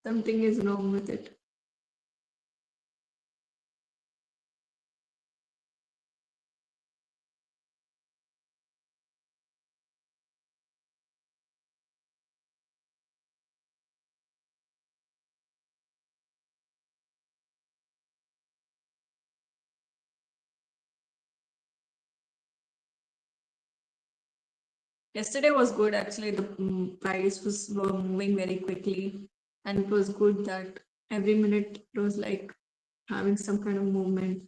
something is wrong with it. Yesterday was good actually. The price was moving very quickly, and it was good that every minute it was like having some kind of movement.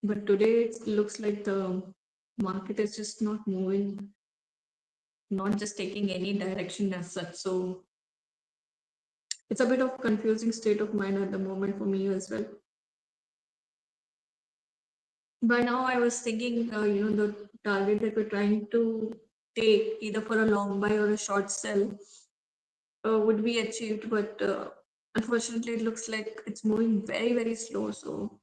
But today it looks like the market is just not moving, not just taking any direction as such. So it's a bit of confusing state of mind at the moment for me as well. By now, I was thinking, the target that we're trying to take, either for a long buy or a short sell, would be achieved. But unfortunately, it looks like it's moving very, very slow. So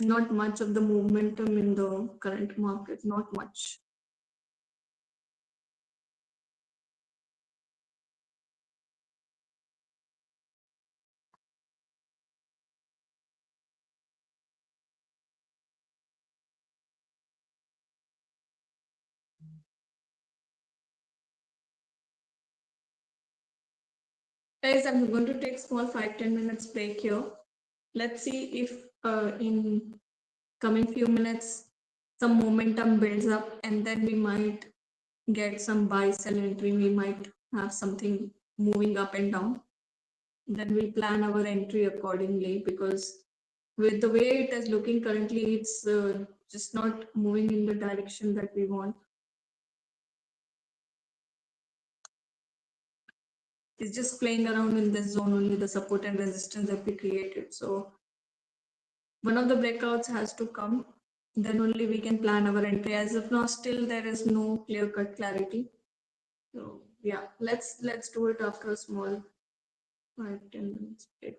not much of the momentum in the current market, not much. Guys, I'm going to take small 5-10 minutes break here. Let's see if in coming few minutes some momentum builds up, and then we might get some buy sell entry. We might have something moving up and down. Then we'll plan our entry accordingly, because with the way it is looking currently, it's just not moving in the direction that we want. It's just playing around in this zone only, the support and resistance that we created. So one of the breakouts has to come, then only we can plan our entry. As of now, still there is no clear cut clarity. So yeah, let's do it after a small 5-10 minutes break.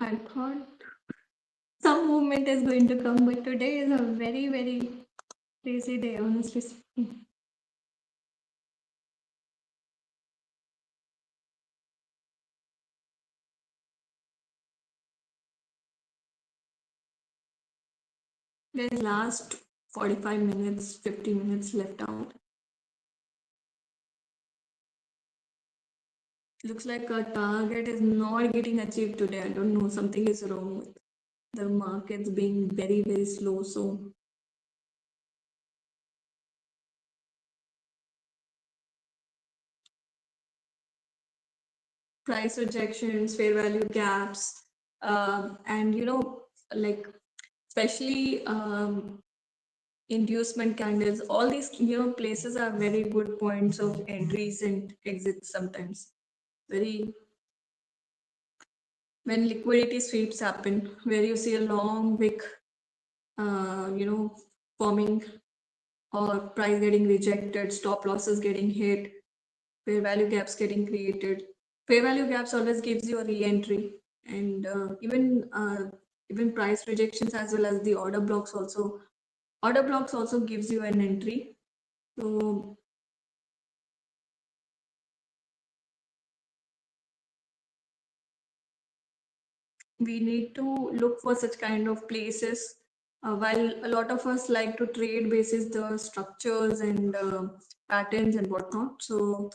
I thought some movement is going to come, but today is a very, very crazy day, honestly speaking. There's last 45 minutes, 50 minutes left out. Looks like a target is not getting achieved today. I don't know, something is wrong with the markets being very, very slow. So price rejections, fair value gaps, and like especially inducement candles, all these places are very good points of entries and exits sometimes. Very when liquidity sweeps happen, where you see a long wick, you know, forming or price getting rejected, stop losses getting hit, fair value gaps getting created. Fair value gaps always gives you a re-entry, and even price rejections as well as the order blocks also gives you an entry. So we need to look for such kind of places. While a lot of us like to trade basis the structures and patterns and whatnot. So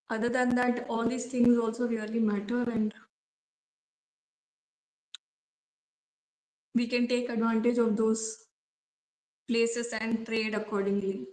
other than that, all these things also really matter, and we can take advantage of those places and trade accordingly.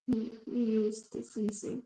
We use this and see.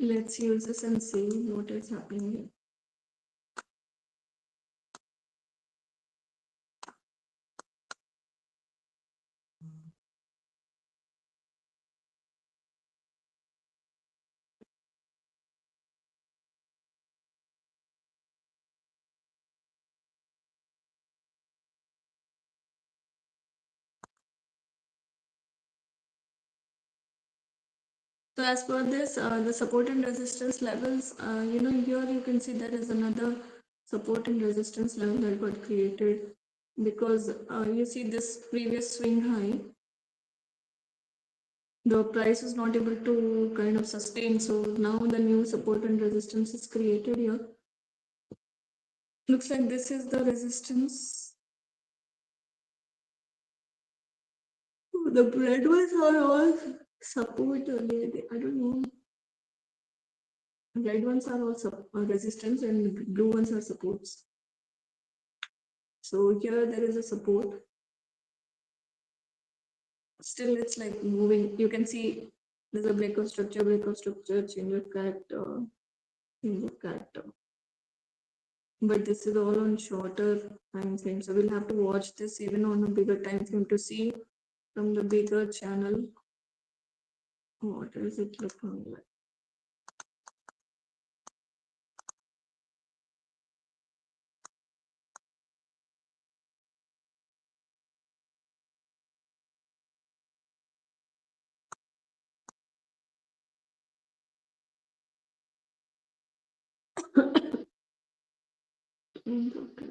Let's use this and see what is happening here. So as per this, the support and resistance levels, here you can see there is another support and resistance level that got created because you see this previous swing high, the price is not able to kind of sustain. So now the new support and resistance is created here. Looks like this is the resistance. The red ones are all support. I don't know. Red ones are all resistance and blue ones are supports. So here there is a support. Still, it's like moving. You can see there's a breakout structure, change of character. But this is all on shorter time frame. So we'll have to watch this even on a bigger time frame to see from the bigger channel. What is it looking like? Okay.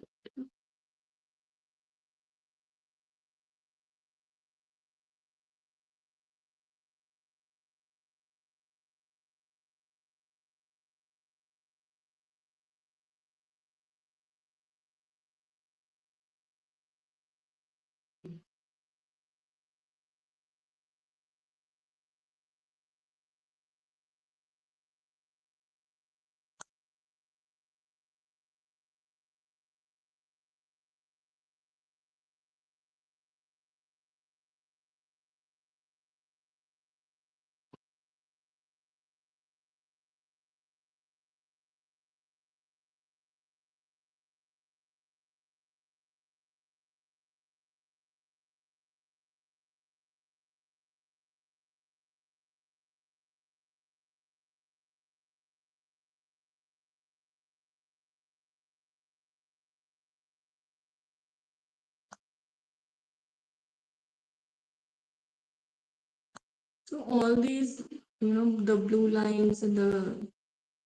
So all these, the blue lines and the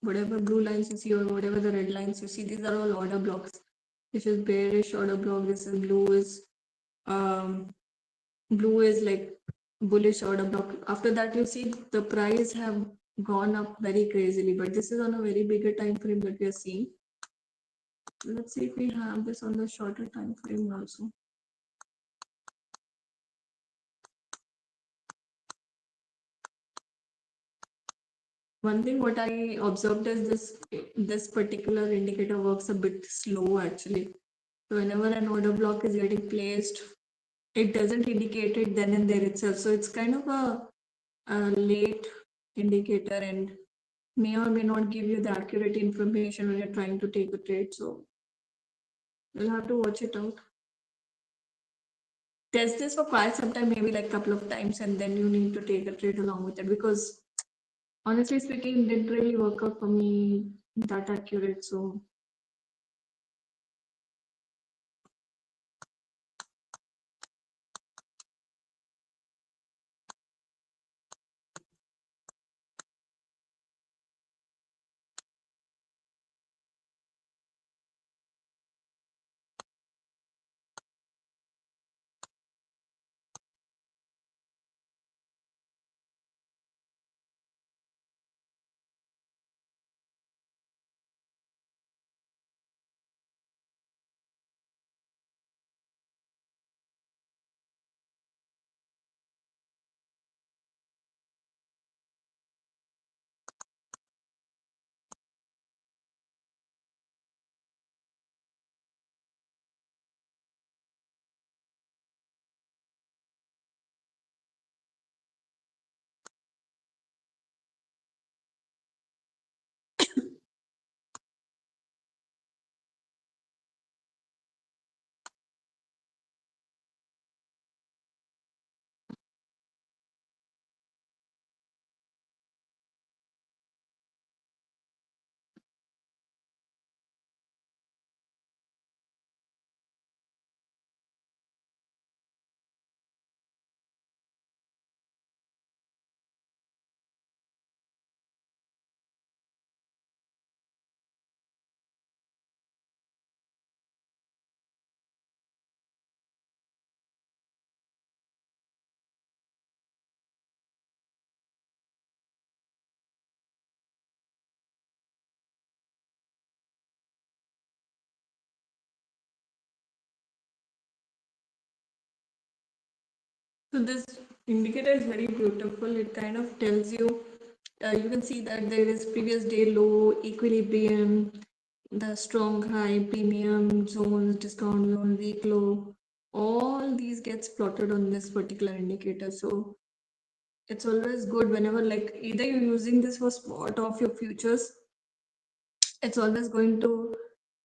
whatever blue lines you see or whatever the red lines you see, these are all order blocks. This is bearish order block. This is um blue is like bullish order block. After that, you see the price have gone up very crazily, but this is on a very bigger time frame that we are seeing. Let's see if we have this on the shorter time frame also. One thing what I observed is this particular indicator works a bit slow actually. So whenever an order block is getting placed, it doesn't indicate it then and there itself. So it's kind of a late indicator and may or may not give you the accurate information when you're trying to take a trade. So you'll have to watch it out. Test this for quite some time, maybe like a couple of times, and then you need to take a trade along with it because honestly speaking, it didn't really work out for me that accurate. So So this indicator is very beautiful. It kind of tells you, you can see that there is previous day low, equilibrium, the strong high, premium zones, discount zone, weak low. All these gets plotted on this particular indicator. So it's always good whenever like either you're using this for spot of your futures, it's always going to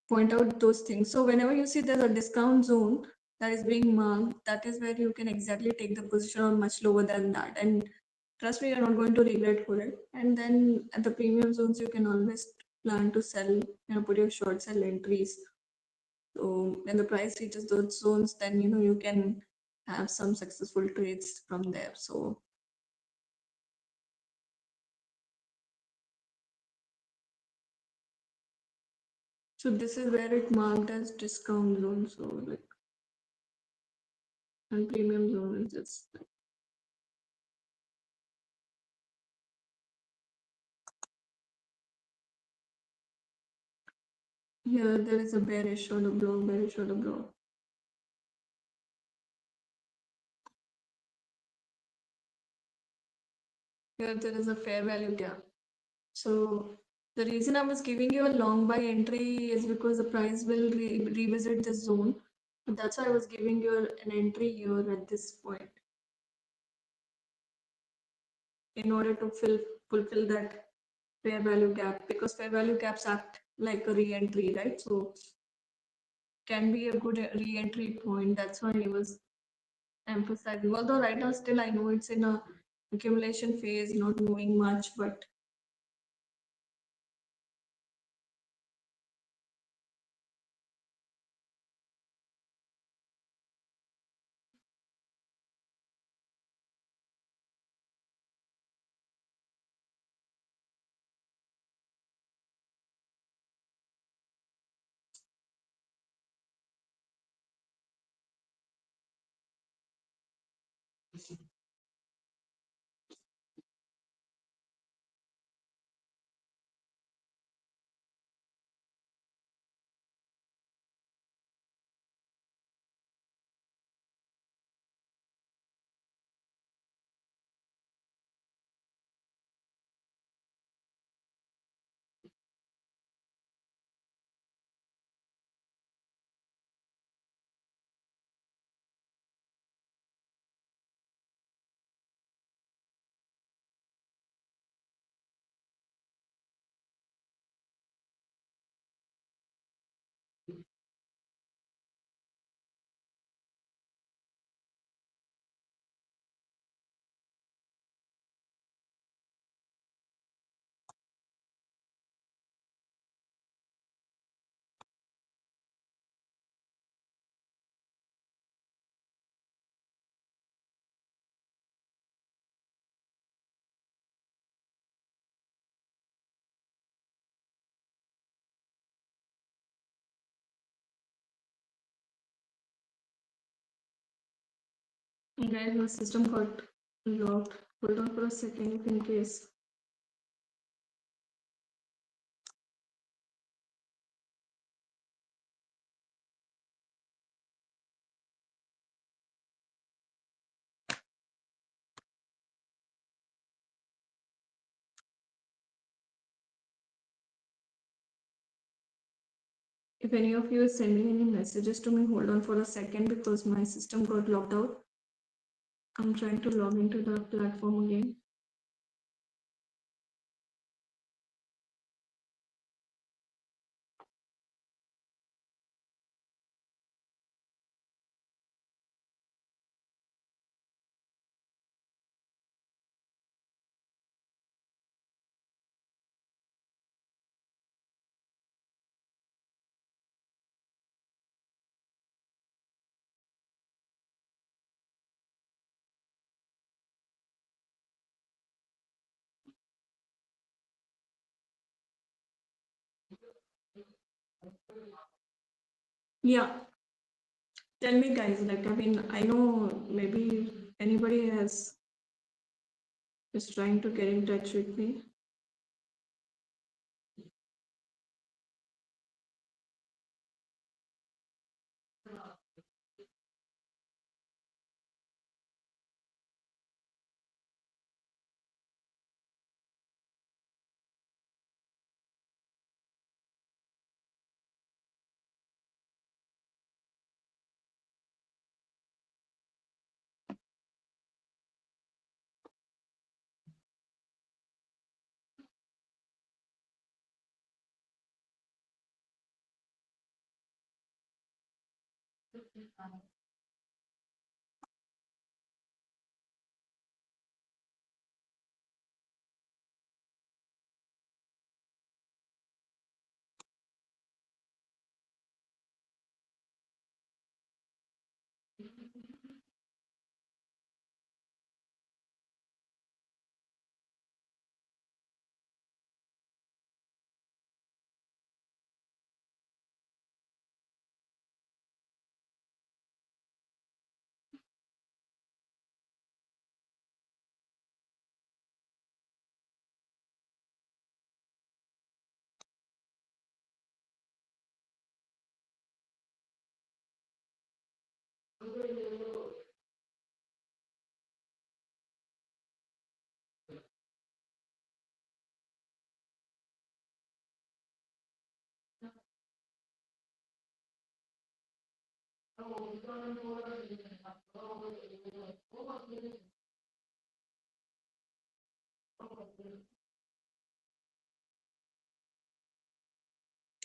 point out those things. So whenever you see there's a discount zone that is being marked, that is where you can exactly take the position on much lower than that. And trust me, you're not going to regret for it. And then at the premium zones, you can always plan to sell, put your short sell entries. So when the price reaches those zones, then you can have some successful trades from there. So this is where it marked as discount zone. So like and premium zone is just here there is a bearish order blow, bearish order blow. Here there is a fair value gap. So the reason I was giving you a long buy entry is because the price will revisit this zone. And that's why I was giving you an entry here at this point in order to fulfill that fair value gap, because fair value gaps act like a re-entry, right? So can be a good re-entry point. That's why I was emphasizing. Although right now still I know it's in a accumulation phase, not moving much, but guys, my system got locked. Hold on for a second if in case. If any of you is sending any messages to me, hold on for a second because my system got locked out. I'm trying to log into the platform again. Yeah, tell me guys, like I mean, I know maybe anybody has is trying to get in touch with me.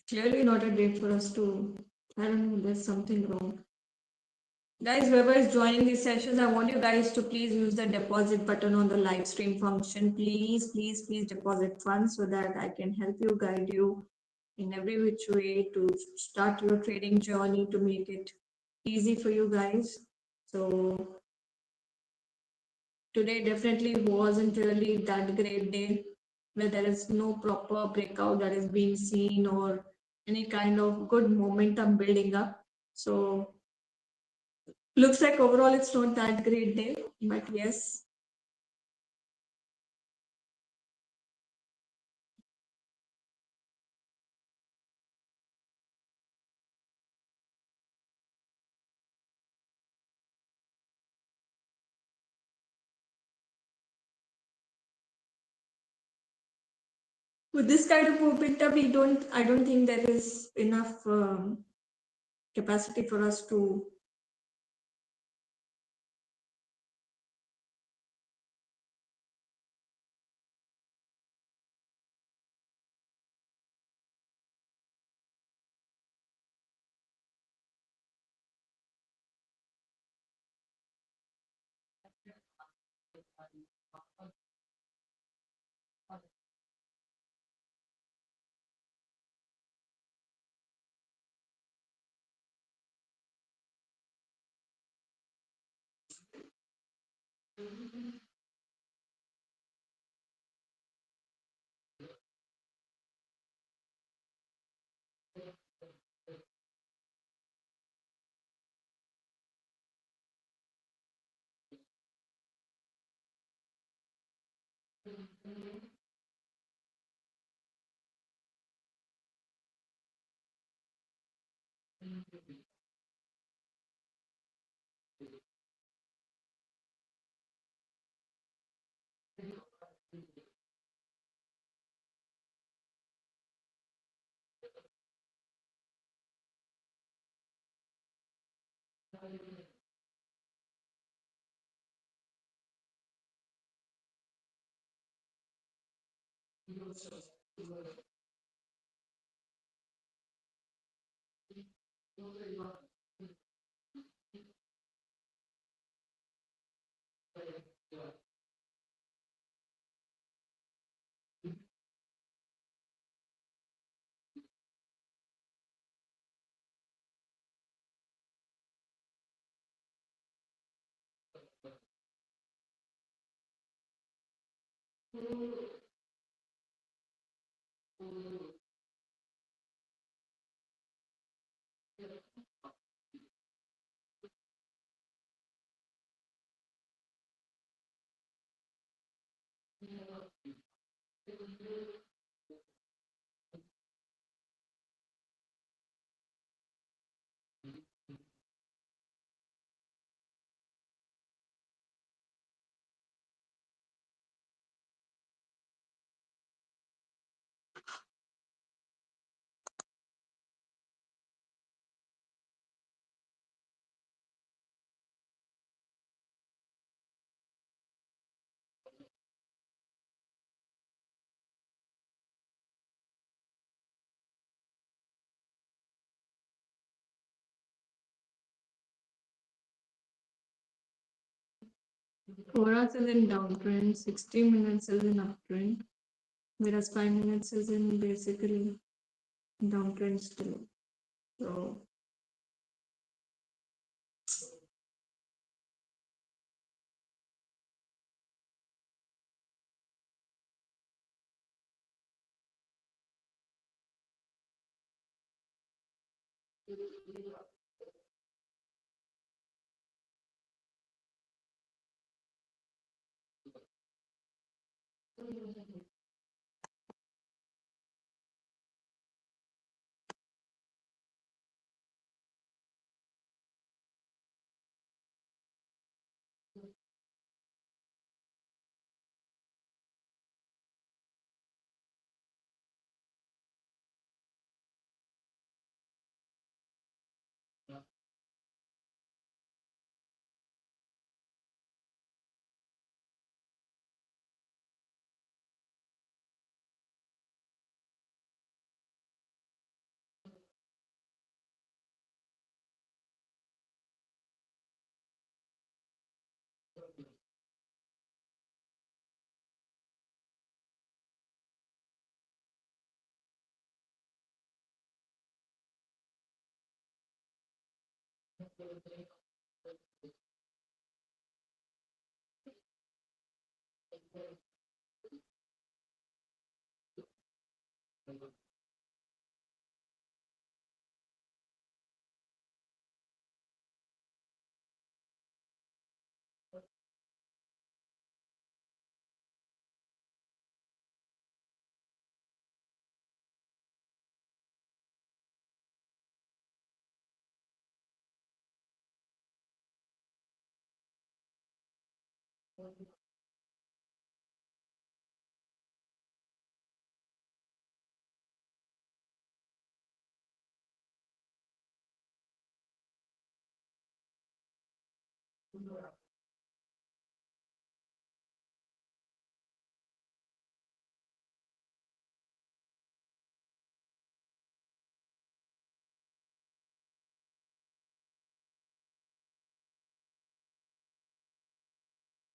Clearly not a date for us to, I don't know, there's something wrong. Guys, whoever is joining these sessions, I want you guys to please use the deposit button on the live stream function. Please, please, please deposit funds so that I can help you, guide you in every which way to start your trading journey to make it easy for you guys. So today definitely wasn't really that great day where there is no proper breakout that is being seen or any kind of good momentum building up. So looks like overall it's not that great day, but yes. With this kind of momentum, I don't think there is enough capacity for us to. 4 hours is in downtrend, 60 minutes is in uptrend, whereas 5 minutes is in basically downtrend still. So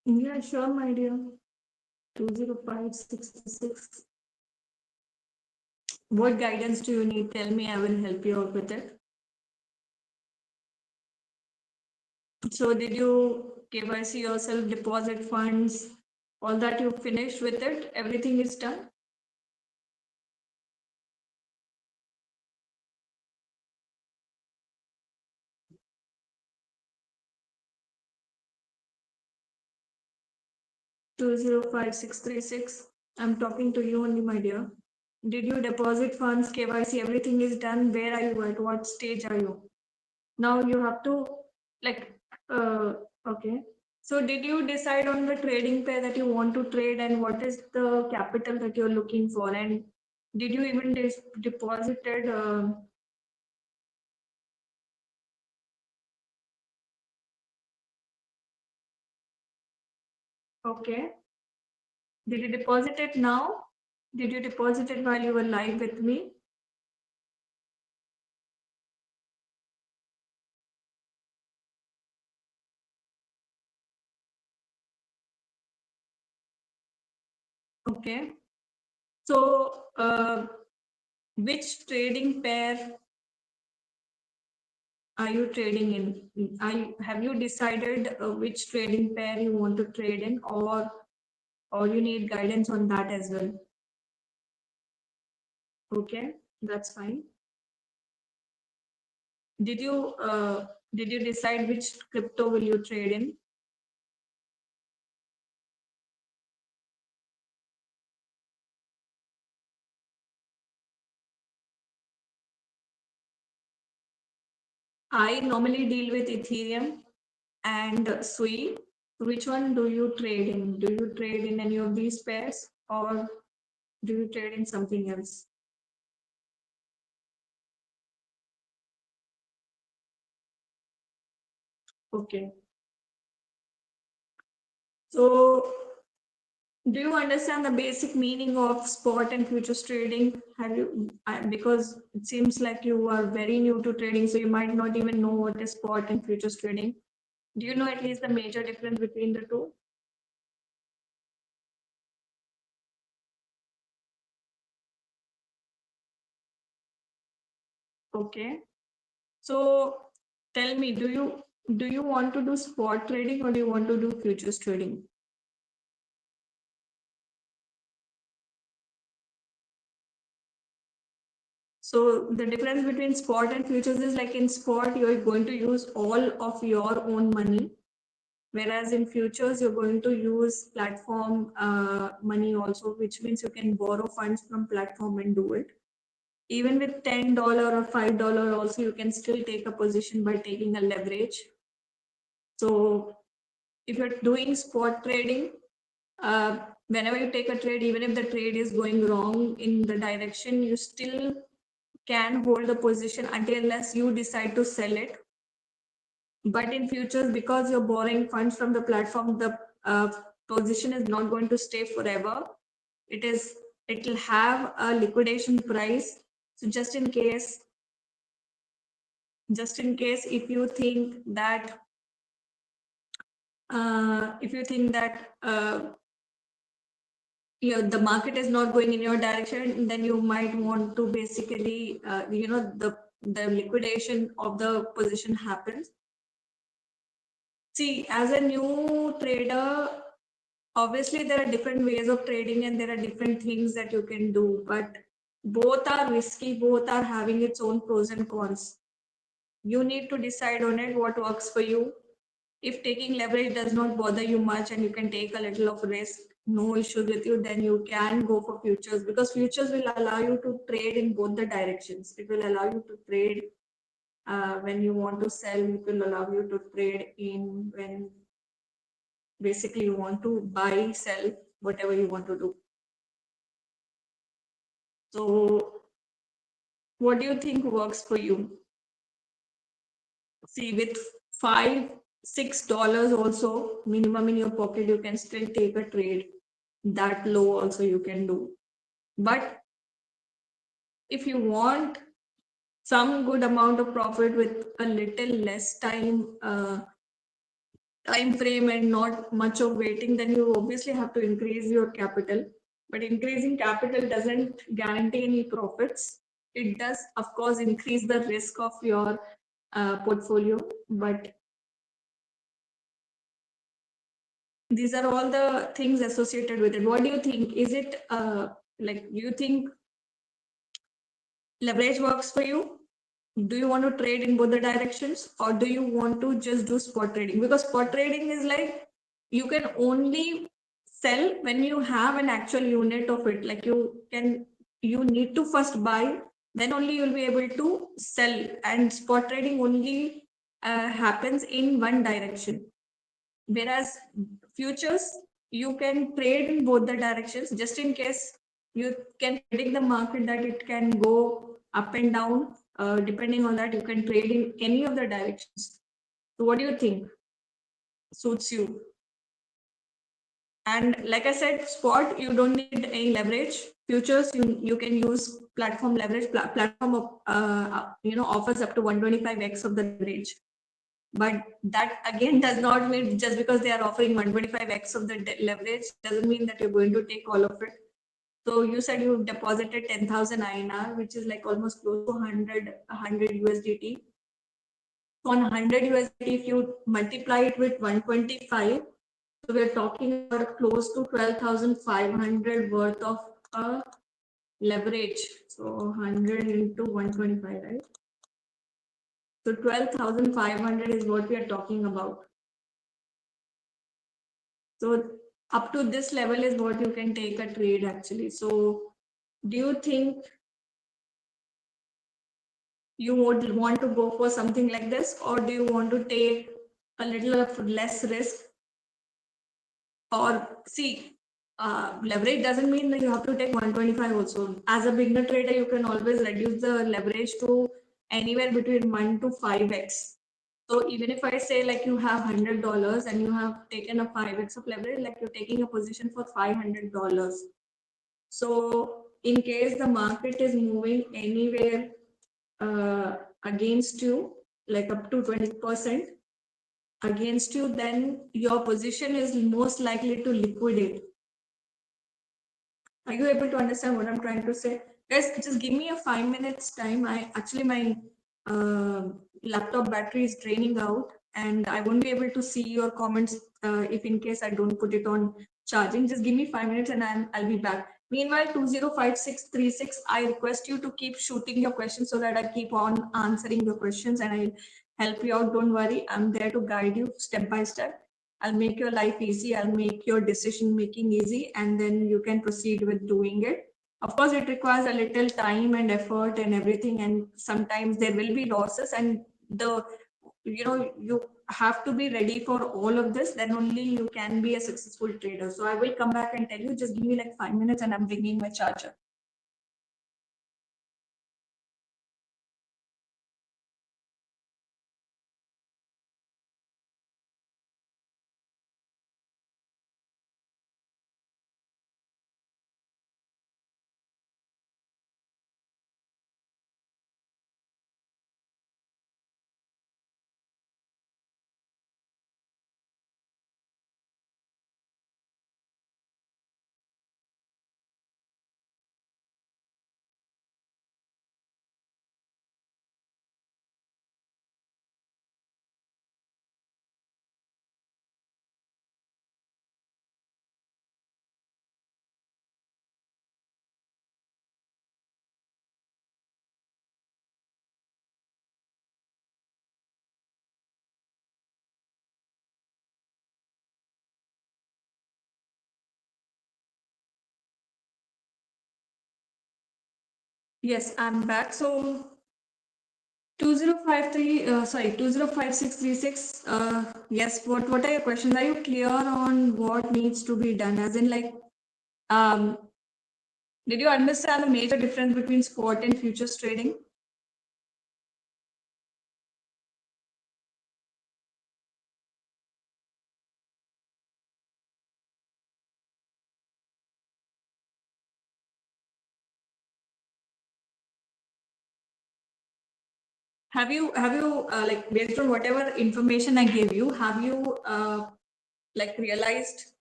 yeah, sure, my dear. 20566. What guidance do you need? Tell me, I will help you out with it. So, did you KYC yourself, deposit funds, all that you finished with it? Everything is done? Two zero five six three six. I'm talking to you only, my dear. Did you deposit funds, KYC, everything is done? Where are you at? What stage are you? Now you have to, like, okay. So did you decide on the trading pair that you want to trade, and what is the capital that you're looking for? And did you even deposited? Okay. Did you deposit it now? Did you deposit it while you were live with me? Okay. So, which trading pair are you trading in? Have you decided which trading pair you want to trade in, or you need guidance on that as well? Okay, that's fine. Did you did you decide which crypto will you trade in? I normally deal with Ethereum and Sui. Which one do you trade in? Do you trade in any of these pairs, or do you trade in something else? Okay. So, do you understand the basic meaning of spot and futures trading? Have you, because it seems like you are very new to trading, so you might not even know what is spot and futures trading. Do you know at least the major difference between the two? Okay. So tell me, do you want to do spot trading or do you want to do futures trading? So the difference between spot and futures is like in spot, you're going to use all of your own money, whereas in futures, you're going to use platform money also, which means you can borrow funds from platform and do it. Even with $10 or $5 also, you can still take a position by taking a leverage. So if you're doing spot trading, whenever you take a trade, even if the trade is going wrong in the direction, you still can hold the position until unless you decide to sell it. But in futures, because you're borrowing funds from the platform, the position is not going to stay forever. It will have a liquidation price. So just in case, if you think that the market is not going in your direction, then you might want to basically the liquidation of the position happens. See, as a new trader, obviously there are different ways of trading and there are different things that you can do, but both are risky, both are having its own pros and cons. You need to decide on it what works for you. If taking leverage does not bother you much and you can take a little of risk, no issues with you, then you can go for futures, because futures will allow you to trade in both the directions. It will allow you to trade when you want to sell. It will allow you to trade in when basically you want to buy, sell, whatever you want to do. So what do you think works for you? See, with $5-6 also minimum in your pocket, you can still take a trade. That low also you can do. But if you want some good amount of profit with a little less time frame and not much of waiting, then you obviously have to increase your capital. But increasing capital doesn't guarantee any profits. It does, of course, increase the risk of your portfolio. But these are all the things associated with it. What do you think? Is it do you think leverage works for you? Do you want to trade in both the directions, or do you want to just do spot trading? Because spot trading is like you can only sell when you have an actual unit of it. Like you need to first buy, then only you'll be able to sell. And spot trading only happens in one direction. Whereas futures, you can trade in both the directions. Just in case, you can predict the market that it can go up and down. Depending on that, you can trade in any of the directions. So what do you think suits you? And like I said, spot, you don't need any leverage. Futures, you can use platform leverage. Platform offers up to 125x of the leverage. But that again does not mean just because they are offering 125x of the leverage doesn't mean that you're going to take all of it. So you said you deposited 10,000 INR, which is like almost close to 100 USDT. So on 100 USDT, if you multiply it with 125, so we're talking about close to 12,500 worth of leverage. So 100 into 125, right? So 12,500 is what we are talking about. So up to this level is what you can take a trade actually. So do you think you would want to go for something like this, or do you want to take a little of less risk? Or see, leverage doesn't mean that you have to take 125 also. As a beginner trader, you can always reduce the leverage to anywhere between 1 to 5x. So even if I say like you have $100 and you have taken a 5x of leverage, like you're taking a position for $500. So in case the market is moving anywhere against you, like up to 20% against you, then your position is most likely to liquidate. Are you able to understand what I'm trying to say? Guys, just give me a 5 minutes time. My laptop battery is draining out, and I won't be able to see your comments if in case I don't put it on charging. Just give me 5 minutes, and I'll be back. Meanwhile, 205636, I request you to keep shooting your questions so that I keep on answering your questions and I'll help you out. Don't worry, I'm there to guide you step by step. I'll make your life easy. I'll make your decision making easy, and then you can proceed with doing it. Of course, it requires a little time and effort and everything, and sometimes there will be losses, and you have to be ready for all of this. Then only you can be a successful trader. So I will come back and tell you. Just give me like 5 minutes, and I'm bringing my charger. Yes, I'm back. So 2053, sorry, 205636. Yes, what are your questions? Are you clear on what needs to be done? As in, like, um, did you understand the major difference between spot and futures trading? Have you like, based on whatever information I gave you, have you like realized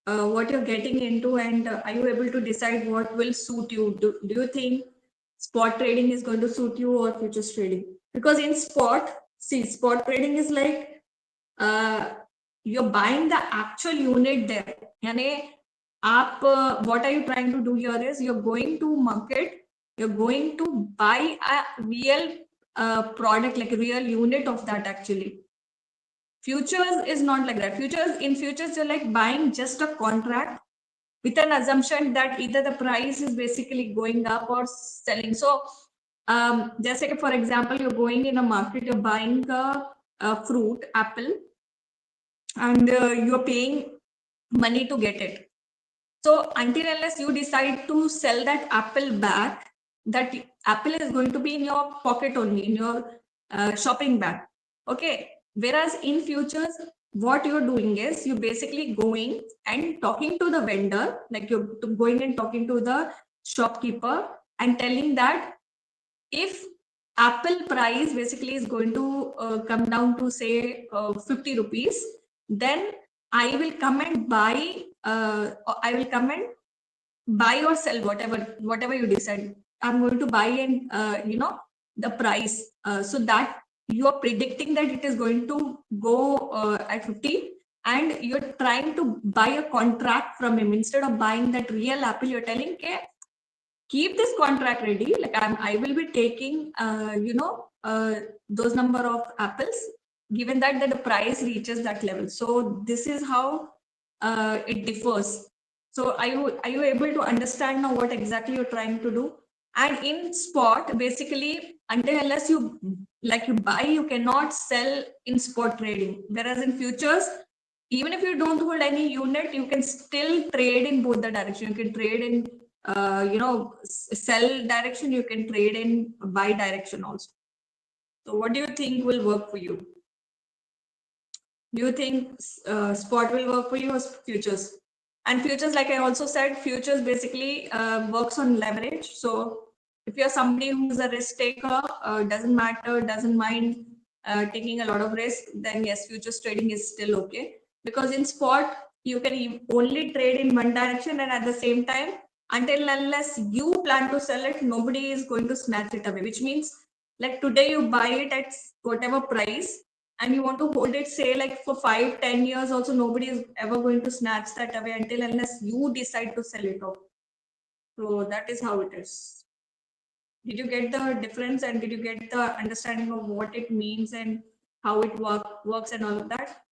what you're getting into, and are you able to decide what will suit you? Do you think spot trading is going to suit you or futures trading? Because in spot, see, spot trading is like uh, you're buying the actual unit there. यानी what are you trying to do here is you're going to market, you're going to buy a real product, like a real unit of that actually. Futures is not like that. Futures, you're like buying just a contract with an assumption that either the price is basically going up or selling. So, just like for example, you're going in a market, you're buying a fruit, apple, and you're paying money to get it. So until unless you decide to sell that apple back, that apple is going to be in your pocket only, in your shopping bag. Okay. Whereas in futures, what you're doing is you basically going and talking to the vendor, like you're going and talking to the shopkeeper and telling that if apple price basically is going to come down to say 50 rupees, then I will come and buy, I will come and buy or sell, whatever you decide. I'm going to buy, and the price, so that you are predicting that it is going to go at 50, and you're trying to buy a contract from him instead of buying that real apple. You're telling, okay, keep this contract ready, like I will be taking those number of apples, given that the price reaches that level. So this is how it differs. So are you able to understand now what exactly you're trying to do? And in spot, basically, until unless you, like, you buy, you cannot sell in spot trading. Whereas in futures, even if you don't hold any unit, you can still trade in both the direction. You can trade in sell direction, you can trade in buy direction also. So what do you think will work for you? Do you think spot will work for you or futures? And futures, like I also said, futures basically works on leverage. So if you're somebody who's a risk taker, doesn't matter, doesn't mind taking a lot of risk, then yes, futures trading is still okay. Because in spot, you can only trade in one direction, and at the same time, until unless you plan to sell it, nobody is going to snatch it away, which means like today you buy it at whatever price and you want to hold it, say like for 5-10 years also, nobody is ever going to snatch that away until unless you decide to sell it off. So that is how it is. Did you get the difference, and did you get the understanding of what it means and how it works and all of that?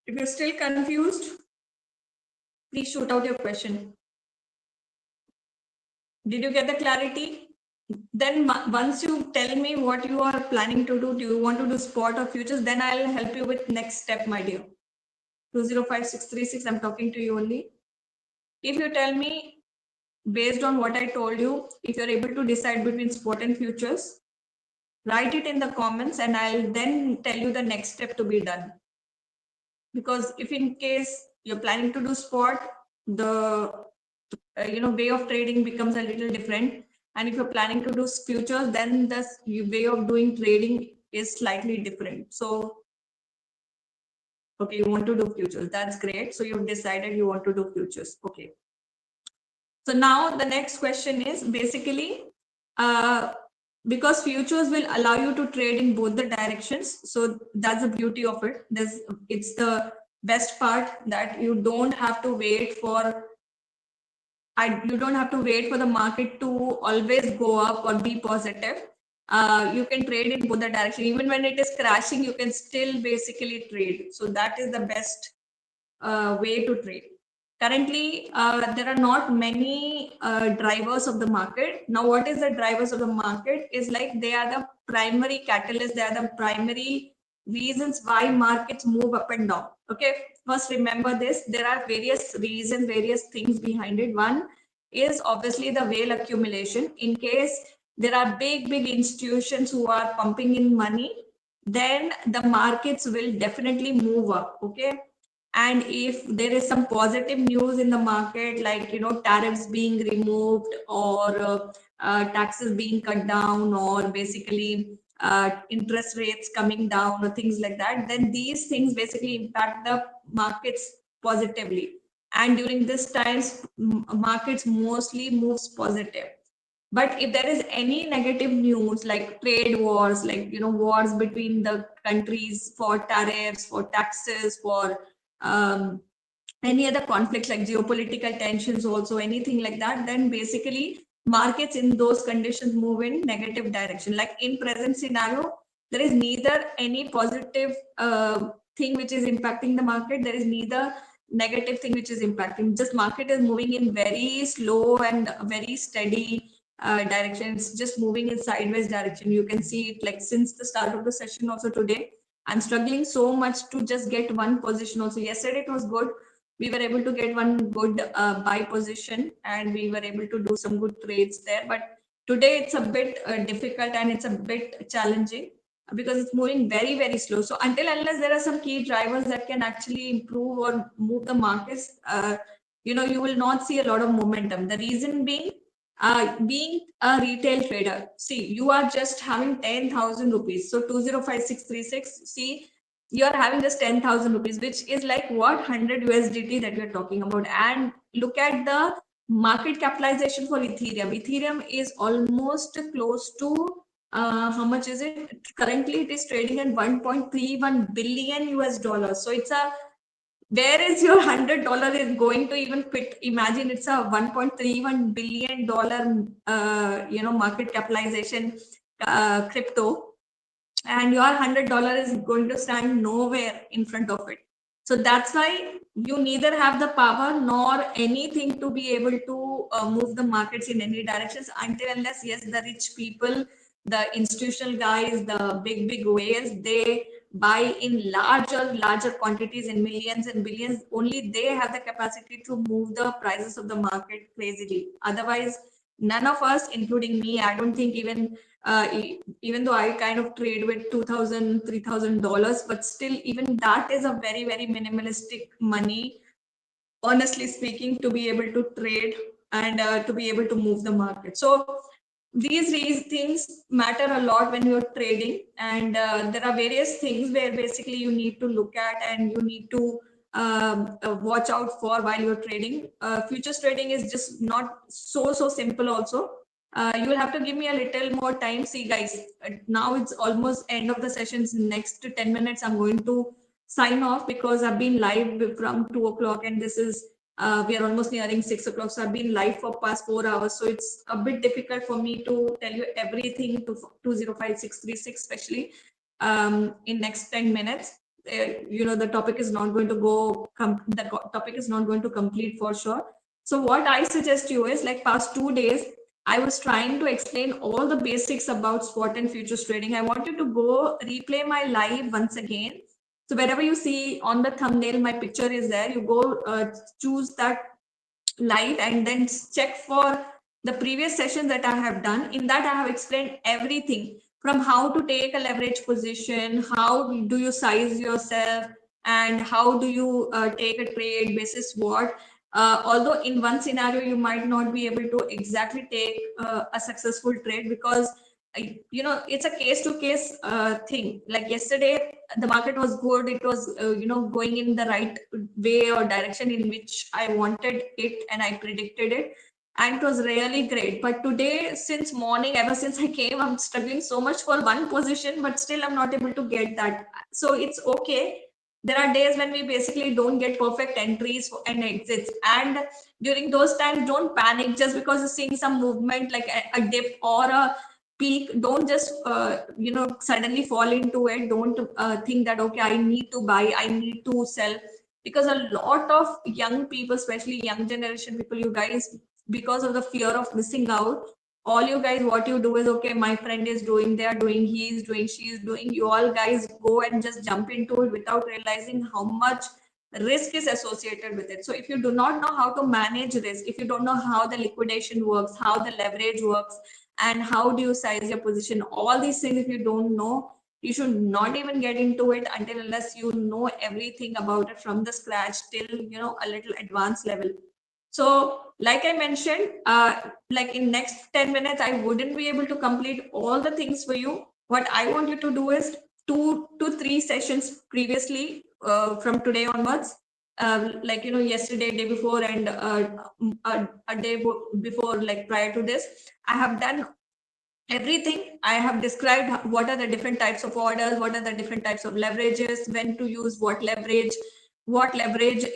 If you're still confused, please shoot out your question. Did you get the clarity? Then once you tell me what you are planning to do you want to do spot or futures, then I'll help you with next step, my dear. 205636, I'm talking to you only. If you tell me based on what I told you, if you're able to decide between spot and futures, write it in the comments and I'll then tell you the next step to be done. Because if in case you're planning to do spot, the way of trading becomes a little different, and if you're planning to do futures, then the way of doing trading is slightly different. So okay, you want to do futures, that's great. So you've decided you want to do futures. Okay, so now the next question is basically because futures will allow you to trade in both the directions. So that's the beauty of it. It's the best part that you don't have to wait for you don't have to wait for the market to always go up or be positive. You can trade in both the direction. Even when it is crashing, you can still basically trade. So that is the best way to trade. Currently, there are not many drivers of the market. Now, what is the drivers of the market? Is like they are the primary catalysts. They are the primary reasons why markets move up and down. Okay, first remember this. There are various reasons, various things behind it. One is obviously the whale accumulation. In case there are big institutions who are pumping in money, then the markets will definitely move up. Okay, and if there is some positive news in the market, like tariffs being removed, or taxes being cut down, or basically interest rates coming down, or things like that, then these things basically impact the markets positively. And during this times, markets mostly moves positive. But if there is any negative news, like trade wars, like wars between the countries for tariffs, for taxes, for um, any other conflicts like geopolitical tensions, also anything like that, then basically markets in those conditions move in negative direction. Like in present scenario, there is neither any positive thing which is impacting the market, there is neither negative thing which is impacting. Just market is moving in very slow and very steady direction. It's just moving in sideways direction. You can see it like since the start of the session also today. I'm struggling so much to just get one position also. Yesterday it was good. We were able to get one good buy position and we were able to do some good trades there. But today it's a bit difficult and it's a bit challenging because it's moving very, very slow. So until unless there are some key drivers that can actually improve or move the markets, you will not see a lot of momentum. The reason being a retail trader, see, you are just having 10,000 rupees. So 205636, see, you are having just 10,000 rupees, which is like what 100 USDT that we're talking about. And look at the market capitalization for Ethereum. Ethereum is almost close to how much is it? Currently, it is trading at 1.31 billion US dollars. So it's a where is your $100 is going to even fit? Imagine it's a $1.31 billion market capitalization crypto, and your $100 is going to stand nowhere in front of it. So that's why you neither have the power nor anything to be able to move the markets in any directions until unless, yes, the rich people, the institutional guys, the big whales, they buy in larger quantities in millions and billions. Only they have the capacity to move the prices of the market crazily. Otherwise, none of us, including me, I don't think even though I kind of trade with $2,000, $3,000, but still even that is a very, very minimalistic money, honestly speaking, to be able to trade and to be able to move the market. So these things matter a lot when you're trading, and there are various things where basically you need to look at and you need to watch out for while you're trading. Futures trading is just not so simple also. You will have to give me a little more time. See guys, now it's almost end of the sessions. Next 10 minutes I'm going to sign off because I've been live from 2 o'clock and this is we are almost nearing 6 o'clock. So I've been live for past 4 hours. So it's a bit difficult for me to tell you everything to 205636, especially in next 10 minutes. The topic is not going to topic is not going to complete for sure. So what I suggest you is, like past 2 days, I was trying to explain all the basics about spot and futures trading. I want you to go replay my live once again. So wherever you see on the thumbnail, my picture is there. You go choose that live and then check for the previous sessions that I have done. In that, I have explained everything from how to take a leverage position, how do you size yourself, and how do you take a trade basis what. Although in one scenario, you might not be able to exactly take a successful trade because it's a case to case thing. Like yesterday the market was good, it was going in the right way or direction in which I wanted it and I predicted it, and it was really great. But today, since morning, ever since I came, I'm struggling so much for one position, but still I'm not able to get that. So it's okay. There are days when we basically don't get perfect entries and exits, and during those times don't panic just because you're seeing some movement like a dip or a peak. Don't just suddenly fall into it. Don't think that okay, I need to buy, I need to sell, because a lot of young people, especially young generation people, you guys, because of the fear of missing out, all you guys, what you do is, okay, my friend is doing, they are doing, he is doing, she is doing, you all guys go and just jump into it without realizing how much risk is associated with it. So if you do not know how to manage risk, if you don't know how the liquidation works, how the leverage works, and how do you size your position, all these things, if you don't know, you should not even get into it until unless you know everything about it from the scratch till a little advanced level. So like I mentioned, like in next 10 minutes, I wouldn't be able to complete all the things for you. What I want you to do is 2 to 3 sessions previously from today onwards. Like yesterday, day before, and a day before, like prior to this, I have done everything. I have described what are the different types of orders, what are the different types of leverages, when to use what leverage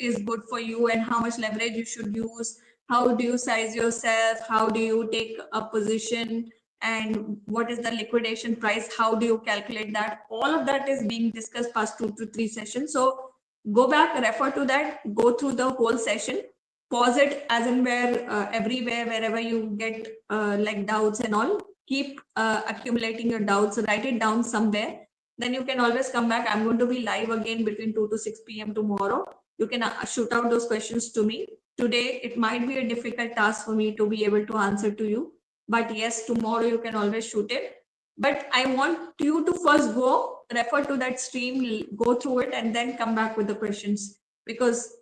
is good for you, and how much leverage you should use, how do you size yourself, how do you take a position, and what is the liquidation price, how do you calculate that. All of that is being discussed past 2 to 3 sessions. So go back, refer to that, go through the whole session, pause it as in where everywhere, wherever you get like doubts and all, keep accumulating your doubts, write it down somewhere. Then you can always come back. I'm going to be live again between 2 to 6 p.m. tomorrow. You can shoot out those questions to me. Today, it might be a difficult task for me to be able to answer to you. But yes, tomorrow you can always shoot it. But I want you to first go, refer to that stream, go through it, and then come back with the questions. Because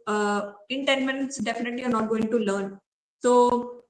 in 10 minutes, definitely you're not going to learn. So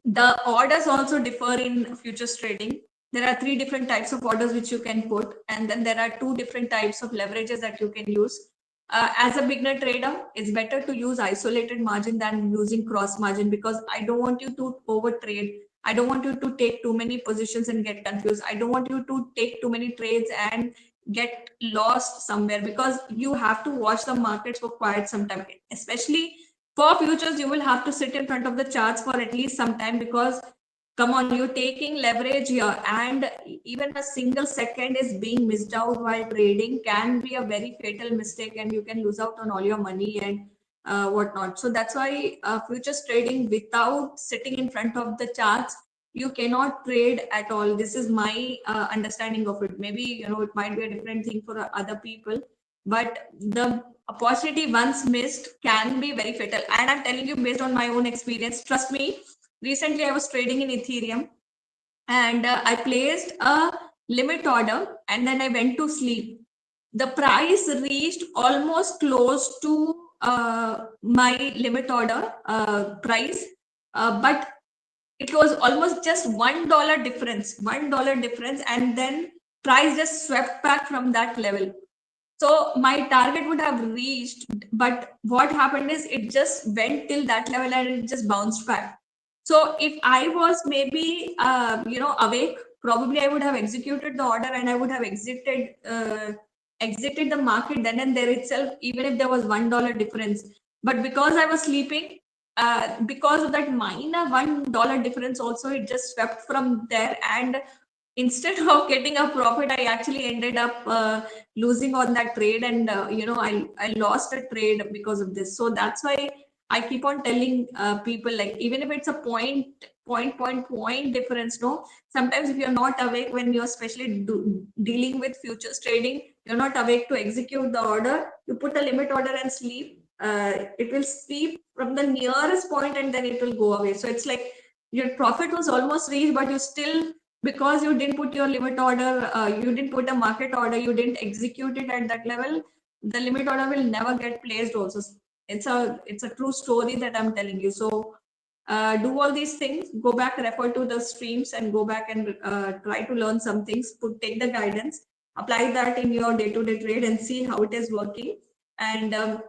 the orders also differ in futures trading. There are 3 different types of orders which you can put, and then there are 2 different types of leverages that you can use. As a beginner trader, it's better to use isolated margin than using cross margin, because I don't want you to over trade. I don't want you to take too many positions and get confused. I don't want you to take too many trades and get lost somewhere, because you have to watch the markets for quite some time, especially for futures. You will have to sit in front of the charts for at least some time, because come on, you're taking leverage here, and even a single second is being missed out while trading can be a very fatal mistake, and you can lose out on all your money and whatnot. So that's why futures trading without sitting in front of the charts, you cannot trade at all. This is my understanding of it. Maybe it might be a different thing for other people, but the opportunity once missed can be very fatal. And I'm telling you based on my own experience, trust me. Recently I was trading in Ethereum, and I placed a limit order, and then I went to sleep. The price reached almost close to my limit order price, but it was almost just $1 difference, $1 difference, and then price just swept back from that level. So my target would have reached, but what happened is it just went till that level and it just bounced back. So if I was maybe awake, probably I would have executed the order and I would have exited the market then and there itself, even if there was $1 difference. But because I was sleeping, because of that minor $1 difference, also it just swept from there, and instead of getting a profit, I actually ended up losing on that trade, and I lost a trade because of this. So that's why I keep on telling people, like, even if it's a point difference, no, sometimes if you're not awake when you're especially dealing with futures trading, you're not awake to execute the order, you put a limit order and sleep, it will sleep from the nearest point and then it will go away. So it's like your profit was almost reached, but you still, because you didn't put your limit order, you didn't put a market order, you didn't execute it at that level, the limit order will never get placed also. It's a true story that I'm telling you. So do all these things, go back, refer to the streams, and go back and try to learn some things, take the guidance, apply that in your day-to-day trade and see how it is working. And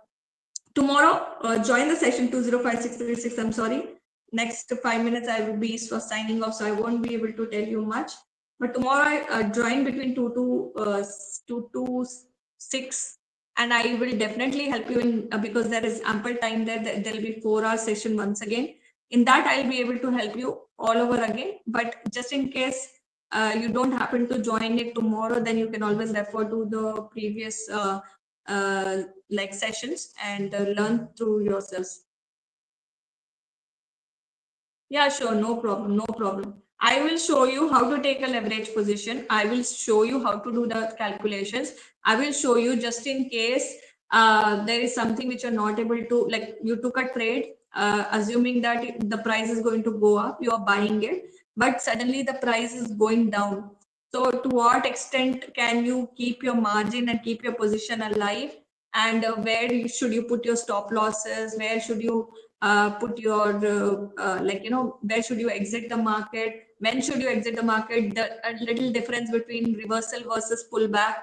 tomorrow, join the session 205636. I'm sorry, next 5 minutes I will be signing off, so I won't be able to tell you much. But tomorrow I join between 2 to 6, and I will definitely help you in because there is ample time there. There will be 4 hour session once again. In that, I'll be able to help you all over again. But just in case you don't happen to join it tomorrow, then you can always refer to the previous like sessions and learn through yourselves. Yeah, sure, no problem, no problem. I will show you how to take a leverage position. I will show you how to do the calculations. I will show you, just in case there is something which you're not able to, like you took a trade, assuming that the price is going to go up, you are buying it, but suddenly the price is going down. So to what extent can you keep your margin and keep your position alive? And where should you put your stop losses? Where should you put your where should you exit the market, when should you exit the market, the a little difference between reversal versus pullback,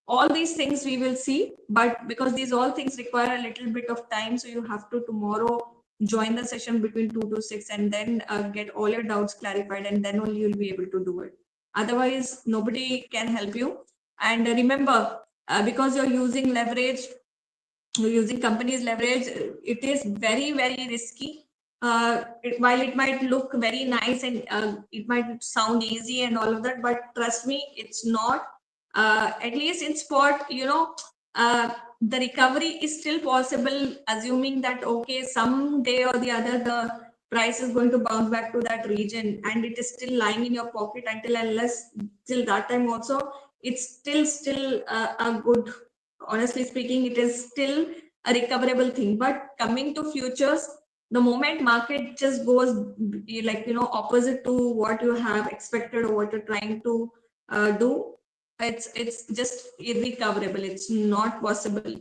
all these things we will see. But because these all things require a little bit of time, so you have to tomorrow join the session between 2 to 6, and then get all your doubts clarified, and then only you'll be able to do it. Otherwise nobody can help you. And remember, because you're using leverage, using companies leverage, it is very very risky. While it might look very nice and it might sound easy and all of that, but trust me, it's not. At least in spot, the recovery is still possible, assuming that okay, someday or the other the price is going to bounce back to that region, and it is still lying in your pocket until unless till that time also, it's still a good, honestly speaking, it is still a recoverable thing. But coming to futures, the moment market just goes opposite to what you have expected or what you're trying to do, it's just irrecoverable, it's not possible.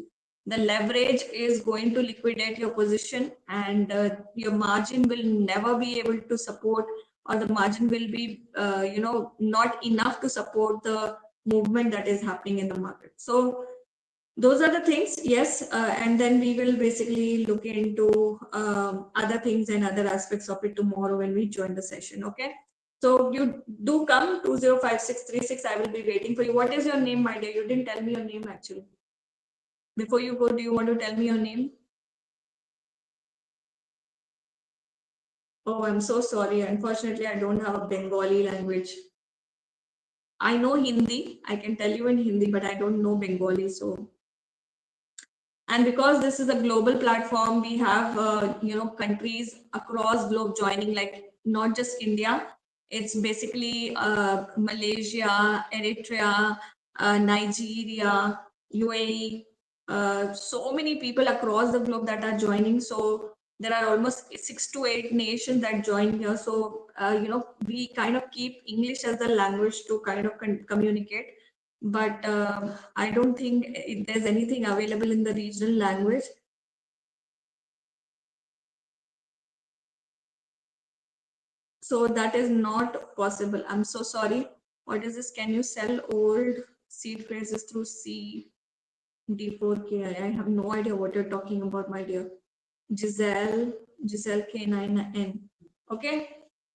The leverage is going to liquidate your position, and your margin will never be able to support, or the margin will be not enough to support the movement that is happening in the market. So those are the things, yes. And then we will basically look into other things and other aspects of it tomorrow when we join the session. Okay, so you do come 205636. I will be waiting for you. What is your name, my dear? You didn't tell me your name actually. Before you go, do you want to tell me your name? Oh, I'm so sorry, unfortunately I don't have a Bengali language. I know Hindi, I can tell you in Hindi, but I don't know Bengali. So, and because this is a global platform, we have countries across globe joining, like not just India. It's basically Malaysia, Eritrea, Nigeria, UAE, so many people across the globe that are joining. So there are almost 6 to 8 nations that join here. So we kind of keep English as the language to kind of communicate, but I don't think there's anything available in the regional language. So that is not possible. I'm so sorry. What is this? Can you sell old seed phrases through C? D4K. I have no idea what you're talking about, my dear. Giselle K9N. Okay.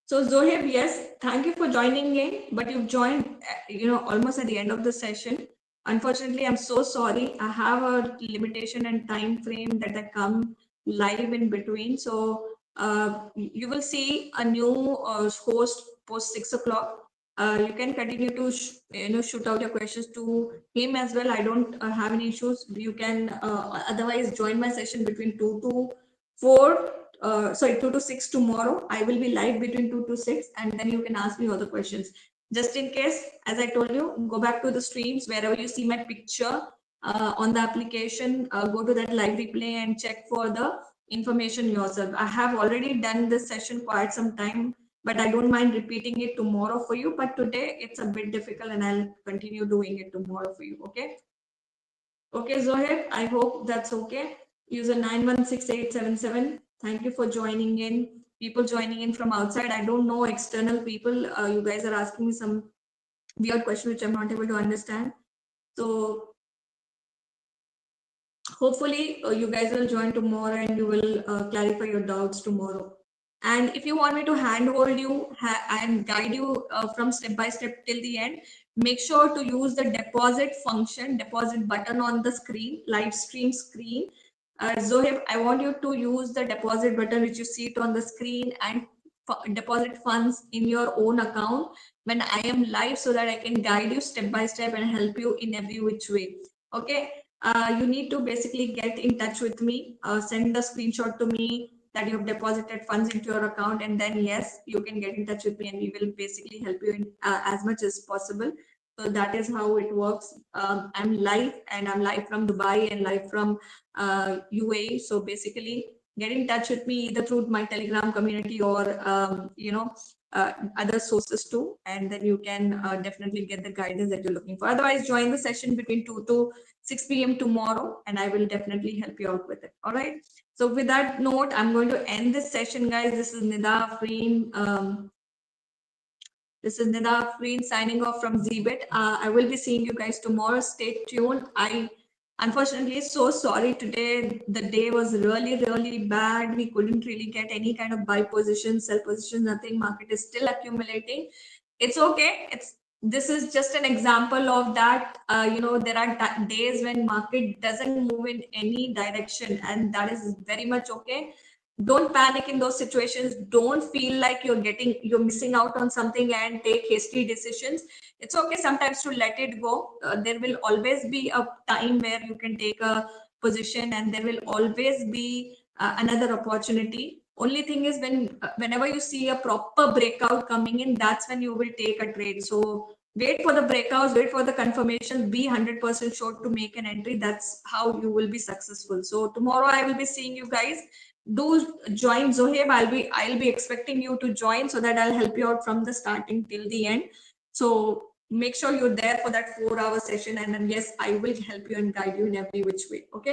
So Zohib, yes, thank you for joining in, but you've joined, almost at the end of the session. Unfortunately, I'm so sorry. I have a limitation and time frame that I come live in between. So you will see a new host post 6 o'clock. You can continue to shoot out your questions to him as well. I don't have any issues. You can otherwise join my session between 2 to 6 tomorrow. I will be live between 2 to 6, and then you can ask me all the questions. Just in case, as I told you, go back to the streams wherever you see my picture on the application. Go to that live replay and check for the information yourself. I have already done this session quite some time, but I don't mind repeating it tomorrow for you. But today it's a bit difficult, and I'll continue doing it tomorrow for you. Okay. Okay, Zoheb, I hope that's okay. User 916877. Thank you for joining in. People joining in from outside. I don't know external people. You guys are asking me some weird question which I'm not able to understand. So hopefully you guys will join tomorrow and you will clarify your doubts tomorrow. And if you want me to handhold you and guide you from step by step till the end, make sure to use the deposit function, deposit button on the screen, live stream screen. Zohib, I want you to use the deposit button which you see it on the screen and deposit funds in your own account when I am live, so that I can guide you step by step and help you in every which way. Okay. You need to basically get in touch with me, send the screenshot to me that you have deposited funds into your account, and then yes, you can get in touch with me and we will basically help you in as much as possible. So that is how it works. I'm live, and I'm live from Dubai and live from UAE. So basically, get in touch with me either through my Telegram community or other sources too, and then you can definitely get the guidance that you're looking for. Otherwise, join the session between 2 to 6 p.m. tomorrow, and I will definitely help you out with it. All right. So with that note, I'm going to end this session, guys. This is Nida Freen. This is Nida Freen signing off from Zbit. I will be seeing you guys tomorrow. Stay tuned. I unfortunately so sorry today. The day was really, really bad. We couldn't really get any kind of buy position, sell position, nothing. Market is still accumulating. It's okay. This is just an example of that. There are days when market doesn't move in any direction, and that is very much okay. Don't panic in those situations. Don't feel like you're missing out on something and take hasty decisions. It's okay sometimes to let it go. There will always be a time where you can take a position, and there will always be another opportunity. Only thing is, whenever you see a proper breakout coming in, that's when you will take a trade. So wait for the breakouts, wait for the confirmation, be 100% sure to make an entry. That's how you will be successful. So tomorrow I will be seeing you guys. Do join Zoheb. I'll be expecting you to join so that I'll help you out from the starting till the end. So make sure you're there for that 4-hour session, and then yes, I will help you and guide you in every which way. Okay.